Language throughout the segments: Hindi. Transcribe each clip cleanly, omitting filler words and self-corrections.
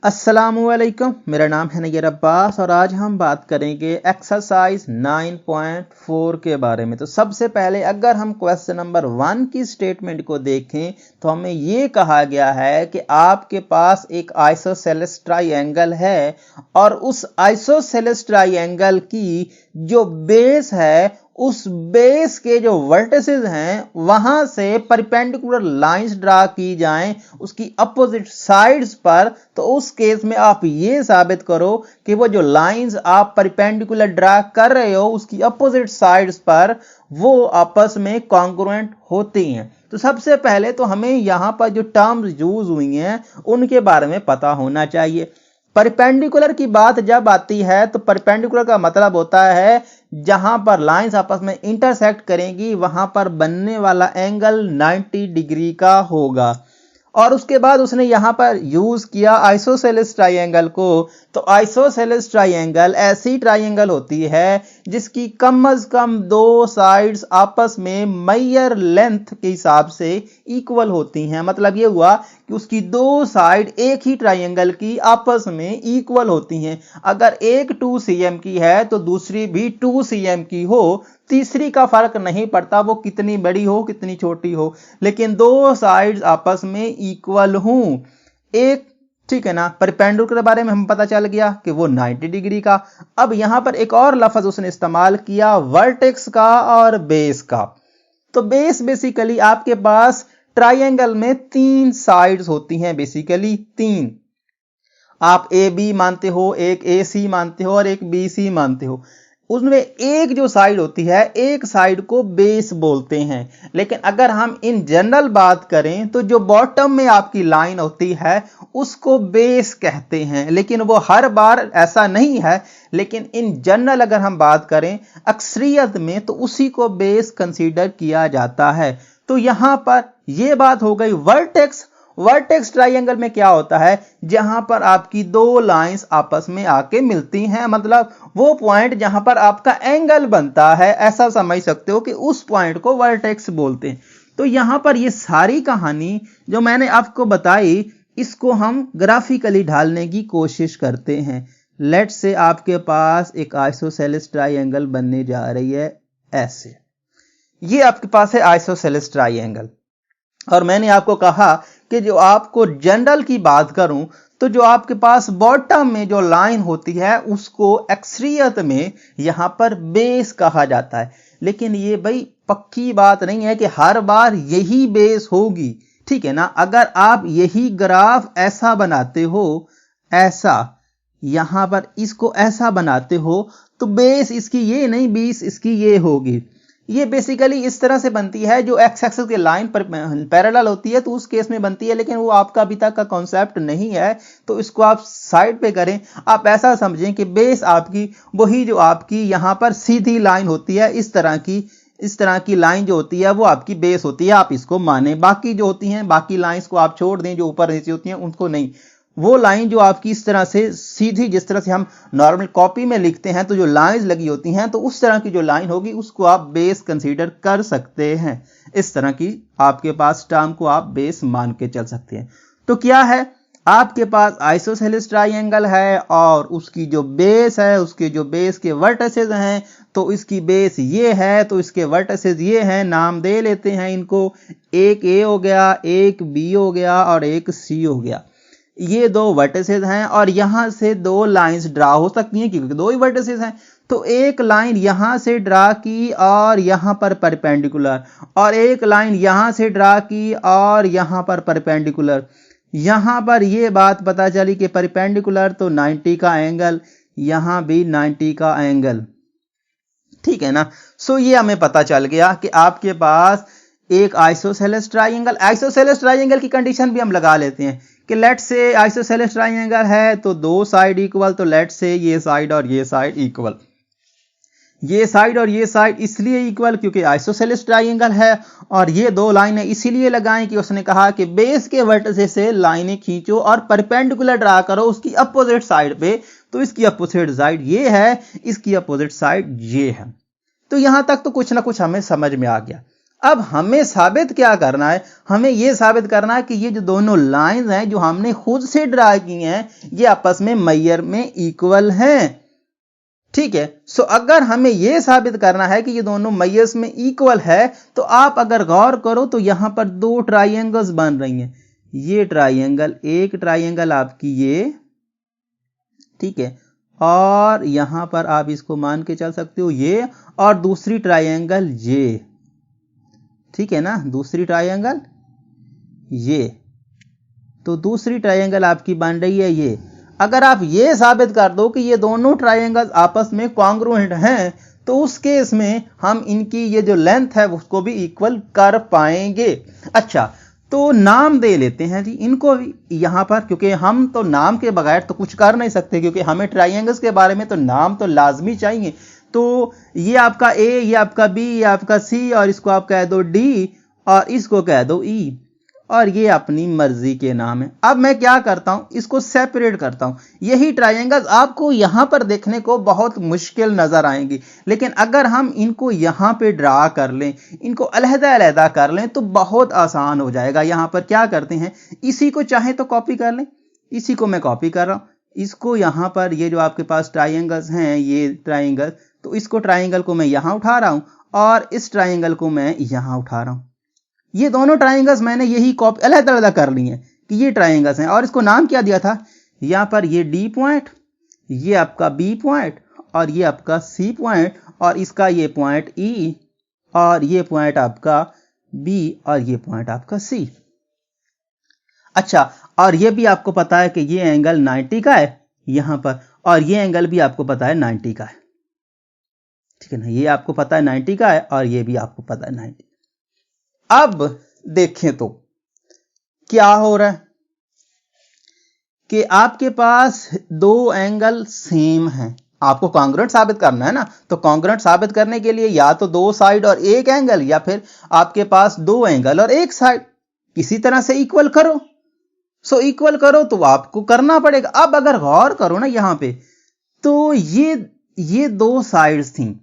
अस्सलामुअलैकुम, मेरा नाम है नैयर अब्बास और आज हम बात करेंगे एक्सरसाइज 9.4 के बारे में। तो सबसे पहले अगर हम क्वेश्चन नंबर 1 की स्टेटमेंट को देखें तो हमें ये कहा गया है कि आपके पास एक आइसोसेलेस ट्राइंगल है और उस आइसोसेलेस ट्राइंगल की जो बेस है उस बेस के जो वर्टिसेस हैं वहां से परपेंडिकुलर लाइंस ड्रा की जाएं उसकी अपोजिट साइड्स पर। तो उस केस में आप ये साबित करो कि वो जो लाइंस आप परपेंडिकुलर ड्रा कर रहे हो उसकी अपोजिट साइड्स पर वो आपस में कॉन्ग्रुएंट होती हैं। तो सबसे पहले तो हमें यहां पर जो टर्म्स यूज हुई हैं उनके बारे में पता होना चाहिए। परपेंडिकुलर की बात जब आती है तो परपेंडिकुलर का मतलब होता है जहां पर लाइंस आपस में इंटरसेक्ट करेंगी वहां पर बनने वाला एंगल 90 डिग्री का होगा। और उसके बाद उसने यहां पर यूज किया आइसोसेलेस ट्राइंगल को। तो आइसोसेलेस ट्राइंगल ऐसी ट्राइंगल होती है जिसकी कम से कम दो साइड्स आपस में मेजर लेंथ के हिसाब से इक्वल होती हैं। मतलब ये हुआ कि उसकी दो साइड एक ही ट्राइंगल की आपस में इक्वल होती हैं। अगर एक 2 cm की है तो दूसरी भी 2 cm की हो, तीसरी का फर्क नहीं पड़ता वो कितनी बड़ी हो कितनी छोटी हो, लेकिन दो साइड्स आपस में इक्वल हो। एक ठीक है ना। परपेंडिकुलर के बारे में हम पता चल गया कि वो 90 डिग्री का। अब यहां पर एक और लफ्ज उसने इस्तेमाल किया वर्टेक्स का और बेस का। तो बेस बेसिकली आपके पास ट्राइंगल में 3 साइड्स होती हैं, बेसिकली 3। आप ए बी मानते हो, एक ए सी मानते हो और एक बी सी मानते हो। उसमें एक जो साइड होती है एक साइड को बेस बोलते हैं। लेकिन अगर हम इन जनरल बात करें तो जो बॉटम में आपकी लाइन होती है उसको बेस कहते हैं, लेकिन वो हर बार ऐसा नहीं है। लेकिन इन जनरल अगर हम बात करें अक्सरियत में तो उसी को बेस कंसीडर किया जाता है। तो यहां पर यह बात हो गई वर्टेक्स। वर्टेक्स ट्राइंगल में क्या होता है जहां पर आपकी दो लाइंस आपस में आके मिलती हैं, मतलब वो पॉइंट जहां पर आपका एंगल बनता है, ऐसा समझ सकते हो कि उस पॉइंट को वर्टेक्स बोलते हैं। तो यहां पर ये सारी कहानी जो मैंने आपको बताई इसको हम ग्राफिकली ढालने की कोशिश करते हैं। लेट्स से आपके पास एक आइसोसेलेस ट्राइंगल बनने जा रही है ऐसे। ये आपके पास है आइसोसेलेस ट्राइंगल और मैंने आपको कहा कि जो आपको जनरल की बात करूं तो जो आपके पास बॉटम में जो लाइन होती है उसको अक्सरियत में यहां पर बेस कहा जाता है। लेकिन ये भाई पक्की बात नहीं है कि हर बार यही बेस होगी, ठीक है ना। अगर आप यही ग्राफ ऐसा बनाते हो, ऐसा यहां पर इसको ऐसा बनाते हो तो बेस इसकी ये नहीं, बेस इसकी ये होगी। ये बेसिकली इस तरह से बनती है जो एक्स एक्सिस के लाइन पर पैरेलल होती है तो उस केस में बनती है, लेकिन वो आपका अभी तक का कॉन्सेप्ट नहीं है तो इसको आप साइड पे करें। आप ऐसा समझें कि बेस आपकी वही जो आपकी यहां पर सीधी लाइन होती है, इस तरह की लाइन जो होती है वो आपकी बेस होती है, आप इसको माने। बाकी जो होती हैं बाकी लाइंस को आप छोड़ दें, जो ऊपर नीचे होती हैं उनको नहीं। वो लाइन जो आपकी इस तरह से सीधी, जिस तरह से हम नॉर्मल कॉपी में लिखते हैं तो जो लाइंस लगी होती हैं तो उस तरह की जो लाइन होगी उसको आप बेस कंसीडर कर सकते हैं। इस तरह की आपके पास टर्म को आप बेस मान के चल सकते हैं। तो क्या है, आपके पास आइसोसेलेस ट्राइंगल है और उसकी जो बेस है, उसके जो बेस के वर्टिसेस हैं, तो इसकी बेस ये है तो इसके वर्टिसेस ये हैं, नाम दे लेते हैं इनको। एक ए हो गया, एक बी हो गया और एक सी हो गया। ये दो वर्टिसेस हैं और यहां से दो लाइंस ड्रा हो सकती हैं क्योंकि दो ही वर्टिसेस हैं। तो एक लाइन यहां से ड्रा की और यहां पर परपेंडिकुलर, और एक लाइन यहां से ड्रा की और यहां पर परपेंडिकुलर। यहां पर यह बात पता चली कि परपेंडिकुलर तो 90 का एंगल, यहां भी 90 का एंगल, ठीक है ना। सो ये हमें पता चल गया कि आपके पास एक आइसोसेलेस ट्राइंगल। आइसोसेलेस ट्राइंगल की कंडीशन भी हम लगा लेते हैं कि लेट से आइसोसेलेस ट्राइंगल है तो दो साइड इक्वल, तो लेट से ये साइड और ये साइड इक्वल। ये साइड और ये साइड इसलिए इक्वल क्योंकि आइसोसेलेस ट्राइंगल है, और ये दो लाइनें इसीलिए लगाएं कि उसने कहा कि बेस के वर्टिसेस से लाइनें खींचो और परपेंडिकुलर ड्रा करो उसकी अपोजिट साइड पे। तो इसकी अपोजिट साइड ये है, इसकी अपोजिट साइड ये है। तो यहां तक तो कुछ ना कुछ हमें समझ में आ गया। अब हमें साबित क्या करना है, हमें यह साबित करना है कि ये जो दोनों लाइंस हैं जो हमने खुद से ड्रा की हैं ये आपस में मेजर में इक्वल हैं। ठीक है, सो अगर हमें यह साबित करना है कि ये दोनों मेजर्स में इक्वल है तो आप अगर गौर करो तो यहां पर दो ट्राइंगल्स बन रही हैं। ये ट्राइंगल, एक ट्राइंगल आपकी ये, ठीक है, और यहां पर आप इसको मान के चल सकते हो ये, और दूसरी ट्राइंगल ये, ठीक है ना, दूसरी ट्राइंगल ये, तो दूसरी ट्राइंगल आपकी बन रही है ये। अगर आप ये साबित कर दो कि ये दोनों ट्राइंगल्स आपस में कॉन्ग्रुएंट हैं तो उस केस में हम इनकी ये जो लेंथ है उसको भी इक्वल कर पाएंगे। अच्छा, तो नाम दे लेते हैं जी इनको भी यहां पर, क्योंकि हम तो नाम के बगैर तो कुछ कर नहीं सकते, क्योंकि हमें ट्राइंगल्स के बारे में तो नाम तो लाजमी चाहिए। तो ये आपका ए, ये आपका बी, ये आपका सी, और इसको आप कह दो डी, और इसको कह दो ई, और ये अपनी मर्जी के नाम है। अब मैं क्या करता हूं, इसको सेपरेट करता हूं। यही ट्राइंगल्स आपको यहां पर देखने को बहुत मुश्किल नजर आएंगी, लेकिन अगर हम इनको यहां पे ड्रा कर लें, इनको अलहदा-अलहदा कर लें तो बहुत आसान हो जाएगा। यहां पर क्या करते हैं, इसी को चाहे तो कॉपी कर लें, इसी को मैं कॉपी कर रहा हूं, इसको यहां पर, ये जो आपके पास ट्राइंगल्स हैं ये ट्राइंगल, तो इसको ट्राइंगल को मैं यहां उठा रहा हूं और इस ट्राइंगल को मैं यहां उठा रहा हूं। ये दोनों ट्राइंगल्स मैंने यही कॉपी अलग-अलग कर ली हैं कि ये ट्राइंगल्स हैं, और इसको नाम क्या दिया था, यहां पर ये डी पॉइंट, ये आपका बी पॉइंट, और ये आपका सी पॉइंट, और इसका ये पॉइंट ई, और ये पॉइंट आपका बी, और ये पॉइंट आपका सी। अच्छा, और ये भी आपको पता है कि ये एंगल 90 का है यहां पर, और ये एंगल भी आपको पता है 90 का है, ठीक है ना, ये आपको पता है 90 का है और ये भी आपको पता है 90। अब देखें तो क्या हो रहा है कि आपके पास दो एंगल सेम हैं, आपको कॉन्ग्रुएंट साबित करना है ना, तो कॉन्ग्रुएंट साबित करने के लिए या तो दो साइड और एक एंगल, या फिर आपके पास दो एंगल और एक साइड, किसी तरह से इक्वल करो। सो इक्वल करो तो आपको करना पड़ेगा। अब अगर गौर करो ना यहां पे, तो ये दो साइड्स थी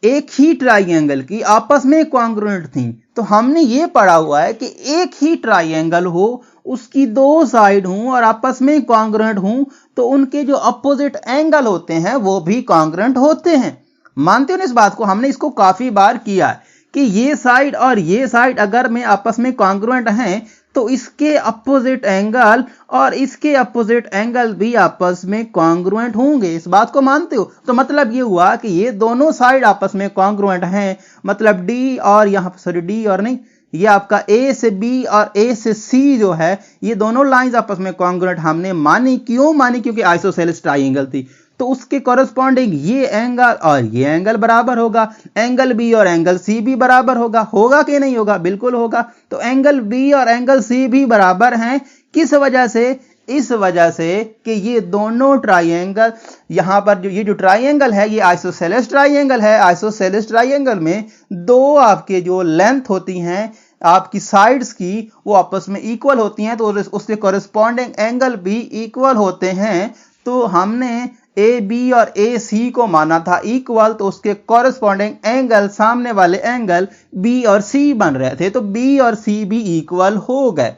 एक ही ट्राइंगल की, आपस में कॉन्ग्रुएंट थी, तो हमने ये पढ़ा हुआ है कि एक ही ट्राइंगल हो, उसकी दो साइड हों और आपस में कॉन्ग्रुएंट हों, तो उनके जो अपोजिट एंगल होते हैं वो भी कॉन्ग्रुएंट होते हैं। मानते हो ना इस बात को, हमने इसको काफी बार किया है कि ये साइड और ये साइड अगर में आपस में कॉन्ग्रुएंट हैं तो इसके अपोजिट एंगल और इसके अपोजिट एंगल भी आपस में कॉन्ग्रुएंट होंगे। इस बात को मानते हो? तो मतलब ये हुआ कि ये दोनों साइड आपस में कॉन्ग्रुएंट हैं, मतलब डी और यहाँ, सॉरी डी और नहीं, ये आपका ए से बी और ए से सी जो है, ये दोनों लाइंस आपस में कॉन्ग्रुएंट हमने मानी। क्यों मानी? क्योंकि आइसोसेलेस ट्राइंगल थी, तो उसके कॉरेस्पॉन्डिंग ये एंगल और ये एंगल बराबर होगा, एंगल बी और एंगल सी भी बराबर होगा। होगा कि नहीं होगा? बिल्कुल होगा। तो एंगल बी और एंगल सी भी बराबर हैं। किस वजह से? इस वजह से कि ये दोनों ट्राइंगल, यहां पर ये जो ट्राइंगल है ये आइसोसेलेस ट्राइंगल है। आइसोसेलेस ट्राइंगल में दो आपके जो लेंथ होती हैं आपकी साइड्स की, वो आपस में इक्वल होती हैं, तो उसके कॉरेस्पॉन्डिंग एंगल भी इक्वल होते हैं। तो हमने ए बी और ए सी को माना था इक्वल, तो उसके कॉरेस्पॉन्डिंग एंगल, सामने वाले एंगल बी और सी बन रहे थे, तो बी और सी भी इक्वल हो गए।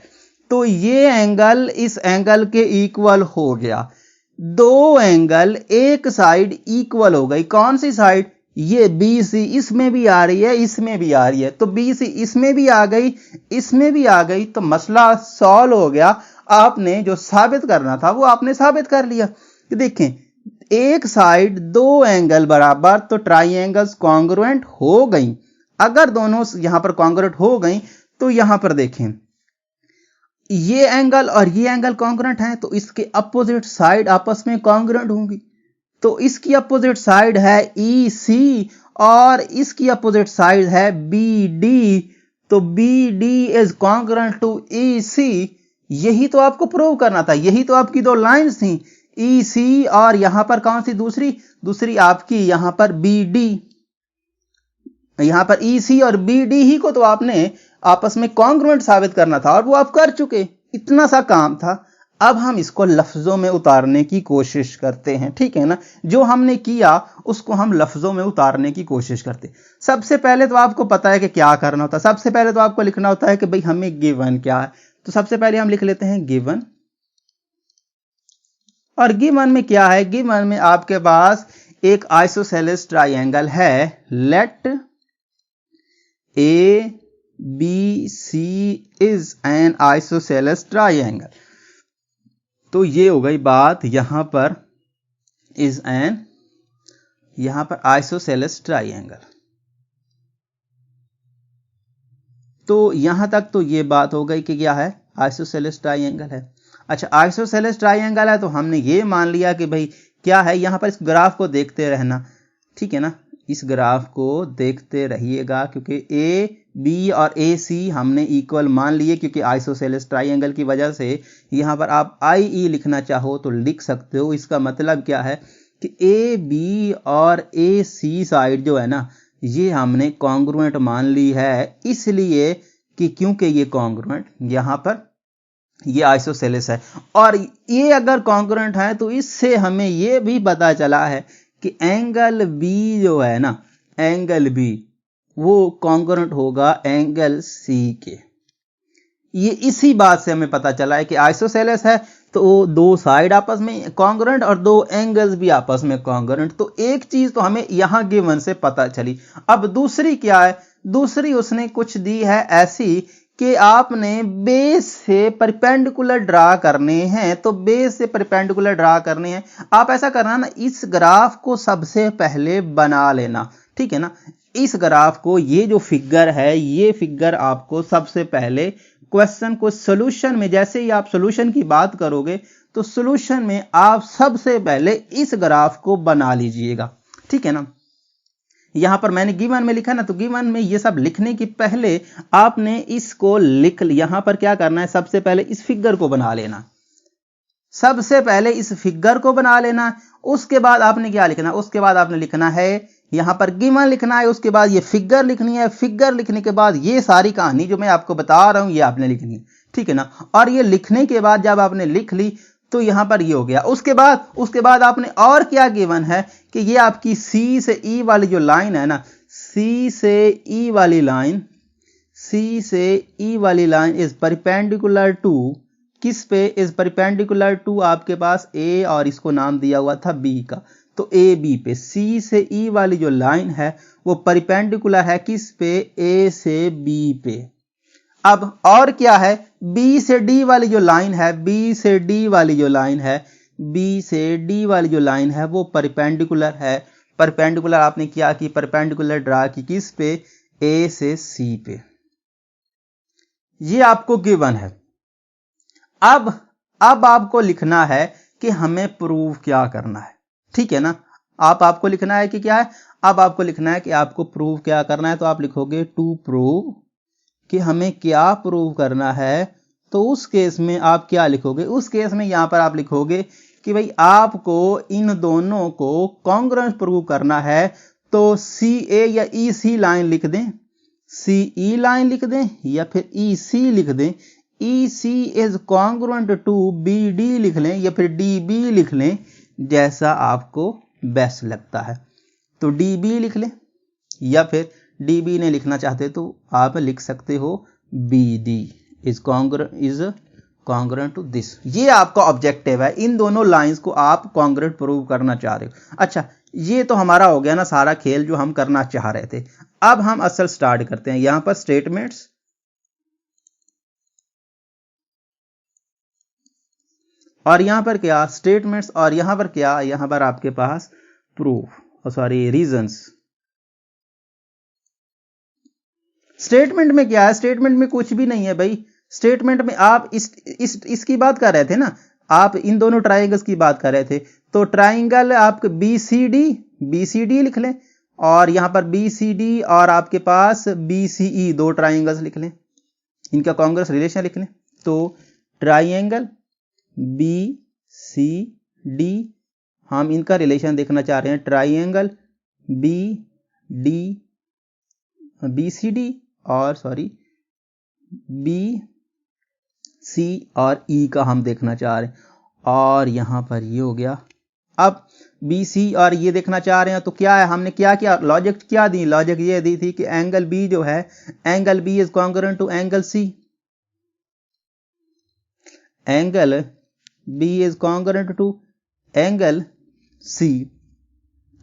तो ये एंगल इस एंगल के इक्वल हो गया। दो एंगल एक साइड इक्वल हो गई। कौन सी साइड? ये बी सी, इसमें भी आ रही है, इसमें भी आ रही है, तो बी सी इसमें भी आ गई, इसमें भी आ गई, तो मसला सॉल्व हो गया। आपने जो साबित करना था वो आपने साबित कर लिया। देखें, एक साइड दो एंगल बराबर, तो ट्राइंगल्स कॉन्ग्रुएंट हो गई। अगर दोनों यहां पर कॉन्ग्रुएंट हो गई तो यहां पर देखें, ये एंगल और ये एंगल कॉन्ग्रुएंट हैं, तो इसके अपोजिट साइड आपस में कॉन्ग्रुएंट होंगी। तो इसकी अपोजिट साइड है ई सी और इसकी अपोजिट साइड है बी डी, तो B D is congruent to E C. यही तो आपको प्रूव करना था, यही तो आपकी दो लाइंस थी, ई सी और यहां पर कौन सी दूसरी आपकी यहां पर बी डी। यहां पर ई सी और बी डी ही को तो आपने आपस में कॉन्ग्रुएंट साबित करना था, और वो आप कर चुके। इतना सा काम था। अब हम इसको लफ्जों में उतारने की कोशिश करते हैं, ठीक है ना। जो हमने किया उसको हम लफ्जों में उतारने की कोशिश करते हैं। सबसे पहले तो आपको पता है कि क्या करना होता है। सबसे पहले तो आपको लिखना होता है कि भाई हमें गिवन क्या है। तो सबसे पहले हम लिख लेते हैं गिवन। और गिवन में क्या है, गिवन में आपके पास एक आइसोसेलेस ट्राइंगल है। Let A B C is an isosceles triangle. तो ये हो गई बात, यहां पर इज एन, यहां पर आइसोसेलेस ट्राइंगल। तो यहां तक तो ये बात हो गई कि क्या है, आइसोसेलेस ट्राइंगल है। अच्छा, आइसोसेलेस ट्राइंगल है तो हमने ये मान लिया कि भाई क्या है, यहां पर इस ग्राफ को देखते रहना, ठीक है ना। इस ग्राफ को देखते रहिएगा क्योंकि ए बी और ए सी हमने इक्वल मान लिए, क्योंकि आइसोसेलेस ट्राइंगल की वजह से यहां पर आप आई ई लिखना चाहो तो लिख सकते हो। इसका मतलब क्या है कि ए बी और ए सी साइड जो है ना, ये हमने कॉन्ग्रुएंट मान ली है, इसलिए कि क्योंकि ये कॉन्ग्रुएंट, यहां पर ये आइसोसेलेस है। और ये अगर कॉन्ग्रुएंट है तो इससे हमें ये भी पता चला है कि एंगल बी जो है ना, एंगल बी वो कॉन्ग्रुएंट होगा एंगल सी के। ये इसी बात से हमें पता चला है कि आइसोसेलेस है तो दो साइड आपस में कॉन्ग्रुएंट और दो एंगल्स भी आपस में कॉन्ग्रुएंट। तो एक चीज तो हमें यहां गिवन से पता चली। अब दूसरी क्या है, दूसरी उसने कुछ दी है ऐसी कि आपने बेस से परपेंडिकुलर ड्रा करने हैं। तो बेस से परपेंडिकुलर ड्रा करने हैं, आप ऐसा करना ना, इस ग्राफ को सबसे पहले बना लेना, ठीक है ना। इस ग्राफ को, ये जो फिगर है, ये फिगर आपको सबसे पहले क्वेश्चन को सोल्यूशन में, जैसे ही आप सोल्यूशन की बात करोगे तो सोल्यूशन में आप सबसे पहले इस ग्राफ को बना लीजिएगा, ठीक है ना। यहां पर मैंने गिवन में लिखा ना, तो गिवन में ये सब लिखने की पहले आपने इसको लिख, यहां पर क्या करना है, सबसे पहले इस फिगर को बना लेना। सबसे पहले इस फिगर को बना लेना। उसके बाद आपने क्या लिखना, उसके बाद आपने लिखना है, यहां पर गिवन लिखना है, उसके बाद ये फिगर लिखनी है। फिगर लिखने के बाद ये सारी कहानी जो मैं आपको बता रहा हूं ये आपने लिखनी है, ठीक है ना। और ये लिखने के बाद जब आपने लिख ली तो यहां पर ये हो गया। उसके बाद आपने और क्या गिवन है कि ये आपकी सी से ई वाली जो लाइन है ना, सी से ई वाली लाइन, सी से ई वाली लाइन इज परपेंडिकुलर टू, किस पे, इज परपेंडिकुलर टू आपके पास ए और इसको नाम दिया हुआ था बी का। तो ए बी पे, सी से ई वाली जो लाइन है वो परपेंडिकुलर है किस पे, ए से बी पे। अब और क्या है, बी से डी वाली जो लाइन है, बी से डी वाली जो लाइन है, बी से डी वाली जो लाइन है वो परपेंडिकुलर है। परपेंडिकुलर आपने क्या की, परपेंडिकुलर ड्रा की किस पे, ए से सी पे। ये आपको गिवन है। अब आपको लिखना है कि हमें प्रूव क्या करना है, ठीक है ना। आपको लिखना है कि क्या है, अब आपको लिखना है कि आपको प्रूव क्या करना है। तो आप लिखोगे टू प्रूव, कि हमें क्या प्रूव करना है। तो उस केस में आप क्या लिखोगे, उस केस में यहां पर आप लिखोगे कि भाई आपको इन दोनों को कॉन्ग्रुएंट प्रूव करना है। तो सी ए या ई सी लाइन लिख दें, सी ई लाइन लिख दें, या फिर ई सी लिख दें। E C is congruent to B D लिख लें, या फिर डी बी लिख लें, जैसा आपको बेस्ट लगता है। तो डी बी लिख लें, या फिर डी बी नहीं लिखना चाहते तो आप लिख सकते हो B D is congruent to this. ये आपका ऑब्जेक्टिव है, इन दोनों लाइंस को आप कॉन्ग्रुएंट प्रूव करना चाह रहे हो। अच्छा, ये तो हमारा हो गया ना सारा खेल जो हम करना चाह रहे थे। अब हम असल स्टार्ट करते हैं। यहां पर स्टेटमेंट्स, और यहां पर क्या स्टेटमेंट्स, और यहां पर क्या, यहां पर आपके पास प्रूफ, सॉरी रीजंस। स्टेटमेंट में क्या है, स्टेटमेंट में कुछ भी नहीं है भाई। स्टेटमेंट में आप इसकी बात कर रहे थे ना, आप इन दोनों ट्राइंगल्स की बात कर रहे थे। तो ट्राइंगल आप बी सी डी लिख लें, और यहां पर बी सी डी और आपके पास बी सी ई, दो ट्राइंगल्स लिख लें, इनका कॉन्ग्रुएंस रिलेशन लिख लें। तो ट्राइंगल बी सी डी, हम इनका रिलेशन देखना चाह रहे हैं। Triangle B D, B C D और बी सी और ई का हम देखना चाह रहे हैं, और यहां पर ये हो गया। अब बी सी और ये देखना चाह रहे हैं, तो क्या है, हमने क्या किया, लॉजिक क्या दी, लॉजिक ये दी थी कि एंगल बी जो है, angle B is congruent to angle C, angle B is congruent to angle C.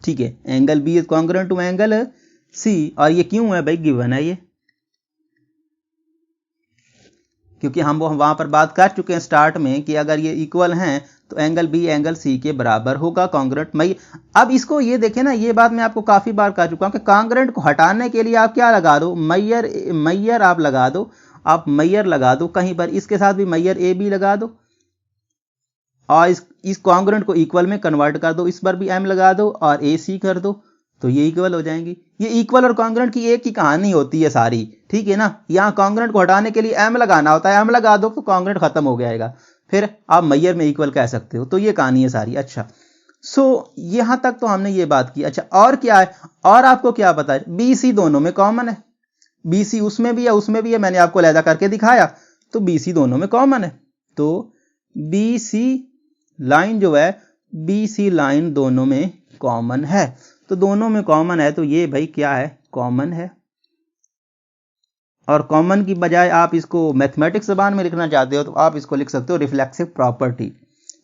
ठीक है, angle B is congruent to angle C, और ये क्यों है भाई, गिवन है ये, क्योंकि हम वो वहां पर बात कर चुके हैं स्टार्ट में कि अगर ये इक्वल हैं तो एंगल बी एंगल सी के बराबर होगा, कॉन्ग्रुएंट। मैं अब इसको ये देखें ना, ये बात मैं आपको काफी बार कह चुका हूं कि कॉन्ग्रुएंट को हटाने के लिए आप क्या लगा दो, मैयर आप लगा दो, आप मैयर लगा दो कहीं पर, इसके साथ भी मैयर ए बी लगा दो, और इस कॉन्ग्रुएंट को इक्वल में कन्वर्ट कर दो, इस पर भी एम लगा दो और ए सी कर दो, तो ये इक्वल हो जाएंगी। ये इक्वल और कॉन्ग्रुएंट की एक ही कहानी होती है सारी, ठीक है ना। यहाँ कॉन्ग्रुएंट को हटाने के लिए एम लगाना होता है, एम लगा दो तो कॉन्ग्रुएंट खत्म हो जाएगा, फिर आप मैयर में इक्वल कह सकते हो, तो ये कहानी है सारी। अच्छा, सो यहां तक तो हमने ये बात की। अच्छा, और क्या है, और आपको क्या पता है, बी सी दोनों में कॉमन है, बी सी उसमें भी है उसमें भी है, मैंने आपको अलग करके दिखाया, तो बी सी दोनों में कॉमन है, तो बी सी लाइन जो है, बी सी लाइन दोनों में कॉमन है, तो दोनों में कॉमन है, तो ये भाई क्या है, कॉमन है। और कॉमन की बजाय आप इसको मैथमेटिक्स जबान में लिखना चाहते हो तो आप इसको लिख सकते हो रिफ्लेक्सिव प्रॉपर्टी,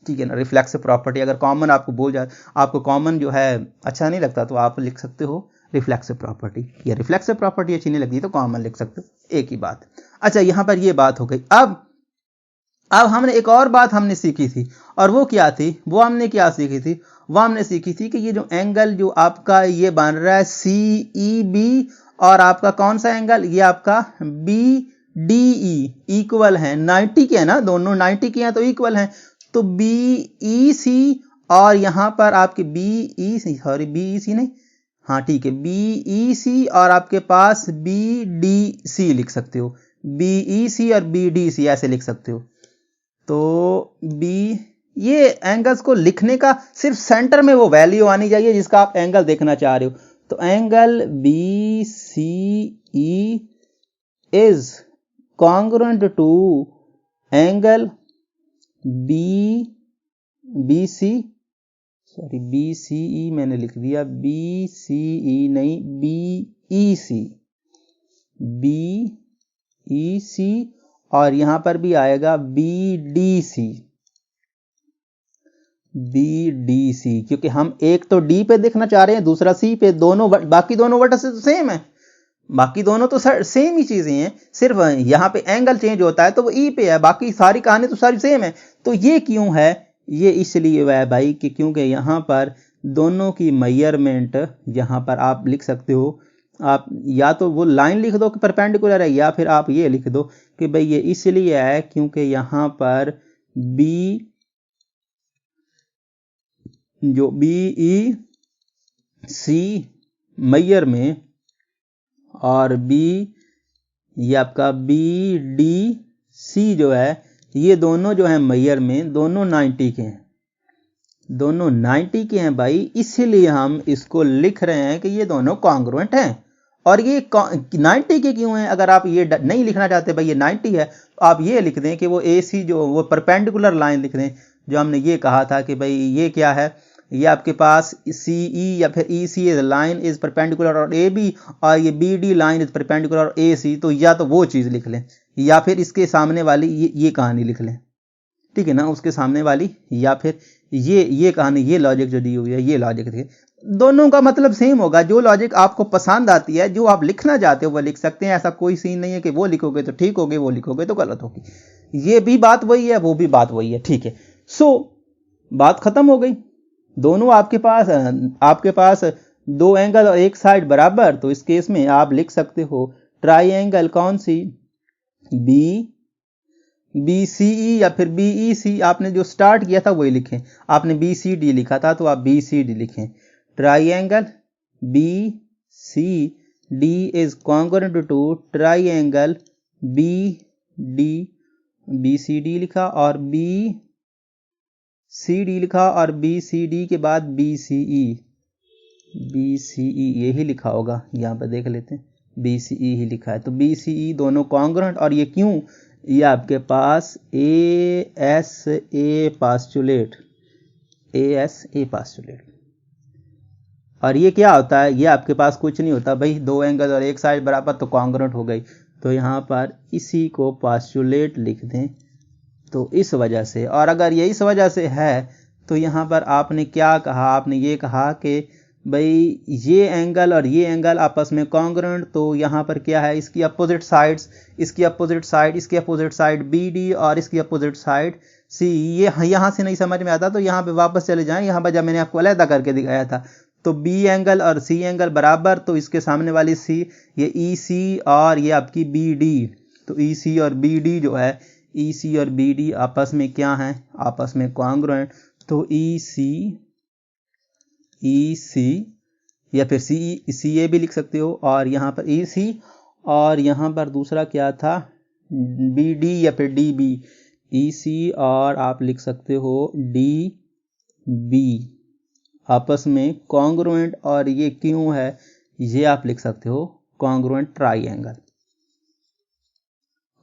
ठीक है ना। रिफ्लेक्सिव प्रॉपर्टी, अगर कॉमन आपको बोल जाए, आपको कॉमन जो है अच्छा नहीं लगता, तो आप लिख सकते हो रिफ्लेक्सिव प्रॉपर्टी, या रिफ्लेक्सिव प्रॉपर्टी अच्छी नहीं लगती तो कॉमन लिख सकते हो, एक ही बात। अच्छा, यहां पर ये बात हो गई। अब हमने एक और बात हमने सीखी थी, और वो क्या थी, वो हमने क्या सीखी थी, वो हमने सीखी थी कि ये जो एंगल जो आपका ये बन रहा है सी ई बी, और आपका कौन सा एंगल, ये आपका बी डी ई इक्वल है 90 के, है ना, दोनों 90 के हैं तो इक्वल हैं, तो बी ई सी, और यहां पर आपके बी ई सी, सॉरी बी ई सी नहीं, हाँ ठीक है, बी ई सी, और आपके पास बी डी सी लिख सकते हो, बी ई सी और बी डी सी ऐसे लिख सकते हो। तो बी, ये एंगल्स को लिखने का सिर्फ सेंटर में वो वैल्यू आनी चाहिए जिसका आप एंगल देखना चाह रहे हो, तो angle B C E is congruent to angle B C, sorry B C E मैंने लिख दिया, बी सी ई नहीं, बी ई सी, बी ई सी, और यहां पर भी आएगा B D C, B D C, क्योंकि हम एक तो डी पे देखना चाह रहे हैं, दूसरा सी पे, दोनों बाकी दोनों वर्टिसेस तो सेम है, बाकी दोनों तो सेम ही चीजें हैं, सिर्फ यहां पे एंगल चेंज होता है तो वो ई पे है, बाकी सारी कहानी तो सारी सेम है। तो ये क्यों है, ये इसलिए है भाई कि क्योंकि यहां पर दोनों की मेजरमेंट, यहां पर आप लिख सकते हो, आप या तो वो लाइन लिख दो कि परपेंडिकुलर है, या फिर आप ये लिख दो कि भाई ये इसलिए है क्योंकि यहां पर बी, जो बी ई सी मैयर में, और बी, ये आपका बी डी सी जो है, ये दोनों जो है मैयर में, दोनों 90 के हैं, दोनों 90 के हैं भाई, इसीलिए हम इसको लिख रहे हैं कि ये दोनों कॉन्ग्रुएंट हैं। और ये 90 के क्यों हैं, अगर आप ये नहीं लिखना चाहते भाई ये 90 है, तो आप ये लिख दें कि वो ए सी जो वो परपेंडिकुलर लाइन लिख दें, जो हमने ये कहा था कि भाई ये क्या है, ये आपके पास सी ई या फिर E C line is perpendicular और ए बी, और ये B D line is perpendicular और ए सी, तो या तो वो चीज लिख लें, या फिर इसके सामने वाली ये कहानी लिख लें, ठीक है ना, उसके सामने वाली, या फिर ये कहानी, ये लॉजिक जो दी हुई है, ये लॉजिक थे, दोनों का मतलब सेम होगा। जो लॉजिक आपको पसंद आती है, जो आप लिखना चाहते हो वो लिख सकते हैं, ऐसा कोई सीन नहीं है कि वो लिखोगे तो ठीक होगे, वो लिखोगे तो गलत होगी, ये भी बात वही है, वो भी बात वही है, ठीक है। सो बात खत्म हो गई, दोनों आपके पास दो एंगल और एक साइड बराबर, तो इस केस में आप लिख सकते हो ट्राइएंगल कौन सी, बी सी ई या फिर बी ई सी, आपने जो स्टार्ट किया था वही लिखें, आपने बी सी डी लिखा था तो आप बी सी डी लिखें, triangle B C D is congruent to triangle B D, B C D लिखा और बी सी डी लिखा, और बी सी डी के बाद बी सी ई यही लिखा होगा, यहां पर देख लेते हैं, बी सी ई ही लिखा है, तो बी सी ई दोनों कॉन्ग्रुएंट, और ये क्यों, ये आपके पास ASA पास्टुलेट, ASA पास्टुलेट। और ये क्या होता है, ये आपके पास कुछ नहीं होता भाई, दो एंगल और एक साइड बराबर तो कॉन्ग्रुएंट हो गई। तो यहाँ पर इसी को पास्टुलेट लिख दें। तो इस वजह से, और अगर ये इस वजह से है तो यहाँ पर आपने क्या कहा, आपने ये कहा कि भाई ये एंगल और ये एंगल आपस में कॉन्ग्रुएंट, तो यहाँ पर क्या है, इसकी अपोजिट साइड्स, इसकी अपोजिट साइड, इसकी अपोजिट साइड BD और इसकी अपोजिट साइड C। ये यहाँ से नहीं समझ में आता तो यहाँ पे वापस चले जाएं, यहाँ पर जब मैंने आपको अलग करके दिखाया था तो B एंगल और C एंगल बराबर, तो इसके सामने वाली C ये EC और ये आपकी BD, तो EC और BD जो है, EC और BD आपस में क्या है, आपस में कॉन्ग्रुएंट। तो EC या फिर CA भी लिख सकते हो, और यहाँ पर EC और यहाँ पर दूसरा क्या था BD या फिर DB, EC और आप लिख सकते हो DB आपस में कॉन्ग्रुएंट। और ये क्यों है, ये आप लिख सकते हो कॉन्ग्रुएंट ट्राइएंगल।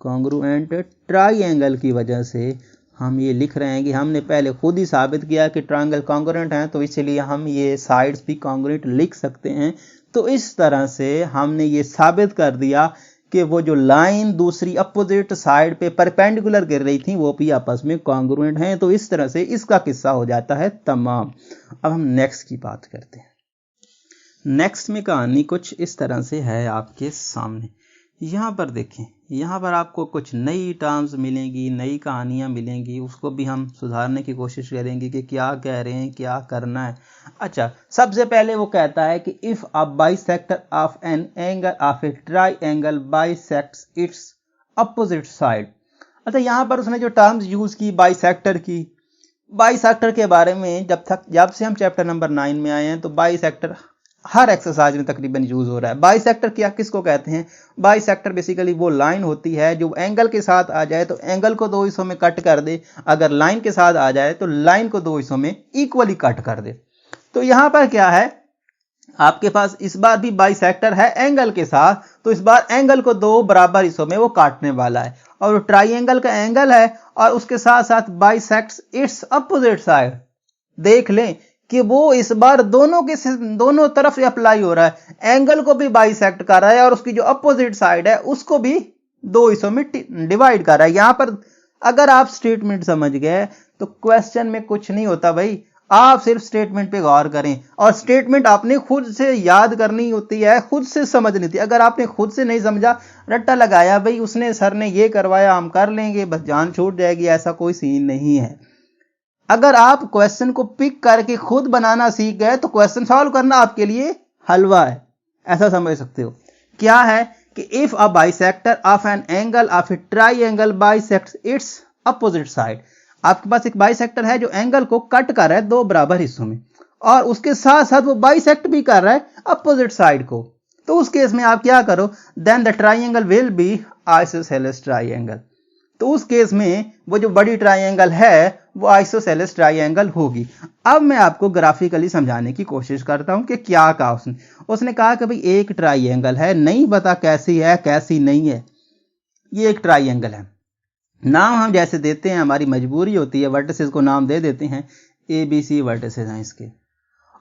कॉन्ग्रुएंट ट्राइएंगल की वजह से हम ये लिख रहे हैं कि हमने पहले खुद ही साबित किया कि ट्रायंगल कॉन्ग्रुएंट हैं, तो इसलिए हम ये साइड्स भी कॉन्ग्रुएंट लिख सकते हैं। तो इस तरह से हमने ये साबित कर दिया कि वो जो लाइन दूसरी अपोजिट साइड पे परपेंडिकुलर गिर रही थी वो भी आपस में कॉन्ग्रुएंट हैं। तो इस तरह से इसका किस्सा हो जाता है तमाम। अब हम नेक्स्ट की बात करते हैं। नेक्स्ट में कहानी कुछ इस तरह से है आपके सामने। यहाँ पर देखें, यहाँ पर आपको कुछ नई टर्म्स मिलेंगी, नई कहानियाँ मिलेंगी, उसको भी हम सुधारने की कोशिश करेंगे कि क्या कह रहे हैं, क्या करना है। अच्छा, सबसे पहले वो कहता है कि if a bisector of an angle of A triangle bisects it's opposite side. अच्छा, यहाँ पर उसने जो टर्म्स यूज़ की बाइसेक्टर की, बाइसेक्टर के बारे में जब से हम चैप्टर नंबर 9 में आए हैं तो बाइसेक्टर हर एक्सरसाइज में तकरीबन यूज हो रहा है। बाइसेक्टर क्या किसको कहते हैं, बाइसेक्टर बेसिकली वो लाइन होती है जो एंगल के साथ आ जाए तो एंगल को दो हिस्सों में कट कर दे, अगर लाइन के साथ आ जाए तो लाइन को दो हिस्सों में इक्वली कट कर दे। तो यहां पर क्या है, आपके पास इस बार भी बाइसेक्टर है एंगल के साथ, तो इस बार एंगल को दो बराबर हिस्सों में वो काटने वाला है, और ट्राइएंगल का एंगल है और उसके साथ साथ बाइसेक्ट्स इट्स अपोजिट साइड। देख लें कि वो इस बार दोनों तरफ से अप्लाई हो रहा है, एंगल को भी बाइसेक्ट कर रहा है और उसकी जो अपोजिट साइड है उसको भी दो हिस्सों में डिवाइड कर रहा है। यहां पर अगर आप स्टेटमेंट समझ गए तो क्वेश्चन में कुछ नहीं होता भाई, आप सिर्फ स्टेटमेंट पे गौर करें, और स्टेटमेंट आपने खुद से याद करनी होती है, खुद से समझनी होती है। अगर आपने खुद से नहीं समझा, रट्टा लगाया भाई उसने सर ने ये करवाया हम कर लेंगे बस जान छूट जाएगी, ऐसा कोई सीन नहीं है। अगर आप क्वेश्चन को पिक करके खुद बनाना सीख गए तो क्वेश्चन सॉल्व करना आपके लिए हलवा है, ऐसा समझ सकते हो। क्या है कि if a bisector of an angle of A triangle bisects it's opposite side, आपके पास एक बाइसेक्टर है जो एंगल को कट कर रहा है दो बराबर हिस्सों में, और उसके साथ साथ वो बाइसेक्ट भी कर रहा है अपोजिट साइड को। तो उस केस में आप क्या करो, then the triangle will be isosceles triangle. तो उस केस में वो जो बड़ी ट्राइएंगल है वो आइसोसेलेस ट्राइएंगल होगी। अब मैं आपको ग्राफिकली समझाने की कोशिश करता हूं कि क्या कहा उसने कहा कि भाई एक ट्राइएंगल है, नहीं पता कैसी है कैसी नहीं है, ये एक ट्राइएंगल है, नाम हम जैसे देते हैं हमारी मजबूरी होती है, वर्टिसेस को नाम दे देते हैं, ABC वर्टिसेस हैं इसके।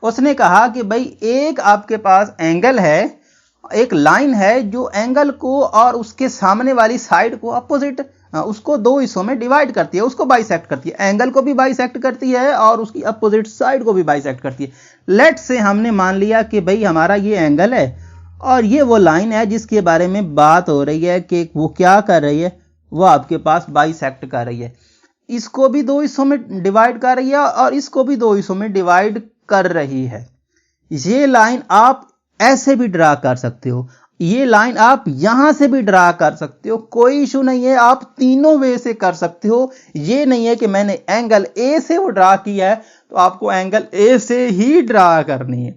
उसने कहा कि भाई एक आपके पास एंगल है, एक लाइन है जो एंगल को और उसके सामने वाली साइड को अपोजिट उसको दो हिस्सों में डिवाइड करती है, उसको बाइसेक्ट करती है, एंगल को भी बाइसेक्ट करती है और उसकी अपोजिट साइड को भी बाइसेक्ट करती है। लेट से हमने मान लिया कि भाई हमारा ये एंगल है और ये वो लाइन है जिसके बारे में बात हो रही है कि वो क्या कर रही है, वो आपके पास बाइसेक्ट कर रही है, इसको भी दो हिस्सों में डिवाइड कर रही है और इसको भी दो हिस्सों में डिवाइड कर रही है। ये लाइन आप ऐसे भी ड्रा कर सकते हो, ये लाइन आप यहां से भी ड्रा कर सकते हो, कोई इशू नहीं है, आप तीनों वे से कर सकते हो। ये नहीं है कि मैंने एंगल ए से वो ड्रा किया है तो आपको एंगल ए से ही ड्रा करनी है,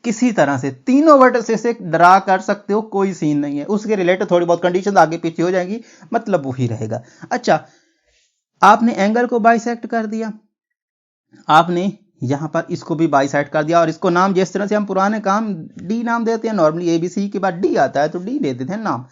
किसी तरह से तीनों वर्टिसेस से ड्रा कर सकते हो, कोई सीन नहीं है। उसके रिलेटेड थोड़ी बहुत कंडीशन आगे पीछे हो जाएंगी, मतलब वही रहेगा। अच्छा, आपने एंगल को बाइसेक्ट कर दिया, आपने यहां पर इसको भी बाइसेक्ट कर दिया, और इसको नाम जिस तरह से हम पुराने काम डी नाम देते हैं, नॉर्मली ABC के बाद डी आता है तो डी दे देते हैं नाम,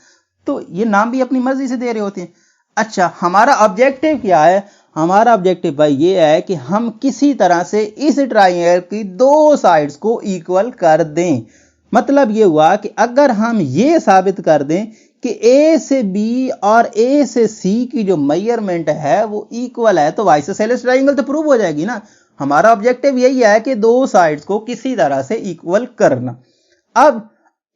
तो ये नाम भी अपनी मर्जी से दे रहे होते हैं। अच्छा, हमारा ऑब्जेक्टिव क्या है? हमारा ऑब्जेक्टिव भाई ये है कि हम किसी तरह से इस ट्राइंगल की दो साइड्स को इक्वल कर दें। मतलब ये हुआ कि अगर हम ये साबित कर दें कि ए से बी और ए से सी की जो मेजरमेंट है वो इक्वल है, तो आइसोसेलेस ट्राइंगल तो प्रूव हो जाएगी ना। हमारा ऑब्जेक्टिव यही है कि दो साइड्स को किसी तरह से इक्वल करना। अब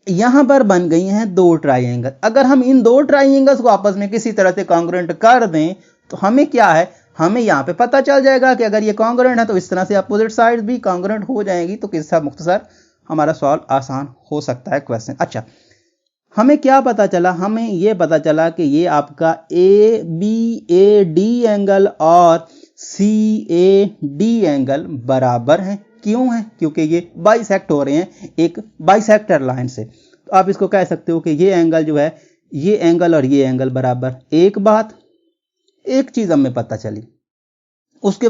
यहां पर बन गई हैं दो ट्राइंगल। अगर हम इन दो ट्राइंगल्स को आपस में किसी तरह से कॉन्ग्रुएंट कर दें तो हमें क्या है, हमें यहां पे पता चल जाएगा कि अगर ये कॉन्ग्रुएंट है तो इस तरह से अपोजिट साइड भी कॉन्ग्रुएंट हो जाएंगी। तो किस्सा मुख्तसर हमारा सवाल आसान हो सकता है क्वेश्चन। अच्छा, हमें क्या पता चला? हमें यह पता चला कि ये आपका A B A D angle और सी ए डी एंगल बराबर हैं। क्यों है? क्योंकि ये बाइसेक्ट हो रहे हैं एक बाइसेक्टर लाइन से। तो आप इसको कह सकते हो कि ये एंगल जो है, ये एंगल और ये एंगल बराबर। एक बात, एक चीज हमें पता चली। उसके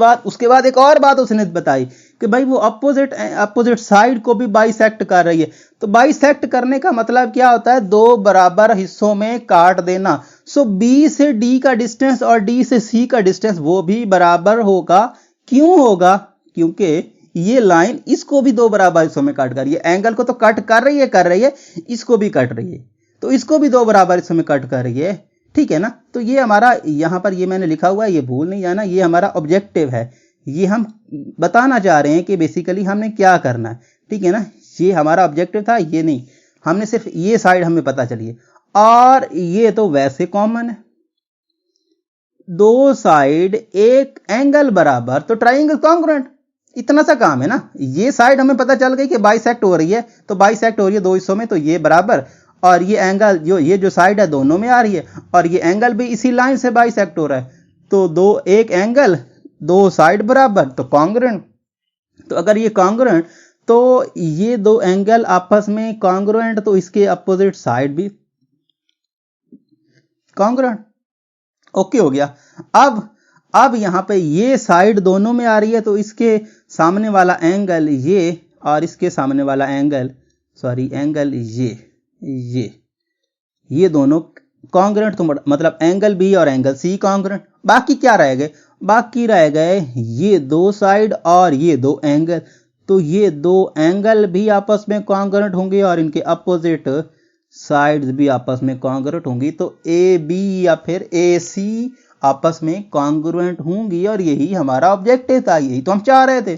बाद एक और बात उसने बताई कि भाई वो अपोजिट साइड को भी बाइसेक्ट कर रही है। तो बाइसेक्ट करने का मतलब क्या होता है? दो बराबर हिस्सों में काट देना। सो बी से डी का डिस्टेंस और डी से सी का डिस्टेंस वो भी बराबर होगा। क्यों होगा? क्योंकि ये लाइन इसको भी दो बराबर हिस्सों में काट कर रही है। एंगल को तो कट कर रही है, इसको भी कट रही है, तो इसको भी दो बराबर हिस्सों में कट कर रही है। ठीक है ना? तो ये हमारा यहां पर ये मैंने लिखा हुआ है, ये भूल नहीं जाना, ये हमारा ऑब्जेक्टिव है। ये हम बताना चाह रहे हैं कि बेसिकली हमने क्या करना है। ठीक है ना? ये हमारा ऑब्जेक्टिव था, ये नहीं। हमने सिर्फ ये साइड हमें पता चली है, और ये तो वैसे कॉमन है। दो साइड एक एंगल बराबर तो ट्राइंगल कॉन्ग्रुएंट, इतना सा काम है ना। ये साइड हमें पता चल गई कि बाइसेक्ट हो रही है, तो बाइसेक्ट हो रही है दो हिस्सों में, तो ये बराबर। और ये एंगल ये जो साइड है दोनों में आ रही है, और ये एंगल भी इसी लाइन से बाइसेक्ट हो रहा है। तो एक एंगल दो साइड बराबर, तो कॉन्ग्रुएंट। तो अगर ये कॉन्ग्रुएंट, तो ये दो एंगल आपस में कॉन्ग्रुएंट, तो इसके अपोजिट साइड भी कॉन्ग्रुएंट। ओके हो गया। अब यहां पे ये साइड दोनों में आ रही है, तो इसके सामने वाला एंगल ये और इसके सामने वाला एंगल एंगल ये दोनों कॉन्ग्रुएंट। तो मतलब एंगल बी और एंगल सी कॉन्ग्रुएंट। बाकी क्या रह गए? बाकी रह गए ये दो साइड और ये दो एंगल। तो ये दो एंगल भी आपस में कॉन्ग्रुएंट होंगे और इनके अपोजिट साइड्स भी आपस में कॉन्ग्रुएंट होंगी। तो ए बी या फिर ए सी आपस में कॉन्ग्रुएंट होंगी, और यही हमारा ऑब्जेक्टिव था, यही तो हम चाह रहे थे।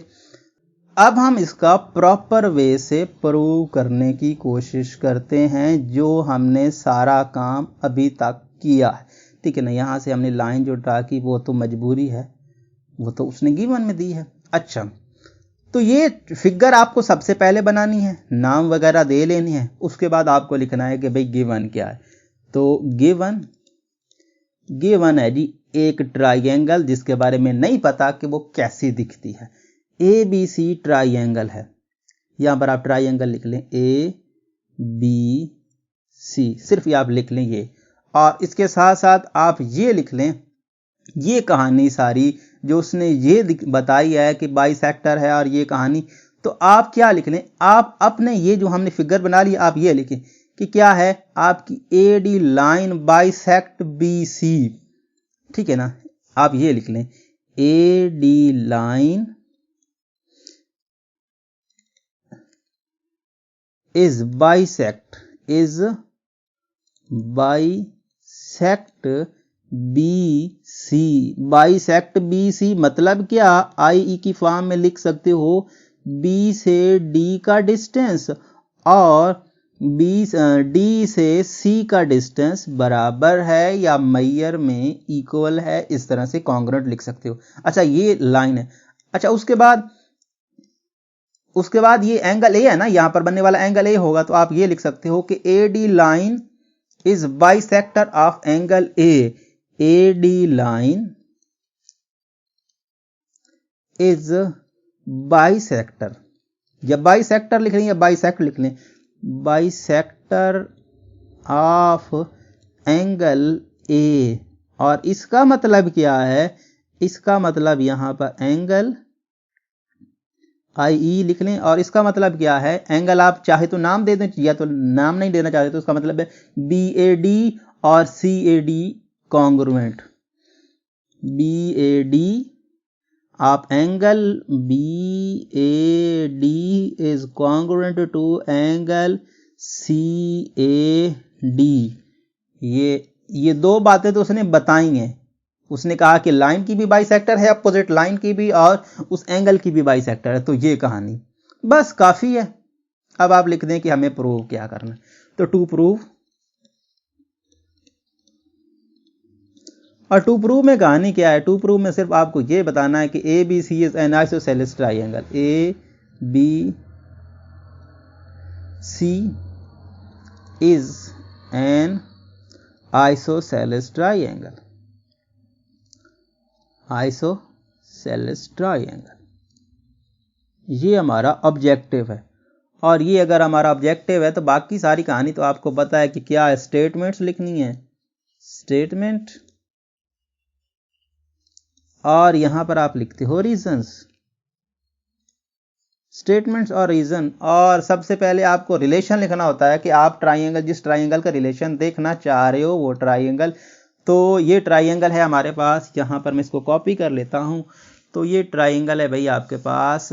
अब हम इसका प्रॉपर वे से प्रूव करने की कोशिश करते हैं, जो हमने सारा काम अभी तक किया है। ठीक है ना? यहां से हमने लाइन जो ड्रा की वो तो मजबूरी है, वो तो उसने गिवन में दी है। अच्छा, तो ये फिगर आपको सबसे पहले बनानी है, नाम वगैरह दे लेनी है। उसके बाद आपको लिखना है कि भाई गिवन क्या है। तो गिवन है जी एक ट्राइंगल, जिसके बारे में नहीं पता कि वो कैसी दिखती है। ए बी सी ट्राइंगल है। यहां पर आप ट्राइंगल लिख लें, ए बी सी, सिर्फ ये आप लिख लें ये। और इसके साथ साथ आप ये लिख लें, ये कहानी सारी जो उसने ये बताई है कि बाइसेक्टर है, और ये कहानी। तो आप क्या लिख लें? आप अपने ये जो हमने फिगर बना ली, आप ये लिखें कि क्या है आपकी A D line bisect B C. ठीक है ना? आप ये लिख लें, A D line is bisect B C. Bisect B C मतलब क्या? आई ई की फॉर्म में लिख सकते हो, बी से डी का डिस्टेंस और डी से सी का डिस्टेंस बराबर है या मैयर में इक्वल है। इस तरह से कॉन्ग्रुएंट लिख सकते हो। अच्छा, ये लाइन है। अच्छा, उसके बाद ये एंगल ए है ना, यहां पर बनने वाला एंगल ए होगा। तो आप ये लिख सकते हो कि A D line is bisector of angle A. A D line is bisector, या बाइसेक्टर लिख लें या बाइसेक्ट लिख लें, बाइसेक्टर ऑफ एंगल ए। और इसका मतलब क्या है? इसका मतलब यहां पर एंगल आई ई लिख लें। और इसका मतलब क्या है? एंगल आप चाहे तो नाम दे दें, या तो नाम नहीं देना चाहते तो उसका मतलब है बी ए डी और C A D congruent, BAD, आप angle BAD is congruent to angle CAD। ये दो बातें तो उसने बताई हैं। उसने कहा कि लाइन की भी बाइसेक्टर है, अपोजिट लाइन की भी, और उस एंगल की भी बाइसेक्टर है। तो ये कहानी बस काफी है। अब आप लिख दें कि हमें प्रूव क्या करना है। तो टू प्रूव, और टू प्रूव में कहानी क्या है? टू प्रूव में सिर्फ आपको ये बताना है कि ABC is an isosceles triangle, ABC is an isosceles triangle, isosceles triangle. ये हमारा ऑब्जेक्टिव है। और ये अगर हमारा ऑब्जेक्टिव है तो बाकी सारी कहानी तो आपको पता है कि क्या है, स्टेटमेंट्स लिखनी है, स्टेटमेंट, और यहां पर आप लिखते हो रीजंस, स्टेटमेंट्स और रीजन। और सबसे पहले आपको रिलेशन लिखना होता है कि आप ट्राइंगल, जिस ट्राइंगल का रिलेशन देखना चाह रहे हो वो ट्राइंगल। तो ये ट्राइंगल है हमारे पास, यहां पर मैं इसको कॉपी कर लेता हूं। तो ये ट्राइंगल है भाई आपके पास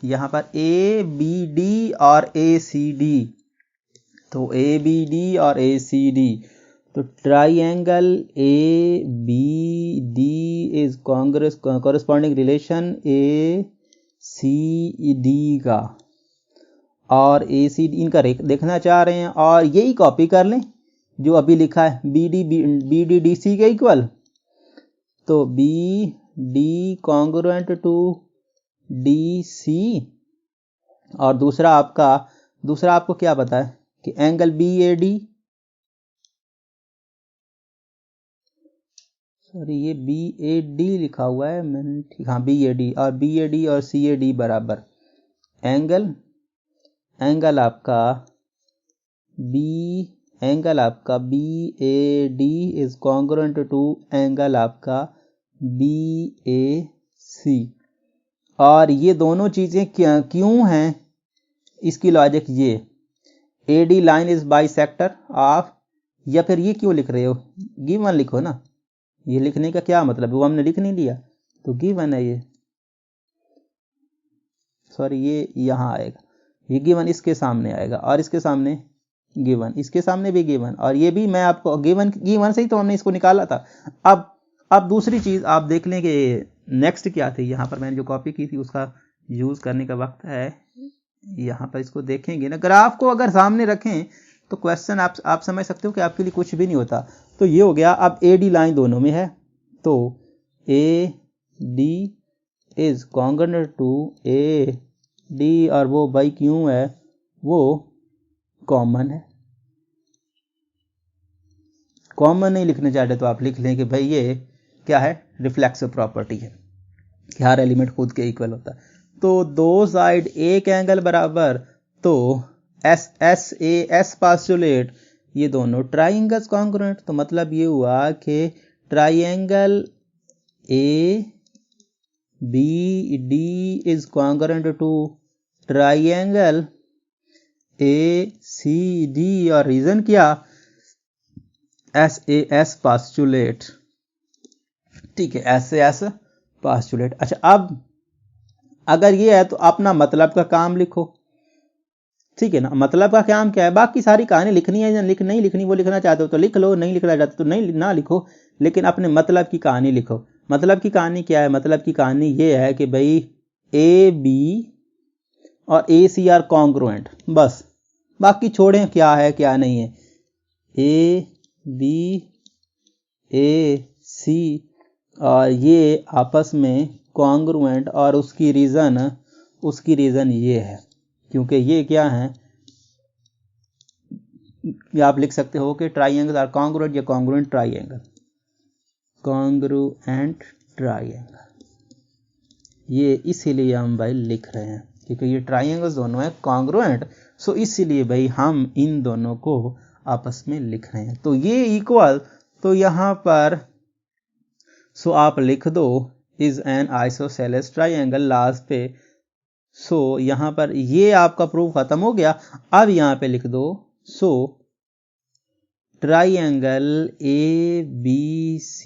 यहां पर ABD और ACD। तो ABD और ACD, तो triangle ABD is corresponding relation ACD का, और ACD इनका देखना चाह रहे हैं। और यही कॉपी कर लें जो अभी लिखा है, BDDC के इक्वल। तो BD कॉन्ग्रुएंट टू DC, और दूसरा आपको क्या पता है कि एंगल BAD, सॉरी ये BAD लिखा हुआ है मैंने, ठीक, हाँ BAD, और BAD और CAD बराबर एंगल आपका BAD is congruent to angle आपका BAC। और ये दोनों चीजें क्यों हैं, इसकी लॉजिक ये, AD line is bisector of, या फिर ये क्यों लिख रहे हो, गिवन लिखो ना। ये लिखने का क्या मतलब है, वो हमने लिख नहीं लिया, तो गिवन है ये, सॉरी ये यहां आएगा, ये गिवन इसके सामने आएगा, और इसके सामने गिवन, इसके सामने भी गिवन, और ये भी मैं आपको गिवन से ही तो हमने इसको निकाला था। अब दूसरी चीज आप देख लें कि नेक्स्ट क्या थी। यहां पर मैंने जो कॉपी की थी उसका यूज करने का वक्त है। यहां पर इसको देखेंगे ना, ग्राफ को अगर सामने रखें तो क्वेश्चन आप समझ सकते हो कि आपके लिए कुछ भी नहीं होता। तो ये हो गया। अब AD लाइन दोनों में है, तो AD is congruent to AD, और वो बाई क्यों है, वो कॉमन है। कॉमन नहीं लिखना चाहते तो आप लिख लें कि भाई ये क्या है, रिफ्लेक्सिव प्रॉपर्टी है कि हर एलिमेंट खुद के इक्वल होता है। तो दो साइड एक एंगल बराबर, तो SAS पास्टुलेट, ये दोनों ट्राइंगल्स कॉन्ग्रुएंट। तो मतलब ये हुआ कि triangle ABD is congruent to triangle ACD, और रीजन क्या, SAS पास्टुलेट। ठीक है, SAS पास्टुलेट। अच्छा, अब अगर ये है तो अपना मतलब का काम लिखो, ठीक है ना। मतलब का काम क्या है, बाकी सारी कहानी लिखनी है या नहीं लिखनी, वो लिखना चाहते हो तो लिख लो, नहीं लिखना चाहते तो नहीं ना लिखो, लेकिन अपने मतलब की कहानी लिखो। मतलब की कहानी क्या है, मतलब की कहानी ये है कि भाई AB और AC आर कॉन्ग्रुएंट, बस बाकी छोड़ें क्या है क्या नहीं है। AB AC और ये आपस में कॉन्ग्रुएंट, और उसकी रीजन ये है क्योंकि ये क्या है, आप लिख सकते हो कि ट्राइंगल आर कॉन्ग्रुएंट या कॉन्ग्रुएंट ट्राइंगल, कॉन्ग्रुएंट ट्राइंगल। ये इसीलिए हम भाई लिख रहे हैं क्योंकि ये ट्राइंगल्स दोनों है कॉन्ग्रुएंट, सो इसीलिए भाई हम इन दोनों को आपस में लिख रहे हैं। तो ये इक्वल, तो यहां पर सो आप लिख दो is an isosceles triangle last पे। सो यहां पर ये आपका प्रूफ खत्म हो गया। अब यहां पे लिख दो सो triangle ABC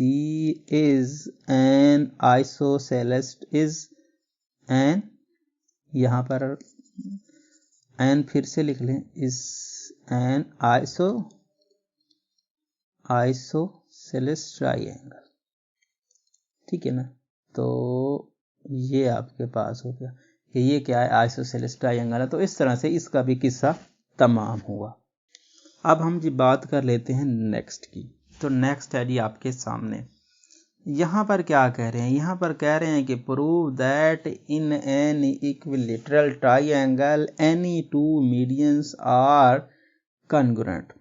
is an isosceles is an, यहां पर an फिर से लिख लें, is an isosceles triangle, ठीक है ना। तो ये आपके पास हो गया कि ये क्या है, आइसोसेलेस ट्रायंगल है। तो इस तरह से इसका भी किस्सा तमाम हुआ। अब हम जी बात कर लेते हैं नेक्स्ट की। तो नेक्स्ट है जी आपके सामने, यहाँ पर क्या कह रहे हैं, यहाँ पर कह रहे हैं कि prove that in an equilateral triangle any two medians are congruent.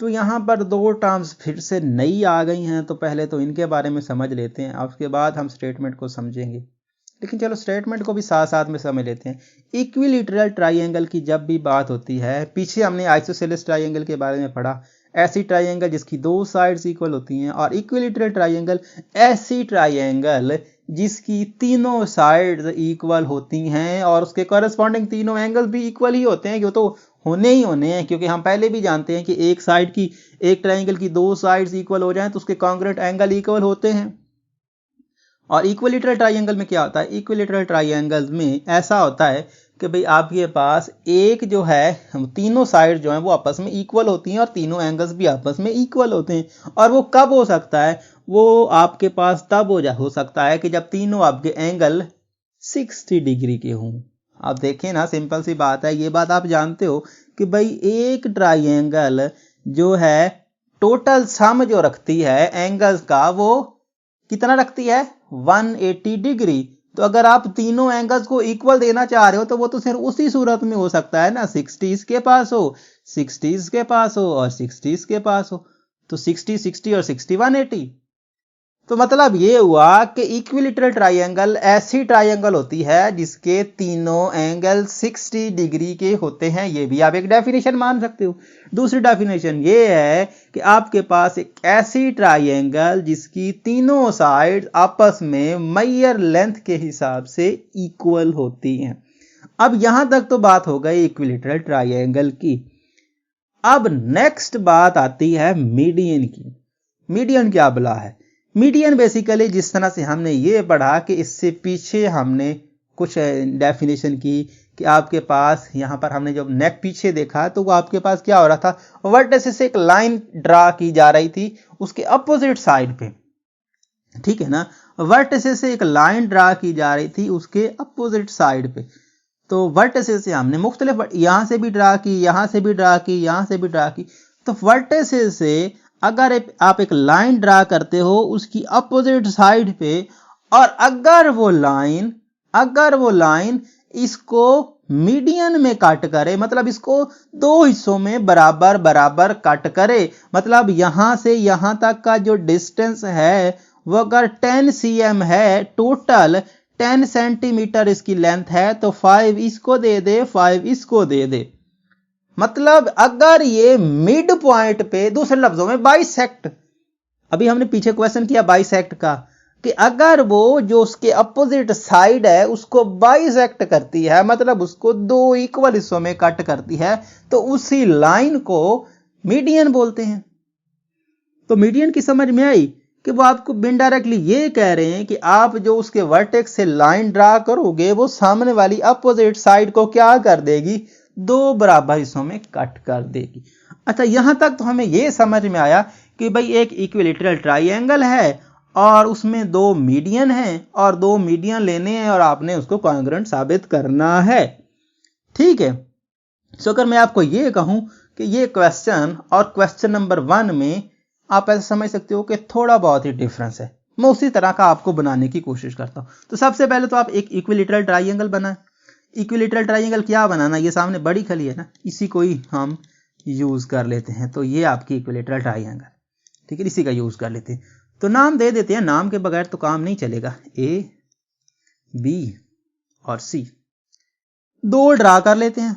तो यहाँ पर दो टर्म्स फिर से नई आ गई हैं, तो पहले तो इनके बारे में समझ लेते हैं, उसके बाद हम स्टेटमेंट को समझेंगे। लेकिन चलो स्टेटमेंट को भी साथ साथ में समझ लेते हैं। इक्विलैटरल ट्रायंगल की जब भी बात होती है, पीछे हमने आइसोसेलेस ट्रायंगल के बारे में पढ़ा, ऐसी ट्रायंगल जिसकी दो साइड्स इक्वल होती हैं, और इक्विलैटरल ट्रायंगल ऐसी ट्रायंगल जिसकी तीनों साइड्स इक्वल होती हैं और उसके कॉरेस्पॉन्डिंग तीनों एंगल्स भी इक्वल ही होते हैं, क्यों तो होने ही होने हैं, क्योंकि हम पहले भी जानते हैं कि एक साइड की, एक ट्रायंगल की दो साइड्स इक्वल हो जाएं तो उसके कॉन्ग्रुएंट एंगल इक्वल होते हैं। और इक्विलैटरल ट्रायंगल में क्या होता है, इक्विलैटरल ट्रायंगल्स में ऐसा होता है कि भाई आपके पास एक जो है, तीनों साइड जो है वो आपस में इक्वल होती हैं और तीनों एंगल्स भी आपस में इक्वल होते हैं। और वो कब हो सकता है, वो आपके पास तब हो सकता है कि जब तीनों आपके एंगल 60 डिग्री के हों। आप देखें ना, सिंपल सी बात है, ये बात आप जानते हो कि भाई एक ट्रायंगल जो है टोटल सम जो रखती है एंगल्स का, वो कितना रखती है, 180 डिग्री। तो अगर आप तीनों एंगल्स को इक्वल देना चाह रहे हो तो वो तो सिर्फ उसी सूरत में हो सकता है ना, 60 इसके पास हो, 60 इसके पास हो और 60 इसके पास हो। तो 60 60 और 60 180। तो मतलब ये हुआ कि इक्विलैटरल ट्रायंगल ऐसी ट्रायंगल होती है जिसके तीनों एंगल 60 डिग्री के होते हैं। ये भी आप एक डेफिनेशन मान सकते हो। दूसरी डेफिनेशन ये है कि आपके पास एक ऐसी ट्रायंगल जिसकी तीनों साइड आपस में मेजर लेंथ के हिसाब से इक्वल होती हैं। अब यहां तक तो बात हो गई इक्विलैटरल ट्रायंगल की। अब नेक्स्ट बात आती है मीडियन की। मीडियन क्या बला है, मीडियन बेसिकली जिस तरह से हमने ये पढ़ा कि इससे पीछे हमने कुछ डेफिनेशन की कि आपके पास यहाँ पर हमने जब नेक पीछे देखा तो वो आपके पास क्या हो रहा था, वर्टिसेस से एक लाइन ड्रा की जा रही थी उसके अपोजिट साइड पे, ठीक है ना। वर्टिसेस से एक लाइन ड्रा की जा रही थी उसके अपोजिट साइड पे। तो वर्टिसेस से हमने मुख्तलिफ, यहां से भी ड्रा की, यहां से भी ड्रा की, यहां से भी ड्रा की। तो वर्टिसेस से अगर आप एक लाइन ड्रा करते हो उसकी अपोजिट साइड पे, और अगर वो लाइन इसको मीडियन में कट करे, मतलब इसको दो हिस्सों में बराबर बराबर कट करे, मतलब यहां से यहां तक का जो डिस्टेंस है वो अगर 10 cm है, टोटल 10 सेंटीमीटर इसकी लेंथ है, तो 5 इसको दे दे, 5 इसको दे दे। मतलब अगर ये मिड पॉइंट पे, दूसरे लफ्जों में बाइसेक्ट, अभी हमने पीछे क्वेश्चन किया बाइसेक्ट का, कि अगर वो जो उसके अपोजिट साइड है उसको बाइसेक्ट करती है, मतलब उसको दो इक्वल हिस्सों में कट करती है, तो उसी लाइन को मीडियन बोलते हैं। तो मीडियन की समझ में आई कि वो आपको इनडायरेक्टली ये कह रहे हैं कि आप जो उसके वर्टेक्स से लाइन ड्रा करोगे वो सामने वाली अपोजिट साइड को क्या कर देगी, दो बराबर हिस्सों में कट कर देगी। अच्छा, यहां तक तो हमें यह समझ में आया कि भाई एक इक्विलैटरल ट्रायंगल है और उसमें दो मीडियन हैं और दो मीडियन लेने हैं और आपने उसको कॉन्ग्रुएंट साबित करना है, ठीक है। सो अगर मैं आपको यह कहूं कि ये क्वेश्चन और क्वेश्चन नंबर 1 में आप ऐसा समझ सकते हो कि थोड़ा बहुत ही डिफरेंस है, मैं उसी तरह का आपको बनाने की कोशिश करता हूं। तो सबसे पहले तो आप एक इक्विलैटरल ट्रायंगल बनाएं। इक्विलैटरल ट्रायंगल क्या बनाना, ये सामने बड़ी खली है ना, इसी को ही हम यूज कर लेते हैं। तो ये आपकी इक्विलैटरल ट्रायंगल, ठीक है, इसी का यूज कर लेते हैं। तो नाम दे देते हैं, नाम के बगैर तो काम नहीं चलेगा। A, B और C दो ड्रा कर लेते हैं।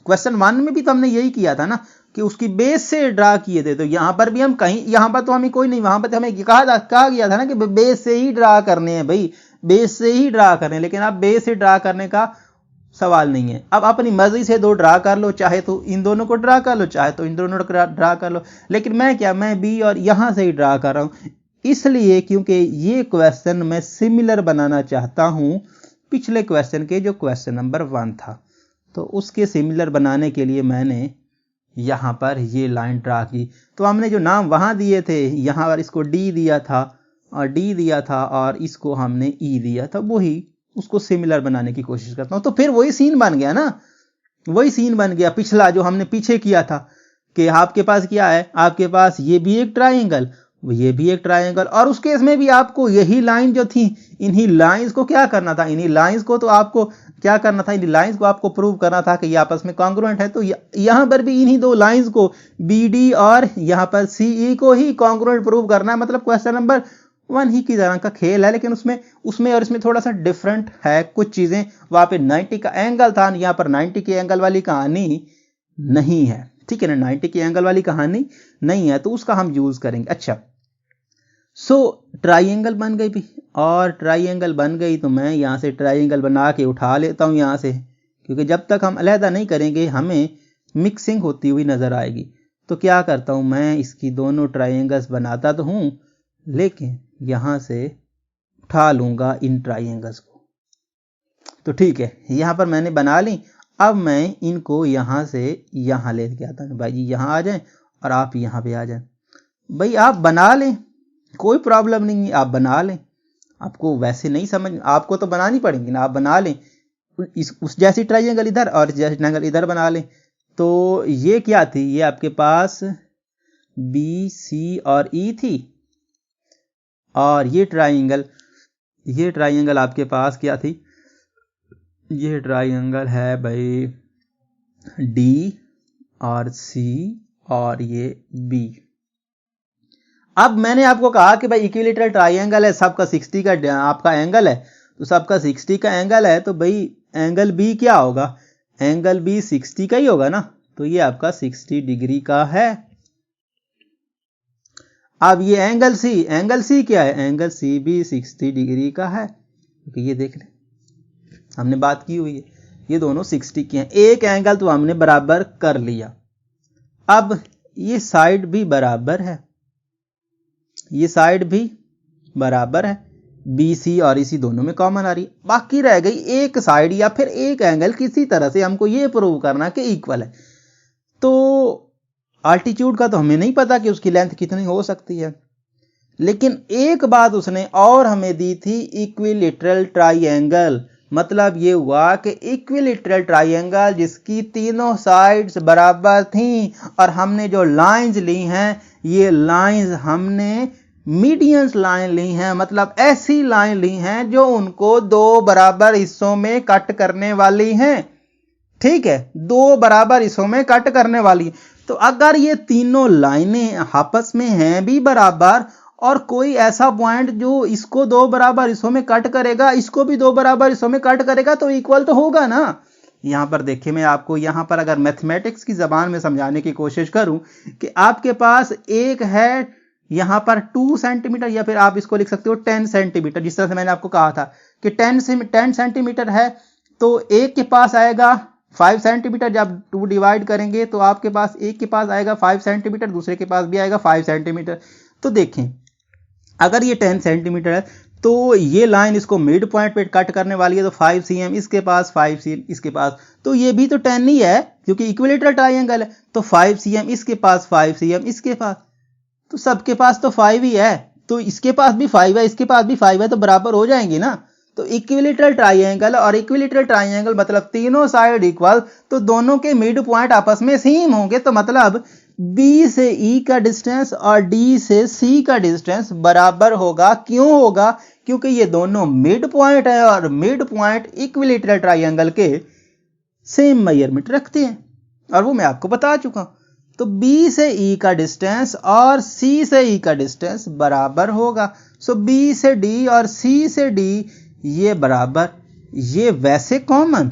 क्वेश्चन 1 में भी तो हमने यही किया था ना कि उसकी बेस से ड्रा किए थे। तो यहां पर भी हम कहीं, यहां पर तो हमें कोई नहीं, वहां पर तो हमें कहा गया था ना कि बेस से ही ड्रा करने हैं, भाई बेस से ही ड्रा करने हैं। लेकिन आप बेस से ड्रा करने का सवाल नहीं है। अब अपनी मर्जी से दो ड्रा कर लो, चाहे तो इन दोनों को ड्रा कर लो, चाहे तो इन दोनों को ड्रा कर लो, लेकिन मैं बी और यहां से ही ड्रा कर रहा हूं, इसलिए क्योंकि ये क्वेश्चन मैं सिमिलर बनाना चाहता हूं पिछले क्वेश्चन के, जो क्वेश्चन नंबर 1 था। तो उसके सिमिलर बनाने के लिए मैंने यहां पर ये लाइन ड्रा की। तो हमने जो नाम वहां दिए थे, यहां पर इसको डी दिया था और इसको हमने ई दिया था, वही उसको सिमिलर बनाने की कोशिश करता हूं। तो फिर वही सीन बन गया ना, वही सीन बन गया पिछला जो हमने पीछे किया था, कि आपके पास क्या है, आपके पास ये भी एक ट्राइंगल, ये भी एक ट्राइंगल, और उस केस में भी आपको यही लाइन जो थी, इन्हीं लाइंस को क्या करना था, इन्हीं लाइंस को तो आपको क्या करना था, इन्हीं लाइंस को आपको प्रूव करना था कि ये आपस में कॉन्ग्रुएंट है। तो यहां पर भी इन्हीं दो लाइंस को, बी डी और यहां पर सी ई को ही कॉन्ग्रुएंट प्रूव करना है। मतलब क्वेश्चन नंबर 1 ही की तरह का खेल है, लेकिन उसमें और इसमें थोड़ा सा डिफरेंट है कुछ चीजें। वहां पे 90 का एंगल था, यहां पर 90 के एंगल वाली कहानी नहीं है, ठीक है ना, 90 के एंगल वाली कहानी नहीं है, तो उसका हम यूज करेंगे। अच्छा, सो ट्राइंगल बन गई भी, और ट्राइंगल बन गई तो मैं यहां से ट्राइंगल बना के उठा लेता हूं यहां से, क्योंकि जब तक हम अलहदा नहीं करेंगे हमें मिक्सिंग होती हुई नजर आएगी। तो क्या करता हूं, मैं इसकी दोनों ट्राइंगल्स बनाता तो हूं, लेकिन यहां से उठा लूंगा इन ट्राइंगल्स को। तो ठीक है, यहां पर मैंने बना ली। अब मैं इनको यहां से यहां लेके आता हूं। भाई जी यहां आ जाएं और आप यहां पे आ जाएं। भाई आप बना लें, कोई प्रॉब्लम नहीं है, आप बना लें। आपको वैसे नहीं समझ, आपको तो बनानी पड़ेगी ना, आप बना लें। उस जैसी ट्राइंगल इधर और जैसी ट्राइंगल इधर बना लें। तो ये क्या थी, ये आपके पास बी सी और ई थी, और ये ट्राइंगल आपके पास क्या थी, ये ट्राइंगल है भाई डी और सी और ये बी। अब मैंने आपको कहा कि भाई इक्विलैटरल ट्राइंगल है, सबका 60 का आपका एंगल है, तो सबका 60 का एंगल है, तो भाई एंगल बी क्या होगा, एंगल बी 60 का ही होगा ना। तो ये आपका 60 डिग्री का है। अब ये एंगल सी क्या है, एंगल सी भी 60 डिग्री का है, क्योंकि ये देख ले हमने बात की हुई है, ये दोनों 60 के हैं। एक एंगल तो हमने बराबर कर लिया। अब ये साइड भी बराबर है, ये साइड भी बराबर है, बी सी और इसी दोनों में कॉमन आ रही है। बाकी रह गई एक साइड या फिर एक एंगल, किसी तरह से हमको ये प्रूव करना कि इक्वल है। तो आल्टीट्यूड का तो हमें नहीं पता कि उसकी लेंथ कितनी हो सकती है, लेकिन एक बात उसने और हमें दी थी, इक्विलैटरल ट्राइंगल। मतलब ये हुआ कि इक्विलैटरल ट्राइंगल जिसकी तीनों साइड्स बराबर थीं, और हमने जो लाइंस ली हैं, ये लाइंस हमने मीडियन लाइन ली हैं, मतलब ऐसी लाइन ली हैं जो उनको दो बराबर हिस्सों में कट करने वाली हैं। ठीक है, दो बराबर हिस्सों में कट करने वाली। तो अगर ये तीनों लाइनें आपस में हैं भी बराबर, और कोई ऐसा पॉइंट जो इसको दो बराबर हिस्सों में कट करेगा, इसको भी दो बराबर हिस्सों में कट करेगा, तो इक्वल तो होगा ना। यहां पर देखिए, मैं आपको यहां पर अगर मैथमेटिक्स की जबान में समझाने की कोशिश करूं कि आपके पास एक है यहां पर 2 सेंटीमीटर, या फिर आप इसको लिख सकते हो 10 सेंटीमीटर, जिस तरह से मैंने आपको कहा था कि 10 सेंटीमीटर है, तो एक के पास आएगा 5 सेंटीमीटर। जब 2 डिवाइड करेंगे तो आपके पास एक के पास आएगा 5 सेंटीमीटर, दूसरे के पास भी आएगा 5 सेंटीमीटर। तो देखें, अगर ये 10 सेंटीमीटर है तो ये लाइन इसको मिड पॉइंट पे कट करने वाली है, तो 5 cm इसके पास, 5 cm इसके पास, तो ये भी तो 10 ही है क्योंकि इक्विलैटरल ट्राइंगल है। तो 5 cm इसके पास, 5 cm इसके पास, तो सबके पास तो 5 ही है, तो इसके पास भी 5 है, इसके पास भी 5 है, तो बराबर हो जाएंगे ना। तो इक्विलैटरल ट्राइंगल और इक्विलैटरल ट्राइंगल मतलब तीनों साइड इक्वल, तो दोनों के मिड पॉइंट आपस में सेम होंगे। तो मतलब B से E का डिस्टेंस और D से C का डिस्टेंस बराबर होगा। क्यों होगा? क्योंकि ये दोनों मिड पॉइंट है और मिड पॉइंट इक्विलैटरल ट्राइंगल के सेम मेजरमेंट रखते हैं, और वो मैं आपको बता चुका हूं। तो B से E का डिस्टेंस और C से E का डिस्टेंस बराबर होगा। सो B से D और C से D ये बराबर, ये वैसे कॉमन,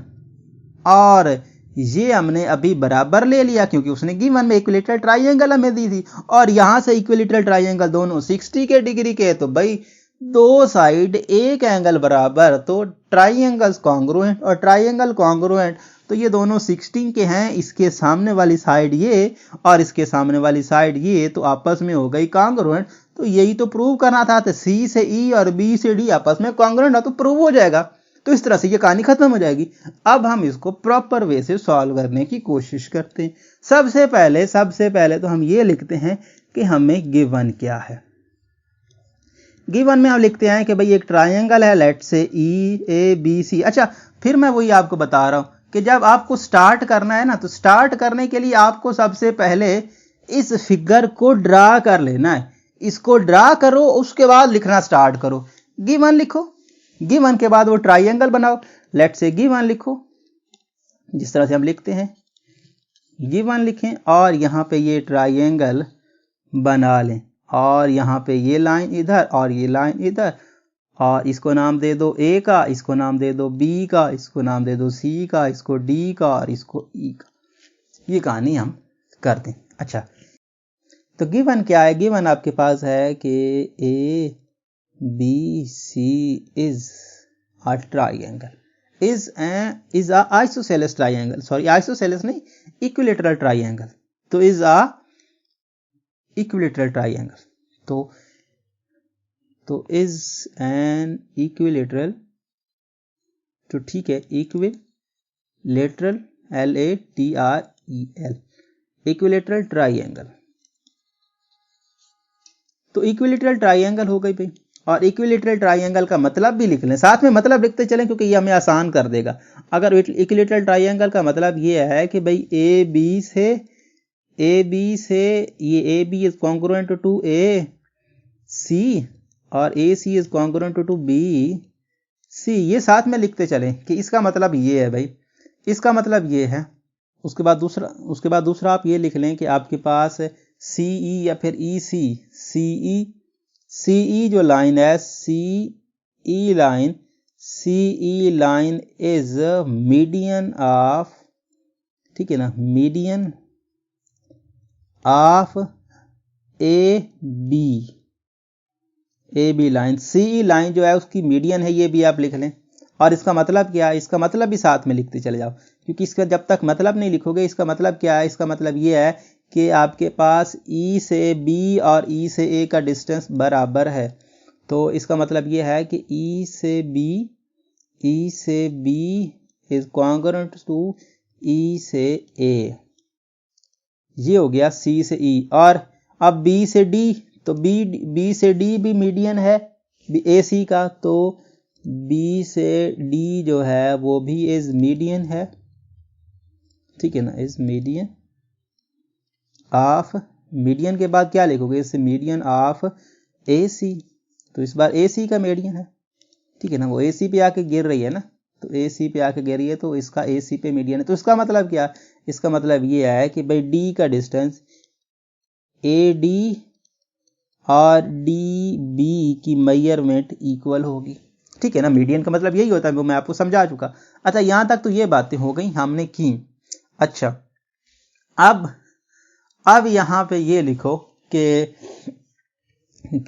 और ये हमने अभी बराबर ले लिया क्योंकि उसने गिवन में इक्विलैटरल ट्राइंगल हमें दी थी, और यहां से इक्विलैटरल ट्राइंगल दोनों 60 के डिग्री के, तो भाई दो साइड एक एंगल बराबर, तो ट्राइंगल्स कॉन्ग्रुएंट, और ट्राइंगल कॉन्ग्रुएंट तो ये दोनों 16 के हैं, इसके सामने वाली साइड ये और इसके सामने वाली साइड ये, तो आपस में हो गई कॉन्ग्रुएंट। तो यही तो प्रूव करना था, तो सी से ई और बी से डी आपस में कॉन्ग्रुएंट है तो प्रूव हो जाएगा। तो इस तरह से ये कहानी खत्म हो जाएगी। अब हम इसको प्रॉपर वे से सॉल्व करने की कोशिश करते हैं। सबसे पहले तो हम ये लिखते हैं कि हमें गिवन क्या है। गिवन में हम लिखते हैं कि भाई एक ट्राइंगल है, लेट से ई ए बी सी। अच्छा, फिर मैं वही आपको बता रहा हूं कि जब आपको स्टार्ट करना है ना, तो स्टार्ट करने के लिए आपको सबसे पहले इस फिगर को ड्रा कर लेना है। इसको ड्रा करो, उसके बाद लिखना स्टार्ट करो। गिवन लिखो, गिवन के बाद वो ट्राइंगल बनाओ, लेट से गिवन लिखो, जिस तरह से हम लिखते हैं गिवन लिखें, और यहां पे ये ट्राइंगल बना लें, और यहां पे ये लाइन इधर और ये लाइन इधर, और इसको नाम दे दो ए का, इसको नाम दे दो बी का, इसको नाम दे दो सी का, इसको डी का और इसको ई का। ये कहानी हम कर दें। अच्छा, तो गिवन क्या है? गिवन आपके पास है कि A B C is a triangle, is a isosceles triangle, sorry isosceles नहीं, equilateral triangle, तो is a equilateral triangle, तो is an equilateral, तो ठीक है, equilateral lateral equilateral triangle, तो इक्विलेटरल ट्राइंगल हो गई भाई। और इक्विलेटरल ट्राइंगल का मतलब भी लिख लें, साथ में मतलब लिखते चलें क्योंकि ये हमें आसान कर देगा। अगर इक्विलेटरल ट्राइंगल का मतलब ये है कि भाई ए बी से ये A B is congruent to A C और A C is congruent to B C, ये साथ में लिखते चलें कि इसका मतलब ये है भाई, इसका मतलब ये है। उसके बाद दूसरा आप ये लिख लें कि आपके पास सी ई या फिर ई सी, सी ई जो लाइन है, C E line is median of, ठीक है ना, median of A B line. C E line जो है उसकी मीडियन है, ये भी आप लिख लें। और इसका मतलब क्या है? इसका मतलब भी साथ में लिखते चले जाओ, क्योंकि इसका जब तक मतलब नहीं लिखोगे, इसका मतलब क्या है? इसका मतलब ये है कि आपके पास ई से बी और ई से ए का डिस्टेंस बराबर है। तो इसका मतलब ये है कि ई से बी इज कॉन्ग्रुएंट टू ई से ए, ये हो गया सी से ई। और अब बी से डी, तो बी से डी भी मीडियन है ए सी का, तो बी से डी जो है वो भी इज मीडियन है, ठीक है ना, इज मीडियन ऑफ, मीडियन के बाद क्या लिखोगे? इससे मीडियन ऑफ ए सी, तो इस बार ए सी का मीडियन है, ठीक है ना, वो ए सी पे आके गिर रही है ना, तो ए सी पे आके गिर रही है तो इसका ए सी पे मीडियन है। तो इसका मतलब क्या? इसका मतलब ये है कि भाई डी का डिस्टेंस ए डी और डी बी की मेजरमेंट इक्वल होगी, ठीक है ना। मीडियन का मतलब यही होता है, वो मैं आपको समझा चुका। अच्छा, यहां तक तो ये बातें हो गई हमने की। अच्छा, अब यहां पे ये लिखो कि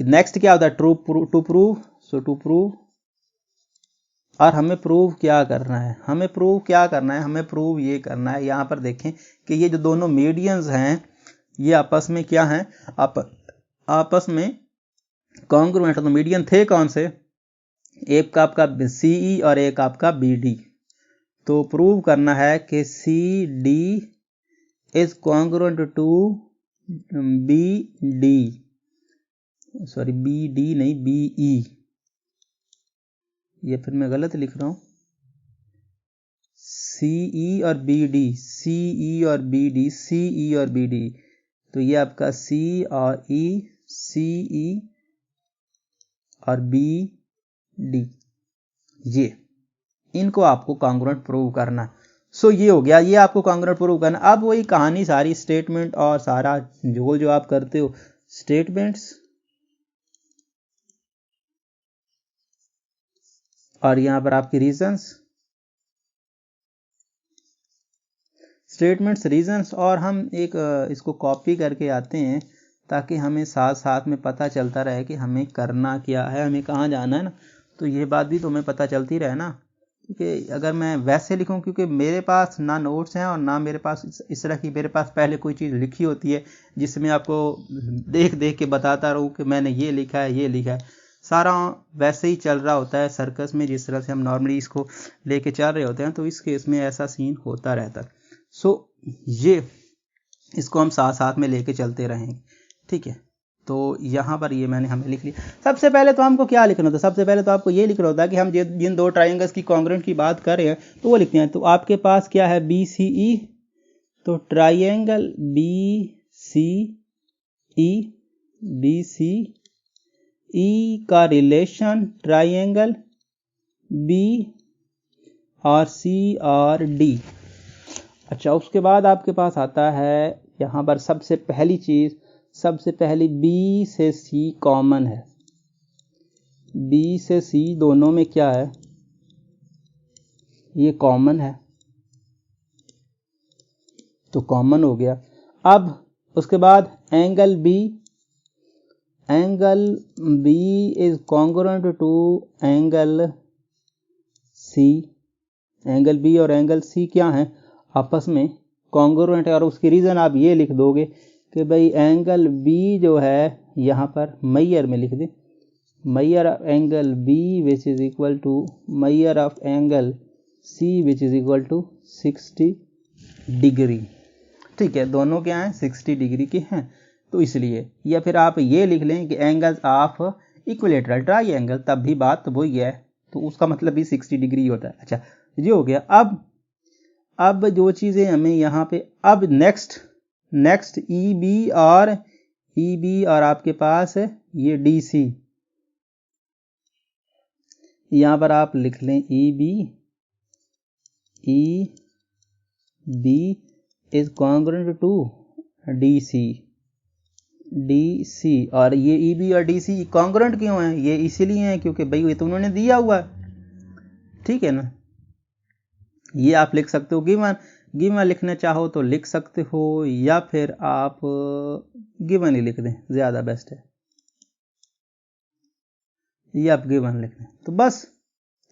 नेक्स्ट क्या होता है? To prove. So to prove, और हमें प्रूव क्या करना है? हमें प्रूव ये करना है, यहां पर देखें कि ये जो दोनों मीडियंस हैं ये आपस में क्या हैं? आपस में कॉन्ग्रुएंट। तो मीडियन थे कौन से? एक का आपका सीई और एक आपका बीडी। तो प्रूव करना है कि C D is congruent to B D, sorry B D नहीं, बी ई, ये फिर मैं गलत लिख रहा हूं, सीई और बी डी, सीई और बी डी, सीई और बी डी, तो ये आपका सी और ई, सीई और बी डी, ये इनको आपको कॉन्ग्रुएंट प्रूव करना। सो ये हो गया, ये आपको कॉन्ग्रुएंट प्रूव करना। अब वही कहानी सारी, स्टेटमेंट और सारा जो आप करते हो, स्टेटमेंट्स और यहां पर आपकी रीजंस, स्टेटमेंट्स रीजंस, और हम एक इसको कॉपी करके आते हैं ताकि हमें साथ साथ में पता चलता रहे कि हमें करना क्या है, हमें कहाँ जाना है ना। तो ये बात भी तो हमें पता चलती रहे ना, क्योंकि अगर मैं वैसे लिखूं, क्योंकि मेरे पास ना नोट्स हैं और ना मेरे पास इस तरह की मेरे पास पहले कोई चीज़ लिखी होती है जिसमें आपको देख देख के बताता रहूं कि मैंने ये लिखा है ये लिखा है। सारा वैसे ही चल रहा होता है सर्कस में, जिस तरह से हम नॉर्मली इसको लेके चल रहे होते हैं, तो इस केस में ऐसा सीन होता रहता है। सो ये इसको हम साथ साथ में लेके चलते रहेंगे, ठीक है। तो यहाँ पर ये मैंने हमें लिख लिया। सबसे पहले तो हमको क्या लिखना होता है, सबसे पहले तो आपको ये लिखना होता है कि हम जिन दो ट्राइंगल्स की कॉन्ग्रुएंट की बात कर रहे हैं तो वो लिखते हैं। तो आपके पास क्या है, बी सी ई, तो ट्राइंगल बी सी ई का रिलेशन ट्राइंगल बी और सी और डी। अच्छा, उसके बाद आपके पास आता है यहाँ पर सबसे पहली चीज, सबसे पहली बी से सी कॉमन है। बी से सी दोनों में क्या है, ये कॉमन है, तो कॉमन हो गया। अब उसके बाद angle B is congruent to angle C. Angle B और एंगल सी क्या है, आपस में कॉन्ग्रुएंट है। और उसकी रीजन आप ये लिख दोगे कि भाई एंगल बी जो है यहाँ पर मैयर में लिख दे, measure of angle B which is equal to measure of angle C which is equal to 60 degree. ठीक है, दोनों क्या हैं, 60 डिग्री के हैं, तो इसलिए। या फिर आप ये लिख लें कि एंगल ऑफ इक्विलेटरल ट्राइंगल, तब भी बात वही है, तो उसका मतलब भी 60 डिग्री होता है। अच्छा, ये हो गया। अब जो चीज़ें हमें यहाँ पे, अब नेक्स्ट ई बी और आपके पास ये डी सी, यहाँ पर आप लिख लें E B is congruent to D C. और ये ई बी और डी सी कॉन्ग्रुएंट क्यों है, ये इसीलिए है क्योंकि भाई ये तो उन्होंने दिया हुआ है, ठीक है ना। ये आप लिख सकते हो, गिवन लिखना चाहो तो लिख सकते हो, या फिर आप गिवन ही लिख दें, ज्यादा बेस्ट है। ये आप गिवन लिख दें तो बस,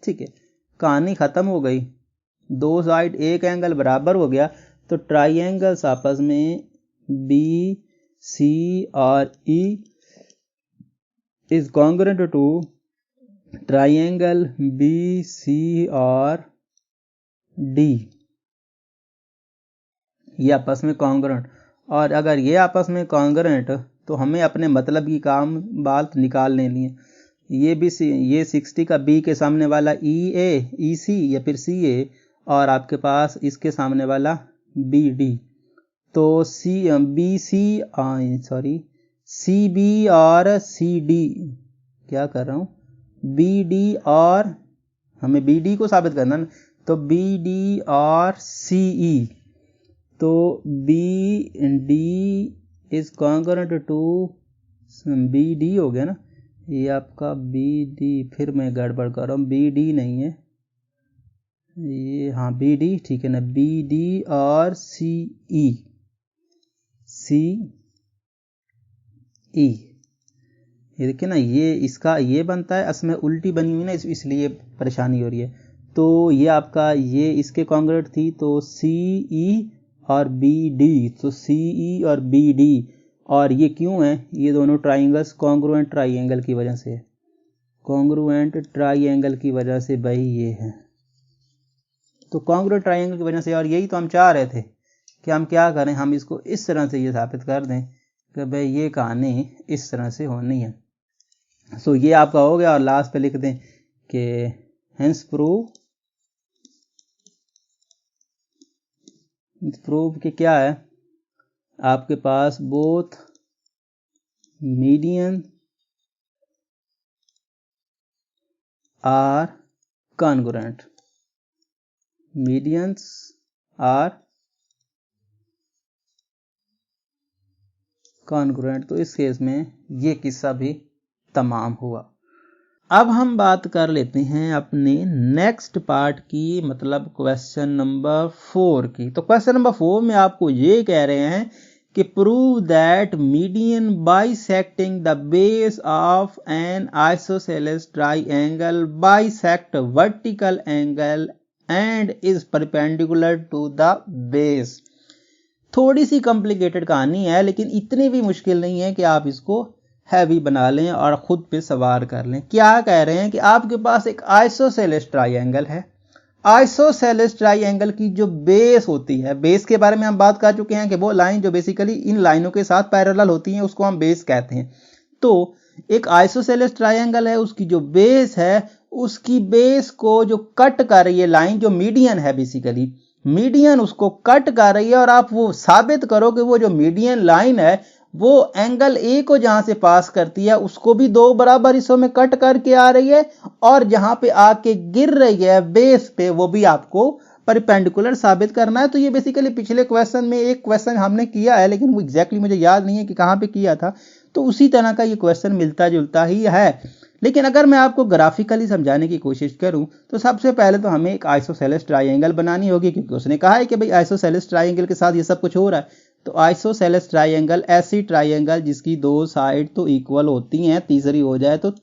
ठीक है, कहानी खत्म हो गई। दो साइड एक एंगल बराबर हो गया, तो ट्राइंगल्स आपस में बी सी और E is congruent to triangle B C और डी, ये आपस में कॉन्ग्रुएंट। और अगर ये आपस में कॉन्ग्रुएंट, तो हमें अपने मतलब की बात निकाल लेनी है। ये 60 का बी के सामने वाला ई सी या फिर सी ए, और आपके पास इसके सामने वाला बी डी, तो सी बी और सी डी, क्या कर रहा हूँ, बी डी, और हमें बी डी को साबित करना ना, तो बी डी और सी ई, तो B D is congruent to B D हो गया ना, ये आपका बी डी, फिर मैं गड़बड़ कर रहा हूँ, बी डी नहीं है ये, हाँ बी डी, ठीक है ना, बी डी और सी ई, ये देखिए ना, ये इसका ये बनता है, असमें उल्टी बनी हुई ना, इसलिए परेशानी हो रही है। तो ये आपका ये इसके कॉन्ग्रुएंट थी, तो सी ई और बी डी, तो सी ई और बी डी, और ये क्यों है, ये दोनों ट्राइंगल्स कॉन्ग्रुएंट ट्राइंगल की वजह से, कॉन्ग्रुएंट ट्राइंगल की वजह से भाई ये है, तो कॉन्ग्रुएंट ट्राइंगल की वजह से। और यही तो हम चाह रहे थे कि हम क्या करें, हम इसको इस तरह से ये साबित कर दें कि भाई ये कहानी इस तरह से होनी है। सो ये आपका हो गया, और लास्ट पे लिख दें कि हेंस प्रूव कि क्या है, आपके पास both median are congruent, medians are congruent. तो इस केस में ये किस्सा भी तमाम हुआ। अब हम बात कर लेते हैं अपने नेक्स्ट पार्ट की, मतलब क्वेश्चन नंबर 4 की। तो क्वेश्चन नंबर 4 में आपको ये कह रहे हैं कि prove that median bisecting the base of an isosceles triangle bisect vertical angle and is perpendicular to the base. थोड़ी सी कॉम्प्लिकेटेड कहानी है, लेकिन इतनी भी मुश्किल नहीं है कि आप इसको हैवी बना लें और खुद पे सवार कर लें। क्या कह रहे हैं कि आपके पास एक आइसोसेलेस ट्राइंगल है। आइसोसेलेस ट्राइंगल की जो बेस होती है, बेस के बारे में हम बात कर चुके हैं कि वो लाइन जो बेसिकली इन लाइनों के साथ पैरेलल होती हैं उसको हम बेस कहते हैं। तो एक आइसोसेलेस ट्राइंगल है, उसकी जो बेस है, उसकी बेस को जो कट कर रही है लाइन, जो मीडियन है बेसिकली, मीडियन उसको कट कर रही है, और आप वो साबित करो कि वो जो मीडियन लाइन है वो एंगल ए को जहां से पास करती है उसको भी दो बराबर हिस्सों में कट करके आ रही है, और जहां पे आके गिर रही है बेस पे वो भी आपको परपेंडिकुलर साबित करना है। तो ये बेसिकली पिछले क्वेश्चन में एक क्वेश्चन हमने किया है, लेकिन वो एग्जैक्टली मुझे याद नहीं है कि कहां पे किया था। तो उसी तरह का ये क्वेश्चन मिलता जुलता ही है, लेकिन अगर मैं आपको ग्राफिकली समझाने की कोशिश करूं तो सबसे पहले तो हमें एक आइसोसेलेस ट्राइंगल बनानी होगी, क्योंकि उसने कहा है कि भाई आइसोसेलेस ट्राइंगल के साथ ये सब कुछ हो रहा है। तो आइसोसेलेस ट्राइंगल ऐसी ट्राइंगल जिसकी दो साइड तो इक्वल होती हैं, तीसरी हो जाए तो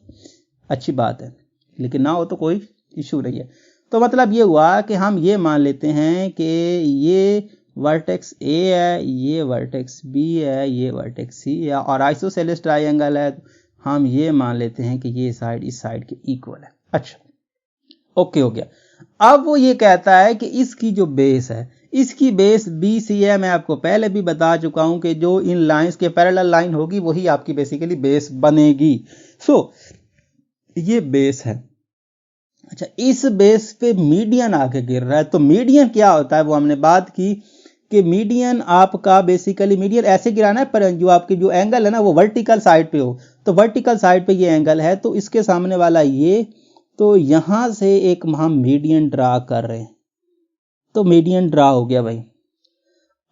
अच्छी बात है, लेकिन ना हो तो कोई इशू नहीं है। तो मतलब ये हुआ कि हम ये मान लेते हैं कि ये वर्टेक्स ए है, ये वर्टेक्स बी है, ये वर्टेक्स सी है, और आइसोसेलेस ट्राइंगल है, हम ये मान लेते हैं कि ये साइड इस साइड के इक्वल है। अच्छा, ओके हो गया। अब वो ये कहता है कि इसकी जो बेस है, इसकी बेस बी सी है। मैं आपको पहले भी बता चुका हूं कि जो इन लाइंस के पैरेलल लाइन होगी वही आपकी बेसिकली बेस बनेगी। ये बेस है। अच्छा, इस बेस पे मीडियन आके गिर रहा है। तो मीडियन क्या होता है वो हमने बात की कि मीडियन आपका बेसिकली मीडियन ऐसे गिराना है पर जो आपकी जो एंगल है ना वो वर्टिकल साइड पे हो। तो वर्टिकल साइड पे ये एंगल है, तो इसके सामने वाला ये, तो यहां से एक हम मीडियन ड्रा कर रहे हैं। तो मीडियन ड्रा हो गया भाई।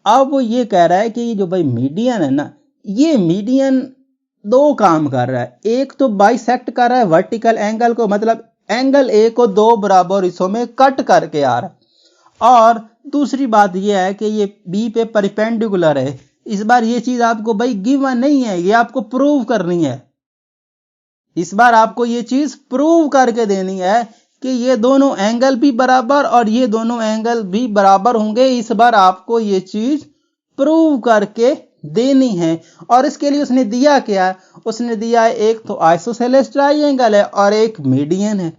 अब वो ये कह रहा है कि ये जो भाई मीडियन है ना, ये मीडियन दो काम कर रहा है। एक तो बाइसेक्ट कर रहा है वर्टिकल एंगल को, मतलब एंगल ए को दो बराबर हिस्सों में कट करके आ रहा है, और दूसरी बात यह है कि ये बी पे परपेंडिकुलर है। इस बार ये चीज आपको भाई गिवन नहीं है, ये आपको प्रूव करनी है। इस बार आपको ये चीज प्रूव करके देनी है कि ये दोनों एंगल भी बराबर और ये दोनों एंगल भी बराबर होंगे। इस बार आपको ये चीज प्रूव करके देनी है, और इसके लिए उसने दिया क्या? उसने दिया है एक तो आइसोसेलेस ट्राइंगल है और एक मीडियन है।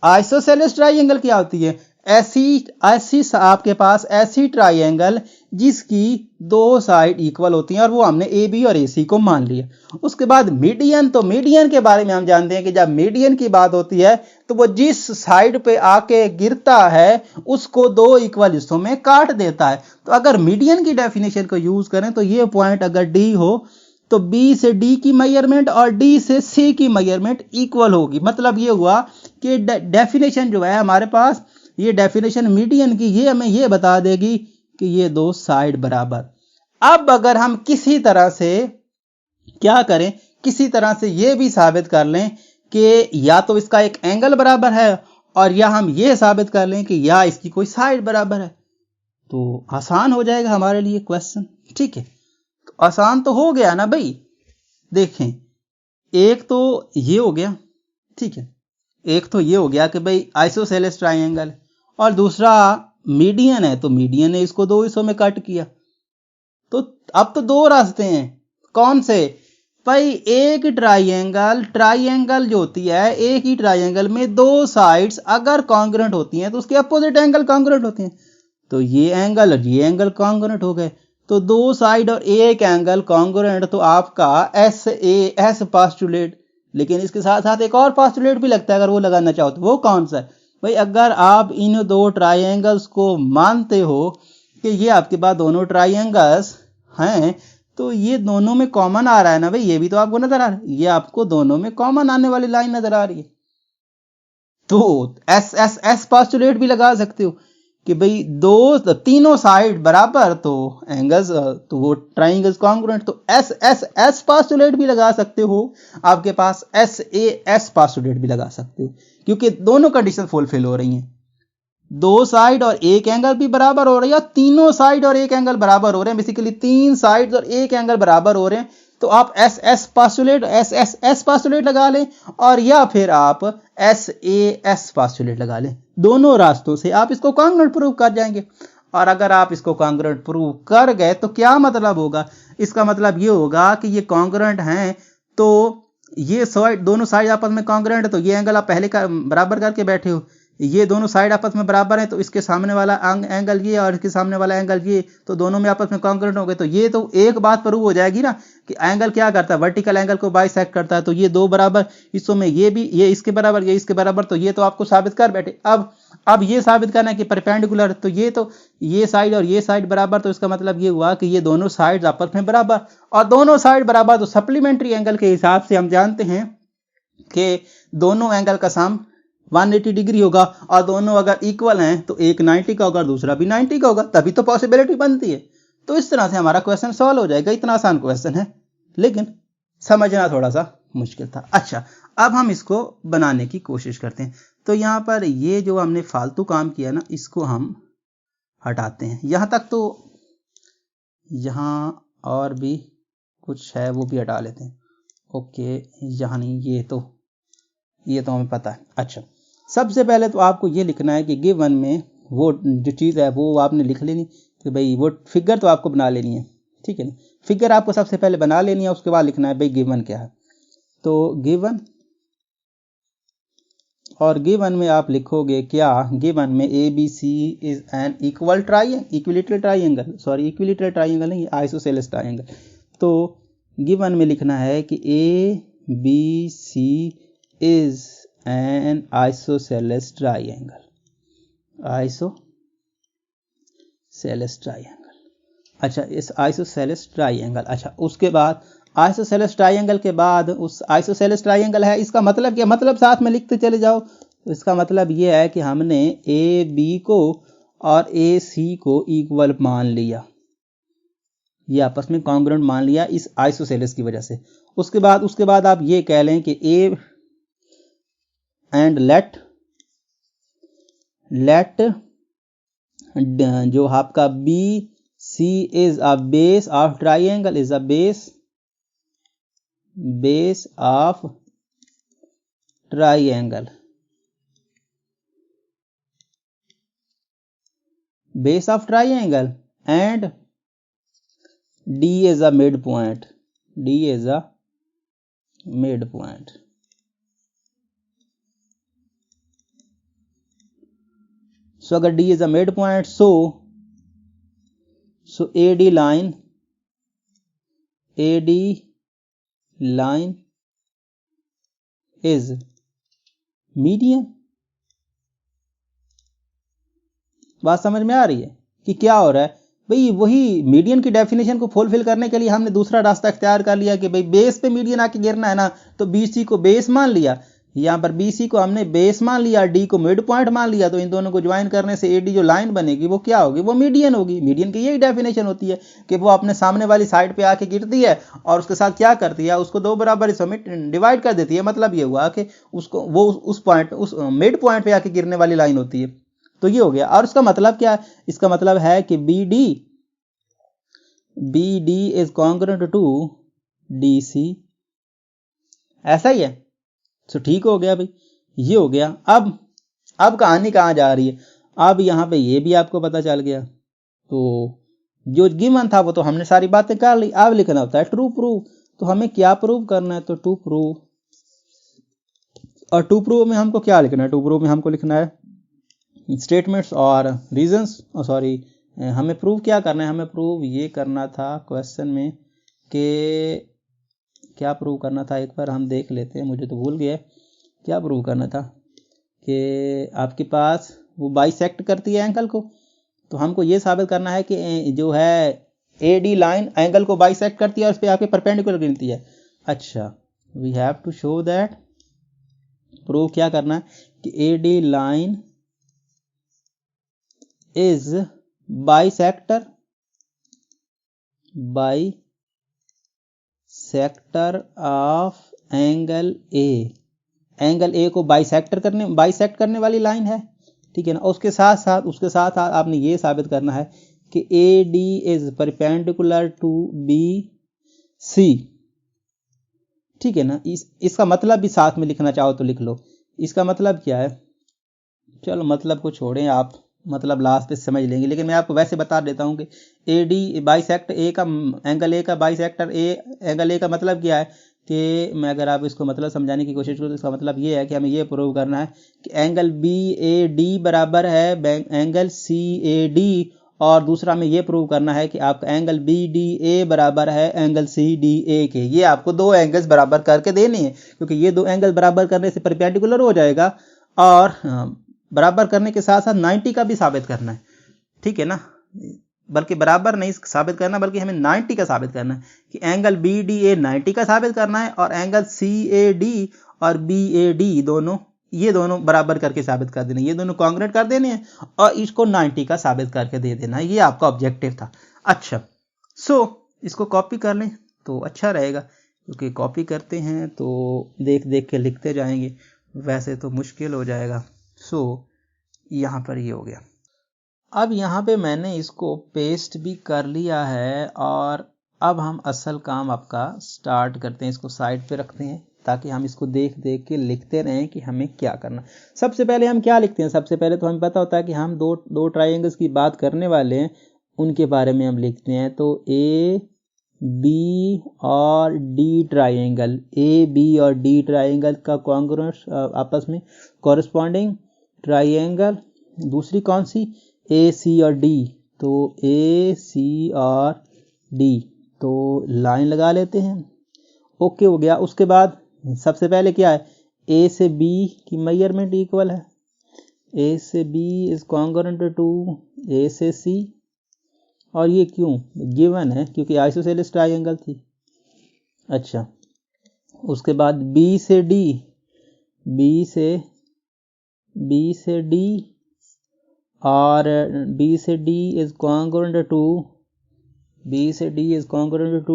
आइसोसेलेस ट्राइंगल क्या होती है? ऐसी आपके पास ऐसी ट्राइंगल जिसकी दो साइड इक्वल होती हैं, और वो हमने ए बी और ए सी को मान लिया। उसके बाद मीडियन, तो मीडियन के बारे में हम जानते हैं कि जब मीडियन की बात होती है तो वो जिस साइड पे आके गिरता है उसको दो इक्वल हिस्सों में काट देता है। तो अगर मीडियन की डेफिनेशन को यूज करें तो ये पॉइंट अगर डी हो तो बी से डी की मेजरमेंट और डी से सी की मेजरमेंट इक्वल होगी। मतलब ये हुआ कि डेफिनेशन जो है हमारे पास, ये डेफिनेशन मीडियन की, ये हमें ये बता देगी कि ये दो साइड बराबर। अब अगर हम किसी तरह से क्या करें, किसी तरह से ये भी साबित कर लें कि या तो इसका एक एंगल बराबर है, और या हम ये साबित कर लें कि या इसकी कोई साइड बराबर है, तो आसान हो जाएगा हमारे लिए क्वेश्चन। ठीक है, तो आसान तो हो गया ना भाई। देखें, एक तो ये हो गया, ठीक है, एक तो ये हो गया कि भाई आइसोसेलेस ट्राइंगल, और दूसरा मीडियन है, तो मीडियन ने इसको दो हिस्सों में कट किया। तो अब तो दो रास्ते हैं। कौन से भाई? एक ट्राइंगल जो होती है, एक ही ट्राइंगल में दो साइड्स अगर कॉन्ग्रुएंट होती हैं तो उसके अपोजिट एंगल कॉन्ग्रुएंट होते हैं। तो ये एंगल और ये एंगल कॉन्ग्रुएंट हो गए, तो दो साइड और एक एंगल कॉन्ग्रुएंट, तो आपका एस पास्टुलेट। लेकिन इसके साथ साथ एक और पास्टुलेट भी लगता है, अगर वो लगाना चाहो तो। वो कौन सा है भाई? अगर आप इन दो ट्राइंगल्स को मानते हो कि ये आपके पास दोनों ट्राइंगल्स हैं, तो ये दोनों में कॉमन आ रहा है ना भाई, ये भी तो आपको नजर आ रहा है, ये आपको दोनों में कॉमन आने वाली लाइन नजर आ रही है। तो एस पास्टुलेट भी लगा सकते हो कि भाई तीनों साइड बराबर, तो एंगल्स, तो वो ट्राइंगल्स कॉन्ग्रुएंट। तो एस पास्टुलेट भी लगा सकते हो, आपके पास एस पास्टुलेट भी लगा सकते हो, क्योंकि दोनों कंडीशन फुलफिल हो रही हैं। दो साइड और एक एंगल भी बराबर हो रहे हैं, या तीनों साइड और एक एंगल बराबर हो रहे हैं, बेसिकली तीन साइड और एक एंगल बराबर हो रहे हैं, तो आप एस एस पास्टुलेट लगा लें, और या फिर आप एस पास्टुलेट लगा लें। दोनों रास्तों से आप इसको कॉन्ग्रुएंट प्रूव कर जाएंगे। और अगर आप इसको कॉन्ग्रुएंट प्रूव कर गए तो क्या मतलब होगा? इसका मतलब ये होगा कि ये कॉन्ग्रुएंट हैं, तो ये साइड, दोनों साइड आपस में कॉन्ग्रुएंट है, तो ये एंगल आप पहले का बराबर करके बैठे हो। ये दोनों साइड आपस में बराबर है, तो इसके सामने वाला एंगल ये और इसके सामने वाला एंगल ये, तो दोनों में आपस में कॉन्ग्रुएंट हो गए। तो ये तो एक बात प्रूव हो जाएगी ना कि एंगल क्या करता है, वर्टिकल एंगल को बाइसेक्ट करता है। तो ये दो बराबर हिस्सों में ये भी, ये इसके बराबर, ये इसके बराबर, तो ये तो आपको साबित कर बैठे। अब ये साबित करना है कि परपेंडिकुलर, तो ये साइड और ये साइड बराबर, तो इसका मतलब ये हुआ कि ये दोनों साइड आपस में बराबर, और दोनों साइड बराबर, तो सप्लीमेंट्री एंगल के हिसाब से हम जानते हैं कि दोनों एंगल का सम 180 डिग्री होगा, और दोनों अगर इक्वल हैं तो एक 90 का होगा, दूसरा भी 90 का होगा, तभी तो पॉसिबिलिटी बनती है। तो इस तरह से हमारा क्वेश्चन सॉल्व हो जाएगा। इतना आसान क्वेश्चन है, लेकिन समझना थोड़ा सा मुश्किल था। अच्छा, अब हम इसको बनाने की कोशिश करते हैं। तो यहाँ पर ये जो हमने फालतू काम किया ना, इसको हम हटाते हैं। यहाँ तक तो, यहाँ और भी कुछ है वो भी हटा लेते हैं। ओके, यहाँ नहीं, ये तो हमें पता है। अच्छा, सबसे पहले तो आपको ये लिखना है कि गिवन में वो जो चीज़ है वो आपने लिख लेनी कि भाई वो फिगर तो आपको बना लेनी है, ठीक है ना। फिगर आपको सबसे पहले बना लेनी है, उसके बाद लिखना है भाई गिवन क्या है। तो गिवन, और गिवन में आप लिखोगे क्या, गिवन में ABC is an equilateral triangle नहीं, आइसोसेलेस ट्राइंगल। तो गिवन में लिखना है कि ABC is an isosceles triangle. अच्छा, इस आइसोसेलेस ट्राइंगल, अच्छा उसके बाद आइसोसेलेस ट्राइंगल के बाद उस आइसोसेलेस ट्राइंगल है, इसका मतलब क्या, मतलब साथ में लिखते चले जाओ। तो इसका मतलब ये है कि हमने AB को और AC को इक्वल मान लिया, ये आपस में कॉन्ग्रुएंट मान लिया इस आइसोसेलेस की वजह से। उसके बाद आप ये कह लें कि A एंड लेट जो आपका BC is a base of triangle, is a base of triangle, and D is a midpoint, so अगर D is a midpoint, so AD line is median। बात समझ में आ रही है कि क्या हो रहा है भाई? वही मीडियन की डेफिनेशन को फुलफिल करने के लिए हमने दूसरा रास्ता इख्तियार कर लिया कि भाई बेस पे मीडियन आके गिरना है ना, तो BC को बेस मान लिया, यहाँ पर BC को हमने बेस मान लिया, D को मिड पॉइंट मान लिया, तो इन दोनों को ज्वाइन करने से AD जो लाइन बनेगी वो क्या होगी, वो मीडियन होगी। मीडियन की यही डेफिनेशन होती है कि वो अपने सामने वाली साइड पे आके गिरती है और उसके साथ क्या करती है, उसको दो बराबर हिस्सों में डिवाइड कर देती है। मतलब ये हुआ कि उसको वो उस मिड पॉइंट पे आके गिरने वाली लाइन होती है। तो ये हो गया। और इसका मतलब क्या है? इसका मतलब है कि BD is congruent to DC। ऐसा ही है। तो ठीक हो गया भाई, ये हो गया। अब कहानी कहां जा रही है? अब यहां पे ये भी आपको पता चल गया। तो जो गिवन था वो तो हमने सारी बातें कर ली। अब लिखना होता है ट्रू प्रूव। तो हमें क्या प्रूव करना है? तो टू प्रूव। और टू प्रूव में हमको क्या लिखना है? टू प्रूव में हमको लिखना है स्टेटमेंट्स और रीजंस। सॉरी, हमें प्रूव क्या करना है? हमें प्रूव ये करना था क्वेश्चन में कि क्या प्रूव करना था, एक बार हम देख लेते हैं, मुझे तो भूल गया क्या प्रूव करना था। कि आपके पास वो बाइसेक्ट करती है एंगल को, तो हमको ये साबित करना है कि जो है AD लाइन एंगल को बाइसेक्ट करती है और उस पर आके परपेंडिकुलर गिरती है। अच्छा, we have to show that, prove क्या करना है कि AD line is bisector of angle A। Angle A को बाइसेक्ट करने वाली लाइन है। ठीक है ना। उसके साथ साथ आपने ये साबित करना है कि A D is perpendicular to B C, ठीक है ना। इसका मतलब भी साथ में लिखना चाहो तो लिख लो। इसका मतलब क्या है, चलो मतलब को छोड़ें, आप मतलब लास्ट पे समझ लेंगे, लेकिन मैं आपको वैसे बता देता हूँ कि ए डी बाइसेक्ट ए का एंगल ए का बाइसेक्टर ए एंगल ए का मतलब क्या है कि मैं अगर आप इसको मतलब समझाने की कोशिश करूँ तो इसका मतलब ये है कि हमें ये प्रूव करना है कि एंगल बी ए डी बराबर है एंगल सी ए डी, और दूसरा हमें ये प्रूव करना है कि आपका एंगल बी डी ए बराबर है एंगल सी डी ए के। ये आपको दो एंगल्स बराबर करके देने हैं, क्योंकि ये दो एंगल बराबर करने से परपेंडिकुलर हो जाएगा, और बराबर करने के साथ साथ 90 का भी साबित करना है, ठीक है ना। बल्कि बराबर नहीं साबित करना, बल्कि हमें 90 का साबित करना है कि एंगल बी डी ए 90 का साबित करना है, और एंगल सी ए डी और बी ए डी ये दोनों बराबर करके साबित कर देने, ये दोनों कॉन्ग्रुएंट कर देने हैं और इसको 90 का साबित करके दे देना है। ये आपका ऑब्जेक्टिव था। अच्छा, इसको कॉपी कर लें तो अच्छा रहेगा, क्योंकि कॉपी करते हैं तो देख देख के लिखते जाएंगे, वैसे तो मुश्किल हो जाएगा। यहाँ पर ये हो गया। अब यहाँ पे मैंने इसको पेस्ट भी कर लिया है, और अब हम असल काम आपका स्टार्ट करते हैं। इसको साइड पे रखते हैं ताकि हम इसको देख देख के लिखते रहें कि हमें क्या करना। सबसे पहले हम क्या लिखते हैं, सबसे पहले तो हमें पता होता है कि हम दो ट्राइंगल्स की बात करने वाले हैं, उनके बारे में हम लिखते हैं। तो ए बी और डी ट्राइंगल, ए बी और डी ट्राइंगल का कॉन्ग्रुएंट आपस में कॉरस्पॉन्डिंग ट्राइंगल। दूसरी कौन सी, ए सी और डी, तो ए सी और डी, तो लाइन लगा लेते हैं। ओके हो गया। उसके बाद सबसे पहले क्या है, ए से बी की मेजरमेंट इक्वल है, ए से बी इज कॉन्ग्रुएंट टू ए से सी, और ये क्यों गिवन है, क्योंकि आइसोसेलेस ट्राइंगल थी। अच्छा, उसके बाद बी से डी, बी से डी, और बी से D is congruent to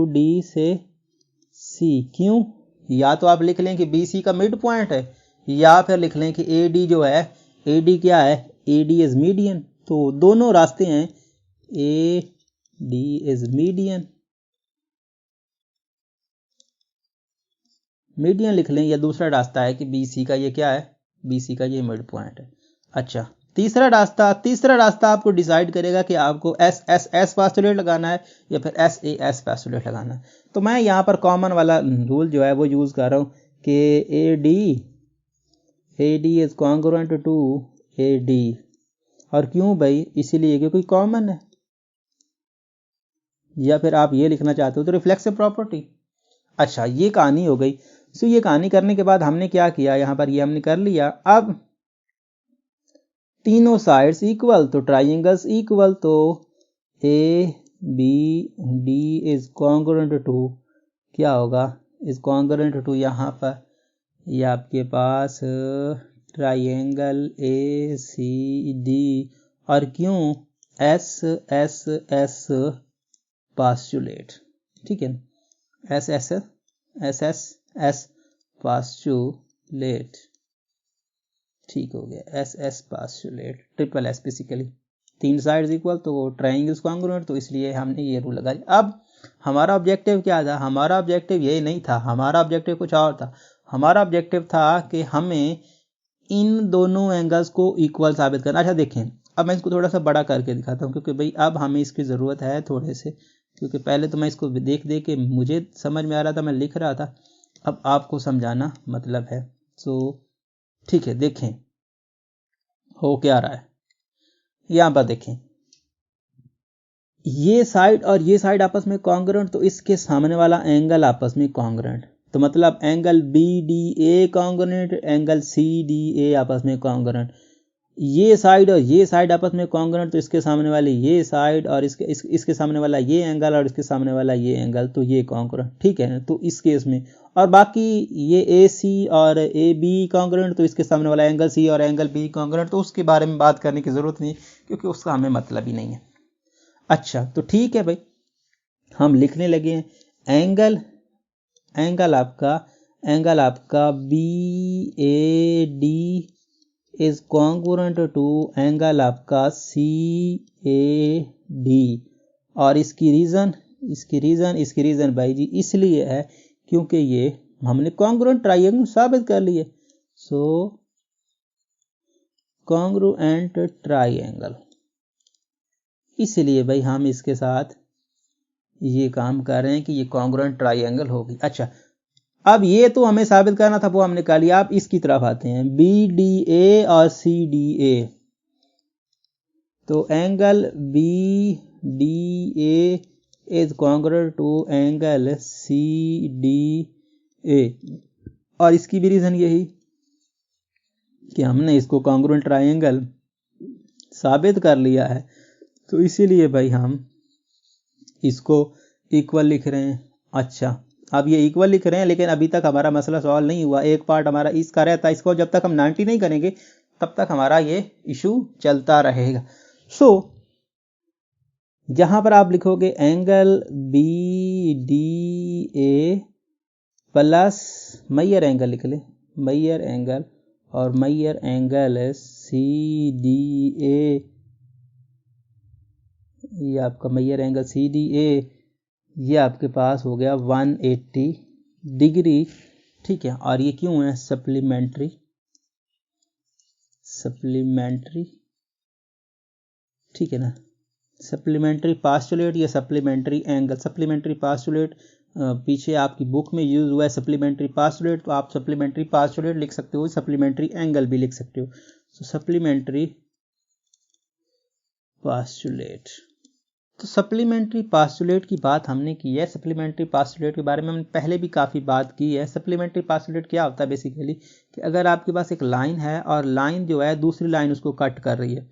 D से सी। क्यों, या तो आप लिख लें कि बी सी का मिड पॉइंट है, या फिर लिख लें कि ए डी जो है, ए डी क्या है, ए डी इज मीडियन। तो दोनों रास्ते हैं, ए डी इज मीडियन लिख लें, या दूसरा रास्ता है कि बी सी का ये क्या है, बी सी का ये मिड पॉइंट है। अच्छा, तीसरा रास्ता आपको डिसाइड करेगा कि आपको एस पास्टुलेट लगाना है या फिर एस पास्टुलेट लगाना है। तो मैं यहाँ पर कॉमन वाला रूल जो है वो यूज कर रहा हूँ कि A D is congruent to A D. और क्यों भाई, इसीलिए क्योंकि कॉमन है। या फिर आप ये लिखना चाहते हो तो रिफ्लेक्सिव प्रॉपर्टी। अच्छा, ये कहानी हो गई। ये कहानी करने के बाद हमने क्या किया, यहाँ पर ये हमने कर लिया। अब तीनों साइड्स इक्वल, तो ट्राइंगल्स इक्वल, तो A B D is congruent to क्या होगा, इज कॉन्ग्रुएंट टू यहाँ पर ये आपके पास ट्राइंगल ए सी डी, और क्यों एस पास्टुलेट, ठीक है, एस पास्टुलेट, ठीक हो गया, S postulate, triple S basically, तीन साइड्स इक्वल तो ट्राइंगल्स कॉन्ग्रुएंट, तो इसलिए हमने ये रूल लगाया। अब हमारा ऑब्जेक्टिव क्या था, हमारा ऑब्जेक्टिव ये नहीं था, हमारा ऑब्जेक्टिव कुछ और था। हमारा ऑब्जेक्टिव था कि हमें इन दोनों एंगल्स को इक्वल साबित करना। अच्छा देखें, अब मैं इसको थोड़ा सा बड़ा करके दिखाता हूँ, क्योंकि भाई अब हमें इसकी ज़रूरत है थोड़े से, क्योंकि पहले तो मैं इसको देख देख के मुझे समझ में आ रहा था, मैं लिख रहा था, अब आपको समझाना मतलब है। ठीक है, देखें हो क्या रहा है। यहां पर देखें, ये साइड और ये साइड आपस में कॉन्ग्रुएंट, तो इसके सामने वाला एंगल आपस में कॉन्ग्रुएंट, तो मतलब angle B D A congruent, angle C D A आपस में कॉन्ग्रुएंट। ये साइड और ये साइड आपस में कॉन्ग्रुएंट, तो इसके सामने वाले ये साइड और इसके सामने वाला ये एंगल और इसके सामने वाला ये एंगल, तो ये कॉन्ग्रुएंट, ठीक है। तो इस केस में, और बाकी ये ए सी और ए बी कॉन्ग्रुएंट, तो इसके सामने वाला एंगल सी और एंगल बी कॉन्ग्रुएंट, तो उसके बारे में बात करने की जरूरत नहीं, क्योंकि उसका हमें मतलब ही नहीं है। अच्छा, तो ठीक है भाई, हम लिखने लगे हैं एंगल आपका B A D is congruent to angle आपका CAD। और इसकी रीजन भाई जी इसलिए है क्योंकि ये हमने कॉन्ग्रुएंट ट्रायंगल साबित कर लिए। सो कॉन्ग्रुएंट ट्रायंगल, इसलिए भाई हम इसके साथ ये काम कर रहे हैं कि ये कॉन्ग्रुएंट ट्रायंगल होगी। अच्छा, अब ये तो हमें साबित करना था, वो हमने कर लिया। आप इसकी तरफ आते हैं, BDA और CDA। तो angle BDA is congruent to angle CDA, और इसकी भी रीजन यही कि हमने इसको कॉन्ग्रुएंट ट्रायंगल साबित कर लिया है। तो इसीलिए भाई हम इसको इक्वल लिख रहे हैं। अच्छा, अब ये इक्वल लिख रहे हैं, लेकिन अभी तक हमारा मसला सॉल्व नहीं हुआ। एक पार्ट हमारा इसका रहता है, इसको जब तक हम 90 नहीं करेंगे तब तक हमारा ये इशू चलता रहेगा। सो जहां पर आप लिखोगे angle BDA plus major angle लिख ले, मेजर एंगल, और मेजर एंगल CDA, ये आपका मेजर एंगल CDA, ये आपके पास हो गया 180 डिग्री। ठीक है, और ये क्यों है? सप्लीमेंट्री, ठीक है ना, सप्लीमेंट्री पास्टुलेट या सप्लीमेंट्री एंगल। सप्लीमेंट्री पास्टुलेट पीछे आपकी बुक में यूज हुआ है सप्लीमेंट्री पास्टुलेट, तो आप सप्लीमेंट्री पास्टुलेट लिख सकते हो, सप्लीमेंट्री एंगल भी लिख सकते हो। सो सप्लीमेंट्री पास्टुलेट, तो सप्लीमेंट्री पास्टुलेट की बात हमने की है। सप्लीमेंट्री पास्टुलेट के बारे में हमने पहले भी काफ़ी बात की है। सप्लीमेंट्री पास्टुलेट क्या होता है बेसिकली, कि अगर आपके पास एक लाइन है और लाइन जो है दूसरी लाइन उसको कट कर रही है,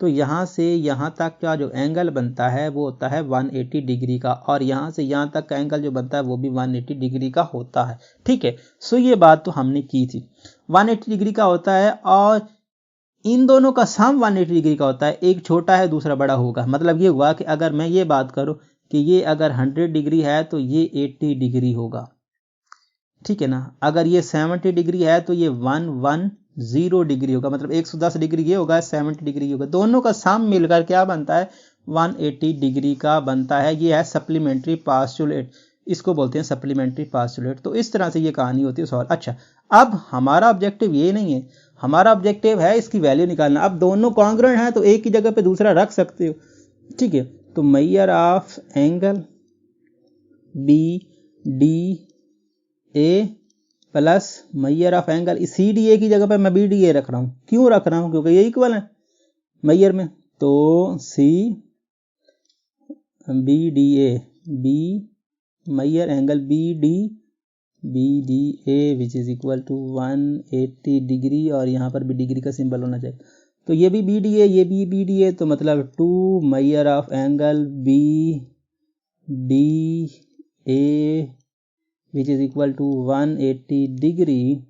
तो यहाँ से यहाँ तक का जो एंगल बनता है वो होता है 180 डिग्री का, और यहाँ से यहाँ तक का एंगल जो बनता है वो भी 180 डिग्री का होता है। ठीक है, सो ये बात तो हमने की थी, 180 डिग्री का होता है, और इन दोनों का सम 180 डिग्री का होता है। एक छोटा है दूसरा बड़ा होगा। मतलब ये हुआ कि अगर मैं ये बात करूं कि ये अगर 100 डिग्री है तो ये 80 डिग्री होगा। ठीक है ना, अगर ये 70 डिग्री है तो ये 110 डिग्री होगा। मतलब 110 डिग्री ये होगा, 70 डिग्री होगा। दोनों का सम मिलकर क्या बनता है? 180 डिग्री का बनता है। ये है सप्लीमेंट्री पास्टुलेट, इसको बोलते हैं सप्लीमेंट्री पास्टुलेट। तो इस तरह से ये कहानी होती है सॉल्व। अच्छा, अब हमारा ऑब्जेक्टिव ये नहीं है, हमारा ऑब्जेक्टिव है इसकी वैल्यू निकालना। अब दोनों कॉन्ग्रुएंट हैं तो एक की जगह पे दूसरा रख सकते हो। ठीक है, तो major of angle BDA plus major of angle CDA की जगह पे मैं BDA रख रहा हूं। क्यों रख रहा हूं? क्योंकि ये इक्वल है मेजर में। तो BDA, B major angle BDA which is equal to 180 degree, और यहाँ पर भी डिग्री का सिंबल होना चाहिए। तो ये भी BDA, ये भी BDA, तो मतलब 2 major of angle BDA which is equal to 180 degree.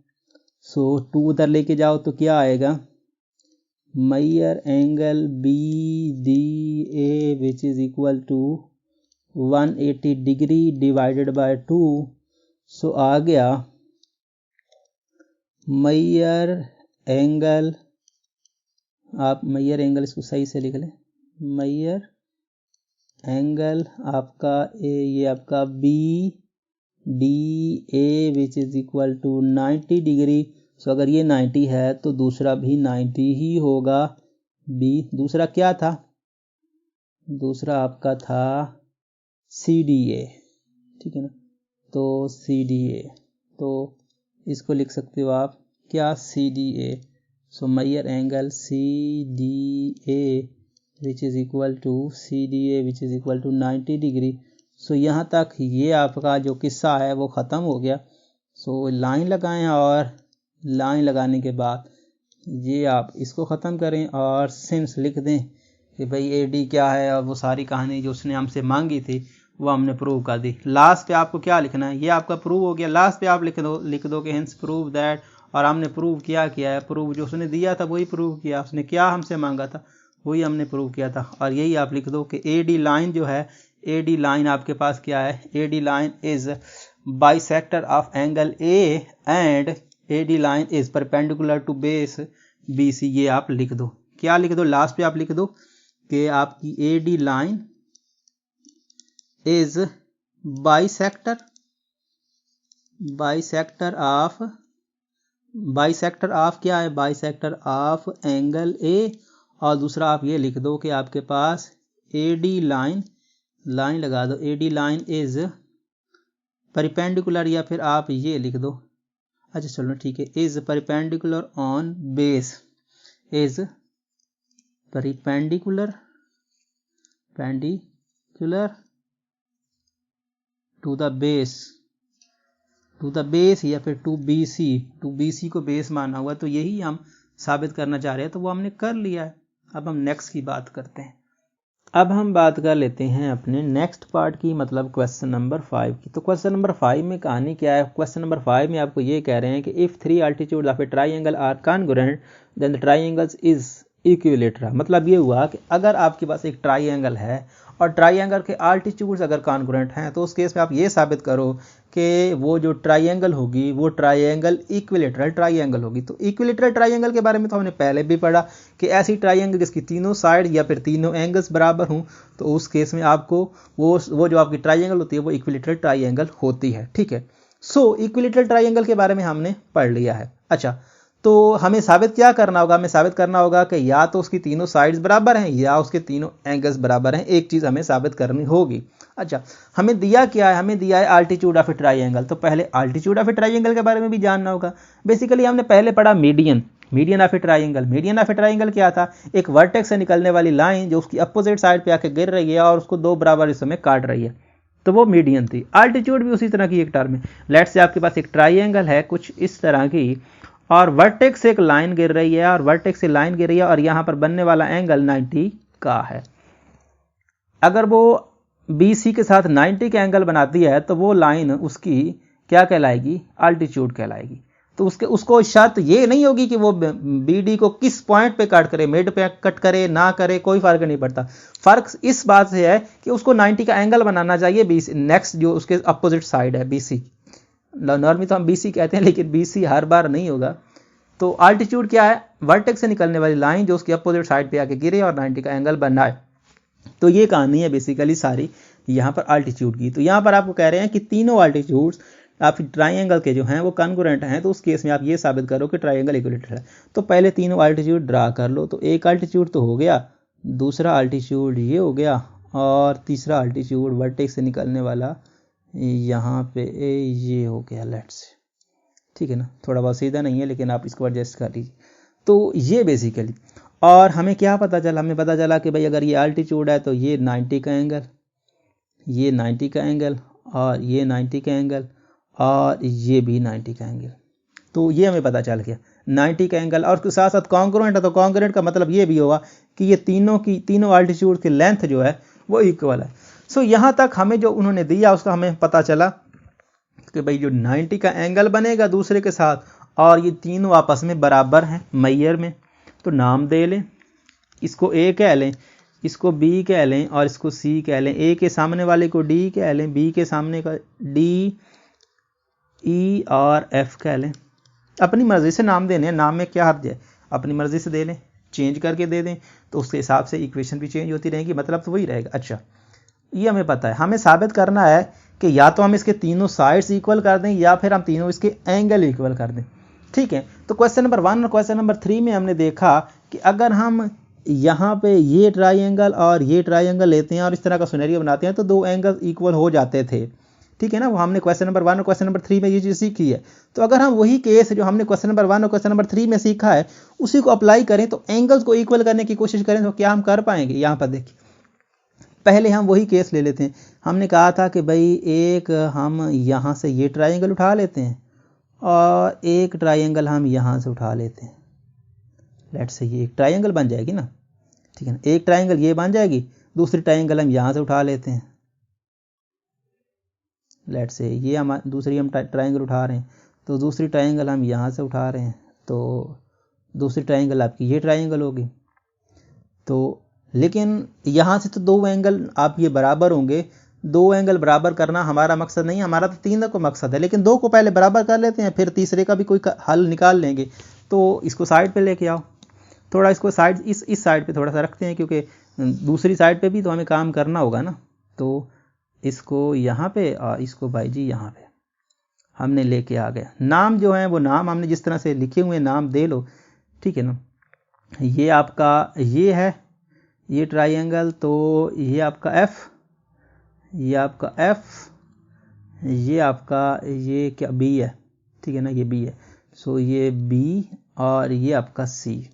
So 2 उधर लेके जाओ तो क्या आएगा? Major angle BDA which is equal to 180 degree divided by 2। So आ गया मेजर एंगल, आप मेजर एंगल इसको सही से लिख लें, मेजर एंगल आपका ये आपका BDA which is equal to 90 degree. So अगर ये 90 है तो दूसरा भी 90 ही होगा। दूसरा क्या था? दूसरा आपका था CDA। ठीक है ना, तो CDA, तो इसको लिख सकते हो आप क्या? CDA। So major angle CDA which is equal to CDA which is equal to 90 degree. So यहाँ तक ये आपका जो किस्सा है वो ख़त्म हो गया। सो लाइन लगाएं, और लाइन लगाने के बाद ये आप इसको ख़त्म करें और सिंस लिख दें कि भाई AD क्या है, और वो सारी कहानी जो उसने हमसे मांगी थी वो हमने प्रूव कर दी। लास्ट पे आपको क्या लिखना है? ये आपका प्रूव हो गया। लास्ट पे आप लिख दो कि हेंस प्रूव दैट, और हमने प्रूव किया है? प्रूव जो उसने दिया था वही प्रूव किया। उसने क्या हमसे मांगा था वही हमने प्रूव किया था। और यही आप लिख दो कि AD लाइन जो है, AD लाइन आपके पास क्या है? AD line is bisector of angle A and AD line is perpendicular to base. BC, ये आप लिख दो। क्या लिख दो? लास्ट पे आप लिख दो कि आपकी AD line is bisector of क्या है? Bisector of angle A। और दूसरा आप ये लिख दो कि आपके पास AD लाइन लगा दो, AD लाइन इज परपेंडिकुलर, या फिर आप ये लिख दो, अच्छा चलो ठीक है, is perpendicular on base, is perpendicular to the base या फिर टू BC को बेस माना हुआ, तो यही हम साबित करना चाह रहे हैं, तो वो हमने कर लिया है। अब हम नेक्स्ट की बात करते हैं। अब हम बात कर लेते हैं अपने नेक्स्ट पार्ट की, मतलब क्वेश्चन नंबर 5 की। तो क्वेश्चन नंबर 5 में कहानी क्या है? क्वेश्चन नंबर 5 में आपको ये कह रहे हैं कि if 3 altitude of a triangle are congruent then the triangles is equilateral. मतलब ये हुआ कि अगर आपके पास एक ट्राइंगल है और ट्राइंगल के अल्टीट्यूड्स अगर कॉन्ग्रुएंट हैं, तो उस केस में आप ये साबित करो कि वो जो ट्राइंगल होगी वो ट्राइंगल इक्विलेटरल ट्राइंगल होगी। तो इक्विलेटरल ट्राइंगल के बारे में तो हमने पहले भी पढ़ा कि ऐसी ट्राइंगल जिसकी तीनों साइड या फिर तीनों एंगल्स बराबर हों, तो उस केस में आपको वो जो आपकी ट्राइंगल होती है वो इक्विलेटरल ट्राइंगल होती है। ठीक है, सो इक्विलेटरल ट्राइंगल के बारे में हमने पढ़ लिया है। अच्छा, तो हमें साबित क्या करना होगा? हमें साबित करना होगा कि या तो उसकी तीनों साइड्स बराबर हैं या उसके तीनों एंगल्स बराबर हैं। एक चीज़ हमें साबित करनी होगी। अच्छा, हमें दिया क्या है? हमें दिया है अल्टीट्यूड ऑफ ए ट्राइंगल। तो पहले अल्टीट्यूड ऑफ ए ट्राइंगल के बारे में भी जानना होगा। बेसिकली हमने पहले पढ़ा median of a triangle. Median of a triangle क्या था? एक वर्टेक्स से निकलने वाली लाइन जो उसकी अपोजिट साइड पे आके गिर रही है और उसको दो बराबर हिस्सों में काट रही है, तो वो मीडियन थी। अल्टीट्यूड भी उसी तरह की एक टर्म है। लेट्स से आपके पास एक ट्राइंगल है कुछ इस तरह की, और वर्टेक्स से एक लाइन गिर रही है और वर्टेक्स से लाइन गिर रही है और यहां पर बनने वाला एंगल 90 का है। अगर वो BC के साथ 90 का एंगल बनाती है तो वो लाइन उसकी क्या कहलाएगी? अल्टीट्यूड कहलाएगी। तो उसको शर्त ये नहीं होगी कि वो BD को किस पॉइंट पे कट करे, मिड पे कट करे ना करे, कोई फर्क नहीं पड़ता। फर्क इस बात से है कि उसको 90 का एंगल बनाना चाहिए BC नेक्स्ट जो उसके अपोजिट साइड है BC। नॉर्मली तो हम BC कहते हैं लेकिन BC हर बार नहीं होगा। तो अल्टीट्यूड क्या है? वर्टेक्स से निकलने वाली लाइन जो उसकी अपोजिट साइड पे आके गिरे और 90 का एंगल बनाए। तो ये कहानी है बेसिकली सारी यहाँ पर अल्टीट्यूड की। तो यहाँ पर आपको कह रहे हैं कि तीनों अल्टीट्यूड्स आप ट्राइंगल के जो हैं वो कॉन्ग्रुएंट हैं, तो उस केस में आप ये साबित करो कि ट्राइंगल इक्विलेटरल है। तो पहले तीनों अल्टीट्यूड ड्रा कर लो। तो एक अल्टीट्यूड तो हो गया, दूसरा अल्टीट्यूड ये हो गया, और तीसरा अल्टीट्यूड वर्टेक्स से निकलने वाला यहाँ पे ये हो गया। लेट्स, ठीक है ना, थोड़ा बहुत सीधा नहीं है लेकिन आप इसको एडजस्ट कर लीजिए। तो ये बेसिकली, और हमें क्या पता चला? हमें पता चला कि भाई अगर ये अल्टीट्यूड है तो ये 90 का एंगल, ये 90 का एंगल, और ये 90 का एंगल, और ये भी 90 का एंगल। तो ये हमें पता चल गया 90 का एंगल, और उसके साथ साथ कॉन्ग्रुएंट है। तो कॉन्ग्रुएंट का मतलब ये भी होगा कि ये तीनों अल्टीट्यूड की लेंथ जो है वो इक्वल है। सो यहाँ तक हमें जो उन्होंने दिया उसका हमें पता चला कि भाई जो 90 का एंगल बनेगा दूसरे के साथ, और ये तीनों आपस में बराबर हैं मैयर में। तो नाम दे लें, इसको A कह लें, इसको B कह लें, और इसको C कह लें। A के सामने वाले को D कह लें, B के सामने का D, E और F कह लें। अपनी मर्जी से नाम देने हैं, नाम में क्या हर्ज है? अपनी मर्जी से दे लें, चेंज करके दे दें, तो उसके हिसाब से इक्वेशन भी चेंज होती रहेगी, मतलब तो वही रहेगा। अच्छा, ये हमें पता है। हमें साबित करना है कि या तो हम इसके तीनों साइड्स इक्वल कर दें या फिर हम तीनों इसके एंगल इक्वल कर दें। ठीक है, तो क्वेश्चन नंबर 1 और क्वेश्चन नंबर 3 में हमने देखा कि अगर हम यहाँ पे ये ट्राइंगल और ये ट्राइंगल लेते हैं और इस तरह का सिनेरियो बनाते हैं तो दो एंगल इक्वल हो जाते थे। ठीक है ना, वो हमने क्वेश्चन नंबर 1 और क्वेश्चन नंबर 3 में ये चीज़ सीखी है। तो अगर हम वही केस जो हमने क्वेश्चन नंबर 1 और क्वेश्चन नंबर 3 में सीखा है उसी को अप्लाई करें, तो एंगल्स को इक्वल करने की कोशिश करें, तो क्या हम कर पाएंगे? यहाँ पर देखिए, पहले हम वही केस ले लेते हैं। हमने कहा था कि भाई एक हम यहाँ से ये ट्राइंगल उठा लेते हैं और एक ट्राइंगल हम यहाँ से उठा लेते हैं। लेट्स से ये एक ट्राइंगल बन जाएगी ना, ठीक है ना, एक ट्राइंगल ये बन जाएगी, दूसरी ट्राइंगल हम यहाँ से उठा लेते हैं। लेट्स से ये हम दूसरी ट्राइंगल उठा रहे हैं, तो दूसरी ट्राइंगल हम यहाँ से उठा रहे हैं, तो दूसरी ट्राइंगल आपकी ये ट्राइंगल होगी। तो लेकिन यहाँ से तो दो एंगल आप ये बराबर होंगे। दो एंगल बराबर करना हमारा मकसद नहीं, हमारा तो तीन को मकसद है, लेकिन दो को पहले बराबर कर लेते हैं, फिर तीसरे का भी कोई हल निकाल लेंगे। तो इसको साइड पे लेके आओ, थोड़ा इसको साइड इस साइड पे थोड़ा सा रखते हैं, क्योंकि दूसरी साइड पे भी तो हमें काम करना होगा ना। तो इसको यहाँ पे और इसको भाई जी यहाँ पे हमने लेके आ गए। नाम जो है वो नाम हमने जिस तरह से लिखे हुए नाम दे लो, ठीक है ना। ये आपका ये है, ये ट्राइंगल, तो ये आपका एफ, ये आपका एफ, ये आपका ये क्या बी है, ठीक है ना, ये बी है। सो ये बी और ये आपका सी।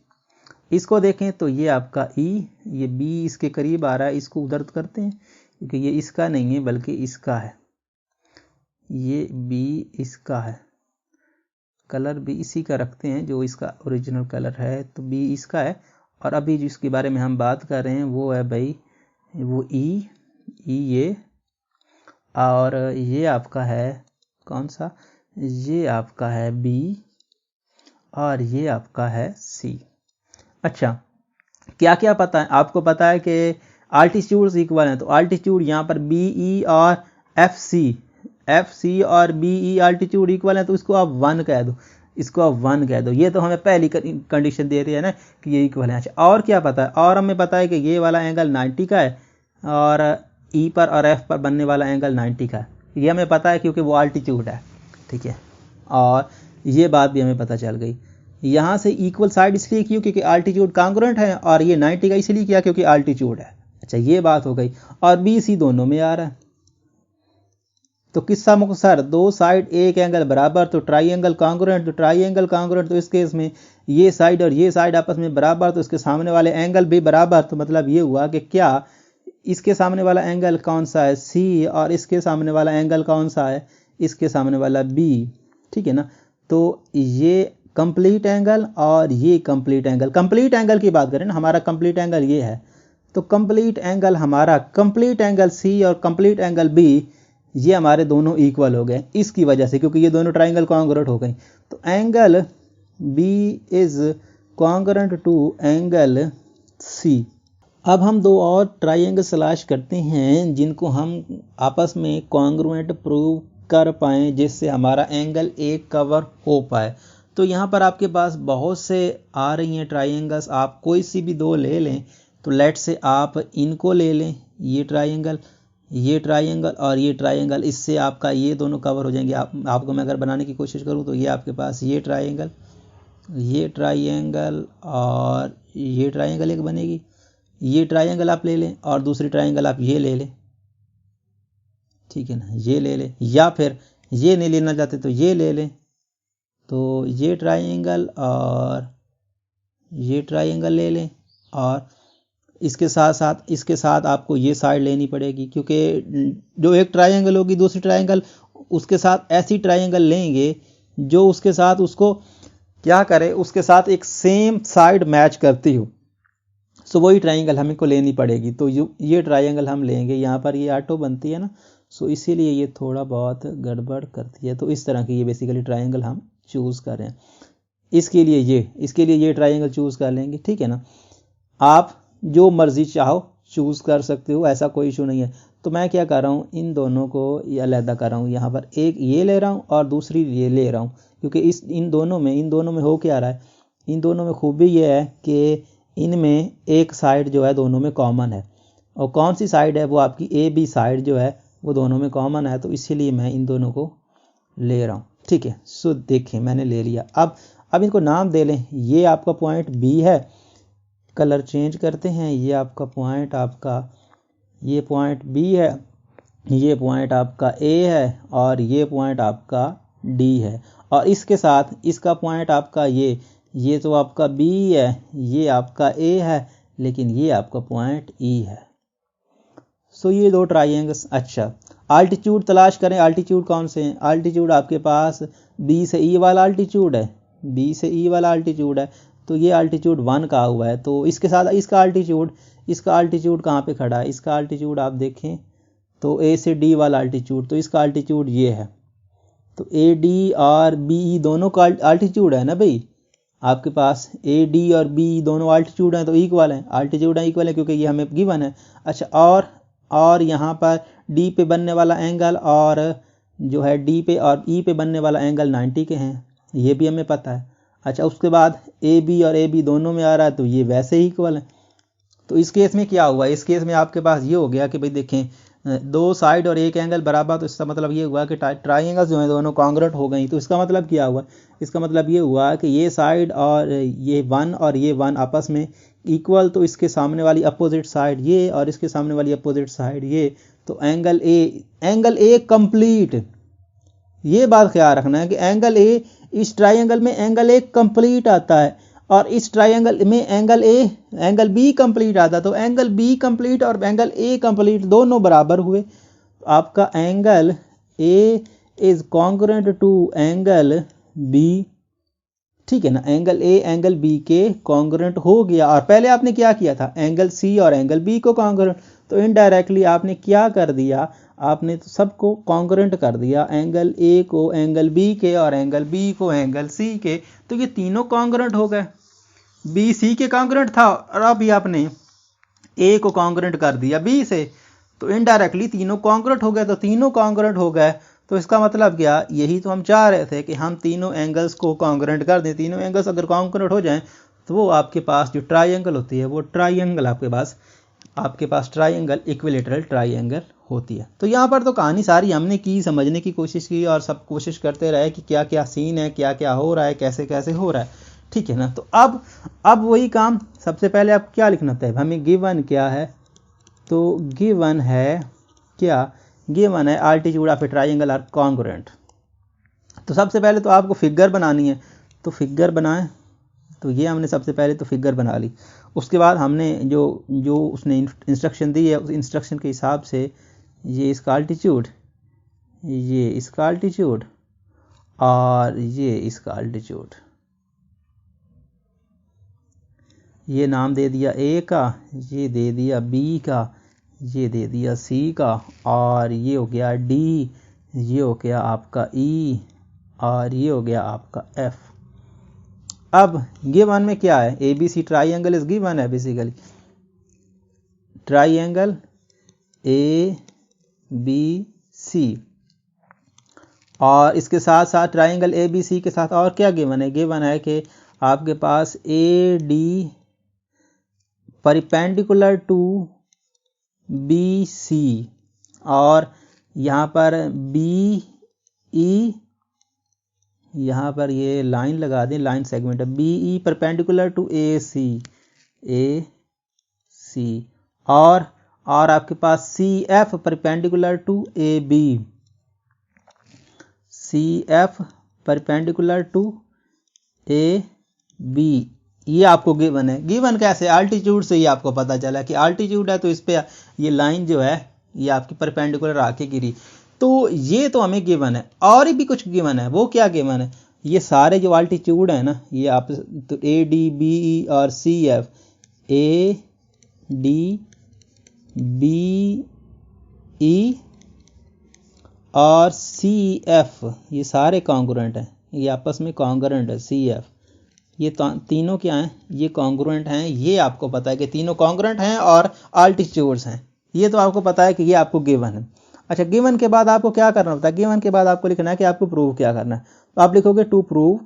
इसको देखें तो ये आपका ई, ये बी इसके करीब आ रहा है, इसको उधर करते हैं क्योंकि ये इसका नहीं है बल्कि इसका है। ये बी इसका है, कलर भी इसी का रखते हैं जो इसका ओरिजिनल कलर है, तो बी इसका है। और अभी जिसके बारे में हम बात कर रहे हैं वो है भाई वो ई ये, और ये आपका है कौन सा, ये आपका है बी और ये आपका है सी। अच्छा, क्या क्या पता है आपको? पता है कि आल्टीट्यूड्स इक्वल हैं, तो आल्टीट्यूड यहाँ पर बी ई और एफ सी और बी ई आल्टीट्यूड इक्वल है, तो इसको आप 1 कह दो, इसको आप 1 कह दो। ये तो हमें पहली कंडीशन दे रही है ना कि ये इक्वल है। अच्छा, और क्या पता है? और हमें पता है कि ये वाला एंगल 90 का है और ई पर और एफ पर बनने वाला एंगल 90 का है। ये हमें पता है क्योंकि वो आल्टीट्यूड है, ठीक है। और ये बात भी हमें पता चल गई। यहाँ से इक्वल साइड इसलिए क्यों, क्योंकि आल्टीट्यूड कांग्रुएंट है, और ये 90 का इसलिए किया क्योंकि आल्टीट्यूड है। अच्छा, ये बात हो गई। और बी सी दोनों में आ रहा है, तो किस्सा मुख्तसर, दो साइड एक एंगल बराबर, तो ट्राइंगल कांग्रुएंट, तो ट्राइंगल कांग्रुएंट, तो इस केस में ये साइड और ये साइड आपस में बराबर, तो इसके सामने वाले एंगल भी बराबर। तो मतलब ये हुआ कि क्या इसके सामने वाला एंगल कौन सा है, सी, और इसके सामने वाला एंगल कौन सा है, इसके सामने वाला बी, ठीक है ना। तो ये कंप्लीट एंगल और ये कंप्लीट एंगल, कंप्लीट एंगल की बात करें ना, हमारा कंप्लीट एंगल ये है, तो कंप्लीट एंगल हमारा, कंप्लीट एंगल सी और कंप्लीट एंगल बी, ये हमारे दोनों इक्वल हो गए इसकी वजह से, क्योंकि ये दोनों ट्राइंगल कॉन्ग्रुएंट हो गई। तो angle B is congruent to angle C. अब हम दो और ट्राइंगल तलाश करते हैं जिनको हम आपस में कॉन्ग्रुएंट प्रूव कर पाएँ, जिससे हमारा एंगल एक कवर हो पाए। तो यहाँ पर आपके पास बहुत से आ रही हैं ट्राइंगल्स, आप कोई सी भी दो ले लें। तो लेट से आप इनको ले लें, ये ट्राइंगल और ये ट्राइंगल, इससे आपका ये दोनों कवर हो जाएंगे। आपको मैं अगर बनाने की कोशिश करूँ तो ये आपके पास ये ट्राइंगल और ये ट्राइंगल एक बनेगी। ये ट्राइंगल आप ले लें और दूसरी ट्राइंगल आप ये ले लें, ठीक है ना, ये ले लें, या फिर ये नहीं लेना चाहते तो ये ले लें। तो ये ट्राइंगल और ये ट्राइंगल ले लें, और इसके साथ आपको ये साइड लेनी पड़ेगी, क्योंकि जो एक ट्राइंगल होगी दूसरी ट्राइंगल उसके साथ ऐसी ट्राइंगल लेंगे जो उसके साथ उसको क्या करे, उसके साथ एक सेम साइड मैच करती हो। सो वही ट्राइंगल हमें को लेनी पड़ेगी। तो ये ट्राइंगल हम लेंगे, यहाँ पर ये ऑटो बनती है ना, सो इसीलिए ये थोड़ा बहुत गड़बड़ करती है। तो इस तरह की ये बेसिकली ट्राइंगल हम चूज़ कर रहे हैं। इसके लिए ये ट्राइंगल चूज़ कर लेंगे, ठीक है ना। आप जो मर्जी चाहो चूज़ कर सकते हो, ऐसा कोई इशू नहीं है। तो मैं क्या कर रहा हूँ, इन दोनों को ये अलग कर रहा हूँ। यहाँ पर एक ये ले रहा हूँ और दूसरी ये ले रहा हूँ, क्योंकि इन दोनों में हो क्या रहा है, इन दोनों में खूबी ये है कि इनमें एक साइड जो है दोनों में कॉमन है, और कौन सी साइड है, वो आपकी ए बी साइड जो है वो दोनों में कॉमन है। तो इसीलिए मैं इन दोनों को ले रहा हूँ, ठीक है। सो देखें, मैंने ले लिया। अब इनको नाम दे लें। ये आपका पॉइंट बी है, कलर चेंज करते हैं। ये आपका पॉइंट ये पॉइंट बी है, ये पॉइंट आपका ए है, और ये पॉइंट आपका डी है। और इसके साथ इसका पॉइंट आपका ये तो आपका बी है, ये आपका ए है, लेकिन ये आपका पॉइंट ई है। सो ये दो ट्राइंगल्स। अच्छा, आल्टीट्यूड तलाश करें। आल्टीट्यूड कौन से हैं? आल्टीट्यूड आपके पास बी से ई वाला आल्टीट्यूड है, तो ये आल्टीट्यूड 1 का हुआ है। तो इसके साथ इसका आल्टीट्यूड कहाँ पे खड़ा है? इसका आल्टीट्यूड आप देखें तो ए से डी वाला आल्टीट्यूड, तो इसका आल्टीट्यूड ये है। तो ए डी और बी ई दोनों का आल्टीट्यूड है ना भाई, आपके पास ए डी और बी दोनों आल्टीट्यूड हैं, तो इक्वल हैं, आल्टीट्यूड इक्वल है क्योंकि ये हमें गिवन है। अच्छा, और यहाँ पर डी पे बनने वाला एंगल और जो है डी पे और ई पे बनने वाला एंगल 90 के हैं, ये भी हमें पता है। अच्छा, उसके बाद ए बी और ए बी दोनों में आ रहा है तो ये वैसे ही इक्वल है। तो इस केस में क्या हुआ, इस केस में आपके पास ये हो गया कि भाई देखें दो साइड और एक एंगल बराबर, तो इसका मतलब ये हुआ कि ट्राइंगल्स जो हैं दोनों कॉन्ग्रुएंट हो गई। तो इसका मतलब क्या हुआ, इसका मतलब ये हुआ कि ये साइड और ये 1 और ये 1 आपस में इक्वल, तो इसके सामने वाली अपोजिट साइड ये और इसके सामने वाली अपोजिट साइड ये, तो एंगल ए कंप्लीट। ये बात ख्याल रखना है कि एंगल ए, इस ट्राइंगल में एंगल ए कंप्लीट आता है और इस ट्राइंगल में एंगल बी कंप्लीट आता है। तो एंगल बी कंप्लीट और एंगल ए कंप्लीट दोनों बराबर हुए। आपका angle A is congruent to angle B, ठीक है ना, एंगल ए एंगल बी के कॉन्ग्रुएंट हो गया। और पहले आपने क्या किया था, एंगल सी और एंगल बी को कॉन्ग्रुएंट, तो इनडायरेक्टली आपने क्या कर दिया, आपने तो सबको कॉन्ग्रुएंट कर दिया, एंगल ए को एंगल बी के और एंगल बी को एंगल सी के। तो ये तीनों कॉन्ग्रुएंट हो गए, बी सी के कॉन्ग्रुएंट था और अभी आपने ए को कॉन्ग्रुएंट कर दिया बी से, तो इनडायरेक्टली तीनों कॉन्ग्रुएंट हो गए। तो तीनों कॉन्ग्रुएंट हो गए तो इसका मतलब क्या, यही तो हम चाह रहे थे कि हम तीनों एंगल्स को कॉन्ग्रुएंट कर दें। तीनों एंगल्स अगर कॉन्ग्रुएंट हो जाएं तो वो आपके पास जो ट्राइंगल होती है वो ट्राइंगल आपके पास ट्राइंगल इक्विलैटरल ट्राइंगल होती है। तो यहाँ पर तो कहानी सारी हमने की, समझने की कोशिश की और सब कोशिश करते रहे कि क्या क्या सीन है, क्या क्या हो रहा है, कैसे कैसे हो रहा है, ठीक है ना। तो अब वही काम, सबसे पहले आप क्या लिखना था, हमें गिवन क्या है, तो गिवन है क्या, गिवन है altitude of a triangle are congruent. तो सबसे पहले तो आपको फिगर बनानी है, तो फिगर बनाएं। तो ये हमने सबसे पहले तो फिगर बना ली। उसके बाद हमने जो उसने इंस्ट्रक्शन दी है उस इंस्ट्रक्शन के हिसाब से ये इसका अल्टीट्यूड, ये इसका अल्टीट्यूड और ये इसका अल्टीट्यूड, ये नाम दे दिया ए का, ये दे दिया बी का, ये दे दिया सी का, और ये हो गया डी, ये हो गया आपका ई, और ये हो गया आपका एफ। अब गिवन में क्या है, A B C triangle is given है, basically triangle A B C, और इसके साथ साथ ट्राइंगल ए बी सी के साथ और क्या गिवन है, गिवन है कि आपके पास A D perpendicular to B C, और यहाँ पर बी ई, यहाँ पर ये लाइन लगा दें, लाइन सेगमेंट है, B E perpendicular to A C, और आपके पास C F perpendicular to A B, C F perpendicular to A B, ये आपको गिवन है। गिवन कैसे, अल्टीट्यूड से ही आपको पता चला कि अल्टीट्यूड है तो इस पे ये लाइन जो है ये आपकी परपेंडिकुलर आके गिरी। तो ये तो हमें गिवन है, और भी कुछ गिवन है, वो क्या गिवन है, ये सारे जो अल्टीट्यूड है ना, ये आप तो ए डी बी ई और C F, A D B E और सी एफ, ये सारे कॉन्ग्रुएंट हैं, ये आपस में कॉन्ग्रुएंट है, सी एफ, ये तीनों क्या हैं, ये कॉन्ग्रुएंट हैं। ये आपको पता है कि तीनों कॉन्ग्रुएंट हैं और अल्टीट्यूड्स हैं, ये तो आपको पता है कि ये आपको गिवन है। अच्छा, गिवन के बाद आपको क्या करना होता है, गिवन के बाद आपको लिखना है कि आपको प्रूव क्या करना है। तो आप लिखोगे टू प्रूव,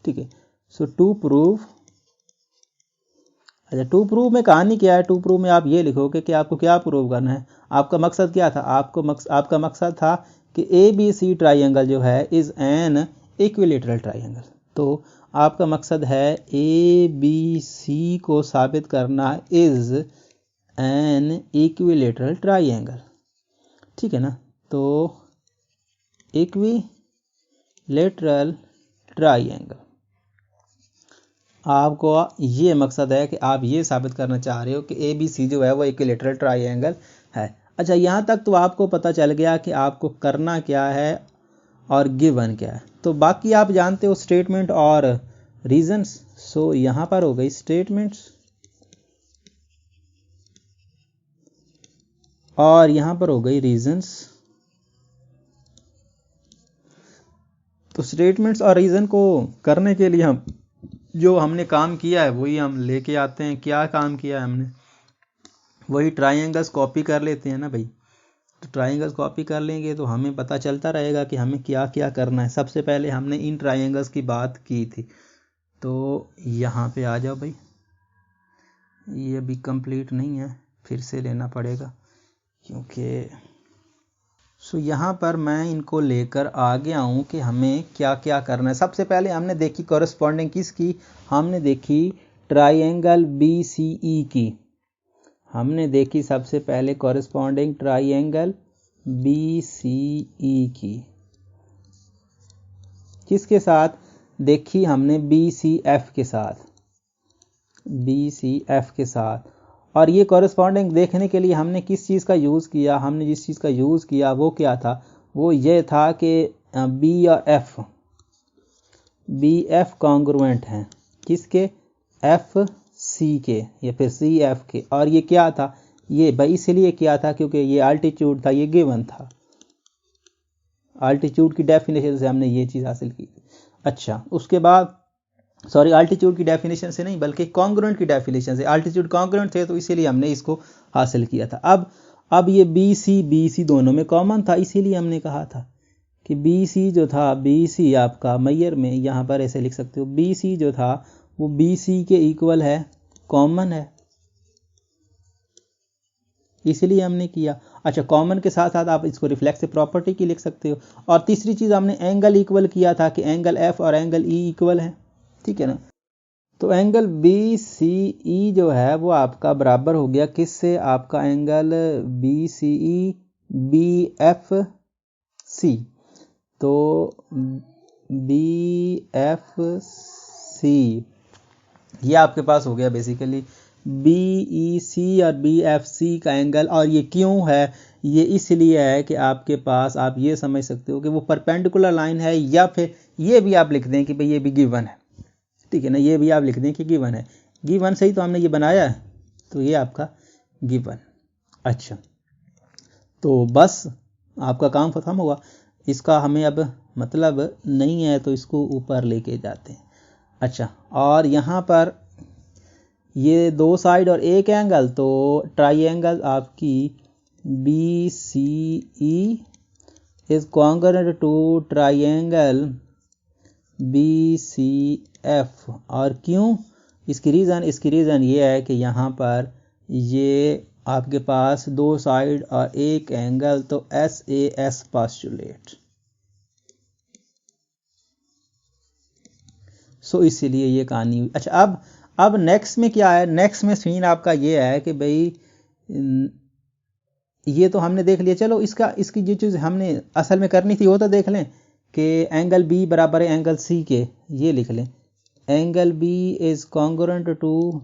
ठीक है, सो टू प्रूव। अच्छा, टू प्रूव में कहानी क्या है, टू प्रूव में आप ये लिखोगे कि आपको क्या प्रूव करना है, आपका मकसद क्या था, आपका मकसद था कि ए बी सी ट्राइंगल जो है इज एन इक्विलैटरल ट्राइंगल। तो आपका मकसद है ए बी सी को साबित करना इज एन इक्विलैटरल ट्राइंगल, ठीक है ना। तो इक्विलैटरल ट्राइंगल, आपको ये मकसद है कि आप ये साबित करना चाह रहे हो कि ए बी सी जो है वो इक्विलैटरल ट्राइंगल है। अच्छा, यहाँ तक तो आपको पता चल गया कि आपको करना क्या है और गिवन क्या है। तो बाकी आप जानते हो स्टेटमेंट और रीजंस। सो यहाँ पर हो गई स्टेटमेंट्स और यहाँ पर हो गई रीजंस। तो स्टेटमेंट्स और रीजन को करने के लिए हम जो हमने काम किया है वही हम लेके आते हैं। क्या काम किया है हमने, वही ट्राइंगल्स कॉपी कर लेते हैं ना भाई। तो ट्राइंगल्स कॉपी कर लेंगे तो हमें पता चलता रहेगा कि हमें क्या क्या करना है। सबसे पहले हमने इन ट्राइंगल्स की बात की थी, तो यहाँ पे आ जाओ भाई, ये अभी कंप्लीट नहीं है, फिर से लेना पड़ेगा क्योंकि यहाँ पर मैं इनको लेकर आ गया हूँ कि हमें क्या क्या करना है। सबसे पहले हमने देखी कॉरेस्पॉन्डिंग किसकी, हमने देखी ट्राइंगल BCE की, हमने देखी सबसे पहले कॉरेस्पॉन्डिंग ट्राइंगल BCE की। किसके साथ देखी हमने, BCF के साथ, BCF के साथ। और ये कॉरेस्पॉन्डिंग देखने के लिए हमने किस चीज़ का यूज़ किया, हमने जिस चीज़ का यूज़ किया वो क्या था, वो ये था कि B और F, BF कॉन्ग्रुएंट हैं किसके, FC के या फिर CF के। और ये क्या था, ये भाई इसलिए क्या था क्योंकि ये अल्टीट्यूड था, ये गिवन था, अल्टीट्यूड की डेफिनेशन से हमने ये चीज़ हासिल की। अच्छा, उसके बाद सॉरी, अल्टीट्यूड की डेफिनेशन से नहीं बल्कि कॉन्ग्रुएंट की डेफिनेशन से, अल्टीट्यूड कॉन्ग्रुएंट थे तो इसीलिए हमने इसको हासिल किया था। अब ये BC दोनों में कॉमन था, इसीलिए हमने कहा था कि BC जो था, BC आपका मैयर में यहाँ पर ऐसे लिख सकते हो, BC जो था वो BC के इक्वल है, कॉमन है, इसीलिए हमने किया। अच्छा, कॉमन के साथ साथ आप इसको रिफ्लेक्सिव प्रॉपर्टी की लिख सकते हो। और तीसरी चीज़ हमने एंगल इक्वल किया था कि एंगल F और एंगल E इक्वल है, ठीक है ना। तो एंगल BCE जो है वो आपका बराबर हो गया किससे, आपका एंगल BCE BFC। तो BFC ये आपके पास हो गया बेसिकली BEC और BFC का एंगल। और ये क्यों है, ये इसलिए है कि आपके पास, आप ये समझ सकते हो कि वो परपेंडिकुलर लाइन है, या फिर ये भी आप लिख दें कि भाई ये भी गिवन है, ठीक है ना, ये भी आप लिख दें कि गिवन है, गिवन से ही तो हमने ये बनाया है, तो ये आपका गिवन। अच्छा, तो बस आपका काम खत्म हुआ, इसका हमें अब मतलब नहीं है तो इसको ऊपर लेके जाते हैं। अच्छा, और यहाँ पर ये दो साइड और एक एंगल, तो ट्राइंगल आपकी BCE is congruent to triangle BCF। और क्यों, इसकी रीज़न ये है कि यहाँ पर ये आपके पास दो साइड और एक एंगल, तो SAS पोस्टुलेट, सो इसीलिए ये कहानी हुई। अच्छा, अब नेक्स्ट में क्या है, नेक्स्ट में सीन आपका ये है कि भाई ये तो हमने देख लिया, चलो इसकी जो चीज़ हमने असल में करनी थी वो तो देख लें कि एंगल B बराबर है एंगल C के, ये लिख लें, angle B is congruent to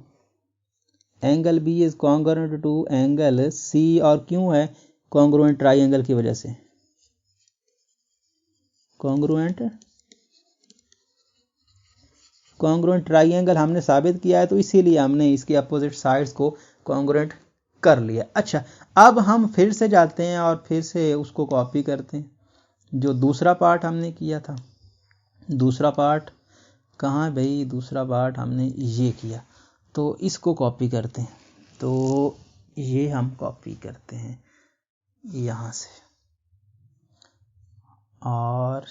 angle C। और क्यों है कॉन्ग्रुएंट, ट्राइंगल की वजह से, कॉन्ग्रुएंट ट्राइंगल हमने साबित किया है, तो इसीलिए हमने इसके अपोजिट साइड्स को कॉन्ग्रुएंट कर लिया। अच्छा, अब हम फिर से जाते हैं और फिर से उसको कॉपी करते हैं, जो दूसरा पार्ट हमने किया था। दूसरा पार्ट कहाँ भाई, दूसरा पार्ट हमने ये किया, तो इसको कॉपी करते हैं। तो ये हम कॉपी करते हैं यहाँ से, और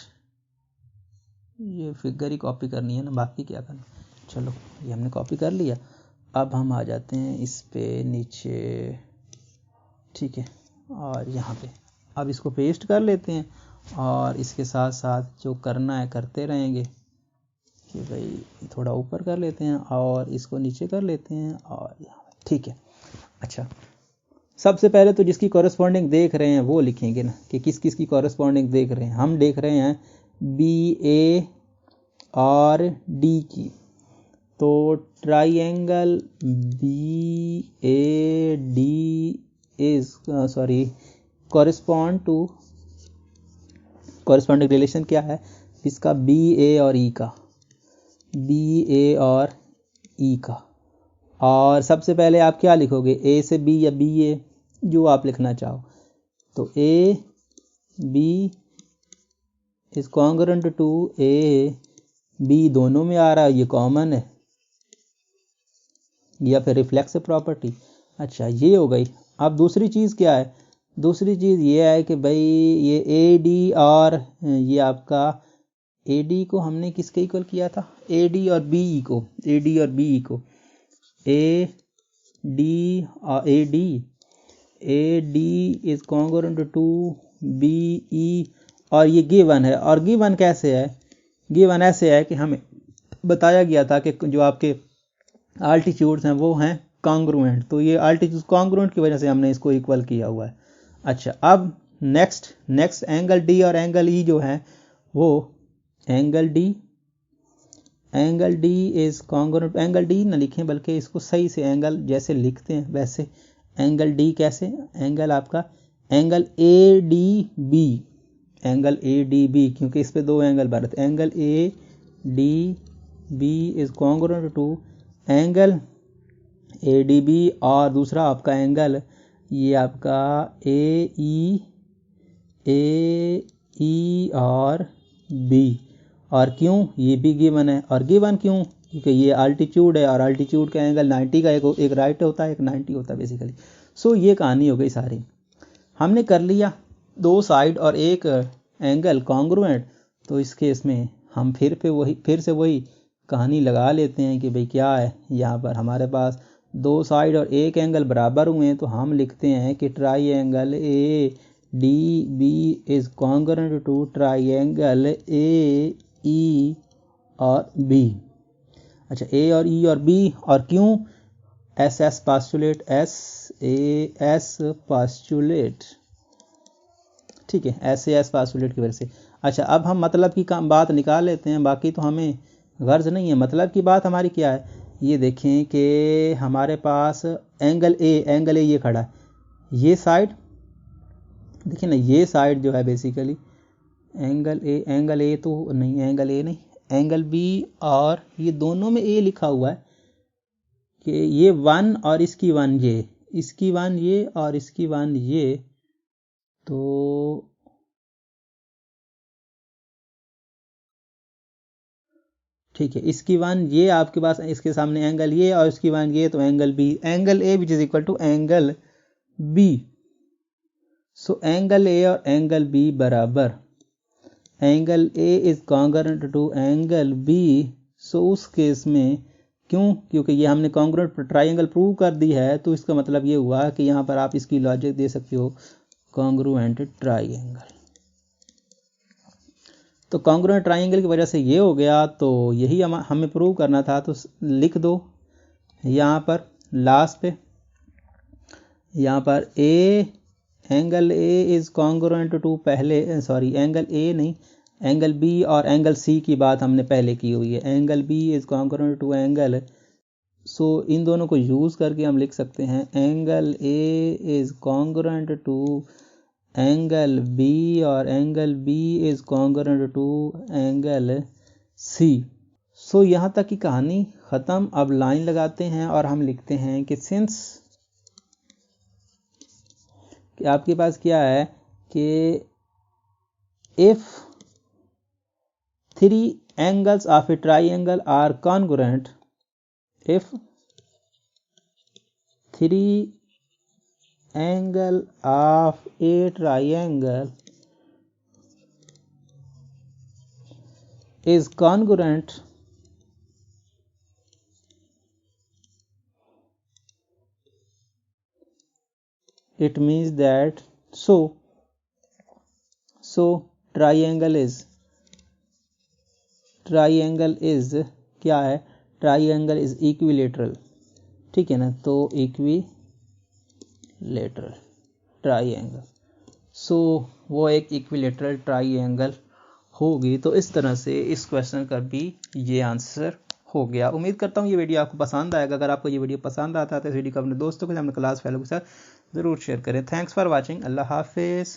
ये फिगर ही कॉपी करनी है ना, बाकी क्या करना। चलो, ये हमने कॉपी कर लिया। अब हम आ जाते हैं इस पे नीचे, ठीक है, और यहाँ पे अब इसको पेस्ट कर लेते हैं, और इसके साथ साथ जो करना है करते रहेंगे कि भाई थोड़ा ऊपर कर लेते हैं और इसको नीचे कर लेते हैं, और यहाँ, ठीक है। अच्छा, सबसे पहले तो जिसकी कॉरेस्पॉन्डिंग देख रहे हैं वो लिखेंगे ना कि किस किस की कॉरेस्पॉन्डिंग देख रहे हैं। हम देख रहे हैं BA और D की, तो triangle BAD is corresponding relation क्या है इसका, BA और E का। और सबसे पहले आप क्या लिखोगे, A से B या BA, जो आप लिखना चाहो। तो AB is congruent to AB, दोनों में आ रहा है, ये कॉमन है, या फिर रिफ्लेक्सिव प्रॉपर्टी। अच्छा, ये हो गई। अब दूसरी चीज़ क्या है, दूसरी चीज़ ये है कि भाई ये AD और ये आपका AD को हमने किसके इक्वल किया था, AD और BE को, AD और BE को, AD is congruent to BE और ये गिवन है। और गिवन कैसे है, गिवन ऐसे है कि हमें बताया गया था कि जो आपके आल्टीट्यूड्स हैं वो हैं कॉन्ग्रुएंट, तो ये आल्टीट्यूड कॉन्ग्रुएंट की वजह से हमने इसको इक्वल किया हुआ है। अच्छा, अब नेक्स्ट एंगल D और एंगल E जो है वो angle D is congruent, angle D ना लिखें बल्कि इसको सही से एंगल जैसे लिखते हैं वैसे एंगल D कैसे, एंगल आपका एंगल ADB, एंगल ADB क्योंकि इस पे दो एंगल बन रहे थे, angle ADB is congruent to angle ADB और दूसरा आपका एंगल ये आपका AE और B। और क्यों, ये भी गिवन है, और गिवन क्यों, क्योंकि ये अल्टीट्यूड है और अल्टीट्यूड का एंगल 90 का एक राइट होता है एक 90 होता है बेसिकली। सो ये कहानी हो गई सारी, हमने कर लिया दो साइड और एक एंगल कॉन्ग्रुएंट। तो इस केस में हम फिर से वही कहानी लगा लेते हैं कि भाई क्या है, यहाँ पर हमारे पास दो साइड और एक एंगल बराबर हुए हैं, तो हम लिखते हैं कि triangle ADB is congruent to triangle AE और B। अच्छा, A और E और B, और क्यों, SS पास्टुलेट, SAS पास्टुलेट, ठीक है, SAS पास्टुलेट की वजह से। अच्छा, अब हम मतलब की बात निकाल लेते हैं, बाकी तो हमें गर्ज नहीं है। मतलब की बात हमारी क्या है, ये देखें कि हमारे पास एंगल A ये खड़ा है, ये साइड देखिए ना, ये साइड जो है बेसिकली एंगल A तो नहीं, एंगल A नहीं, एंगल B, और ये दोनों में A लिखा हुआ है कि ये 1 और इसकी 1 ये, इसकी 1 ये और इसकी 1 ये, तो ठीक है, इसकी 1 ये आपके पास इसके सामने एंगल ये और इसकी 1 ये, तो angle B, angle A which is equal to angle B। So angle A और एंगल B बराबर angle A is congruent to angle B। So उस केस में क्यों, क्योंकि ये हमने कॉन्ग्रुएंट ट्राइंगल प्रूव कर दी है, तो इसका मतलब ये हुआ कि यहाँ पर आप इसकी लॉजिक दे सकते हो कॉन्ग्रुएंट ट्राइंगल। तो कॉन्ग्रुएंट ट्राइंगल की वजह से ये हो गया, तो यही हमें प्रूव करना था। तो लिख दो यहाँ पर लास्ट पे, यहाँ पर angle A is congruent to angle A नहीं, एंगल B और एंगल C की बात हमने पहले की हुई है, angle B is congruent to angle. So इन दोनों को यूज़ करके हम लिख सकते हैं angle A is congruent to angle B और angle B is congruent to angle C। So यहाँ तक की कहानी ख़त्म। अब लाइन लगाते हैं और हम लिखते हैं कि सिंस कि आपके पास क्या है कि if 3 angles of a triangle are congruent, if 3 angle of a triangle is congruent, it means that so triangle is क्या है, ट्राइंगल इज इक्विलेटरल, ठीक है ना, तो इक्विलेटरल ट्राइंगल, सो वो एक इक्विलेटरल ट्राइंगल होगी। तो इस तरह से इस क्वेश्चन का भी ये आंसर हो गया। उम्मीद करता हूँ ये वीडियो आपको पसंद आएगा। अगर आपको ये वीडियो पसंद आता है तो इस वीडियो को अपने दोस्तों के साथ, अपने क्लास फेलो के साथ ज़रूर शेयर करें। Thanks for watching. अल्लाह हाफिज़।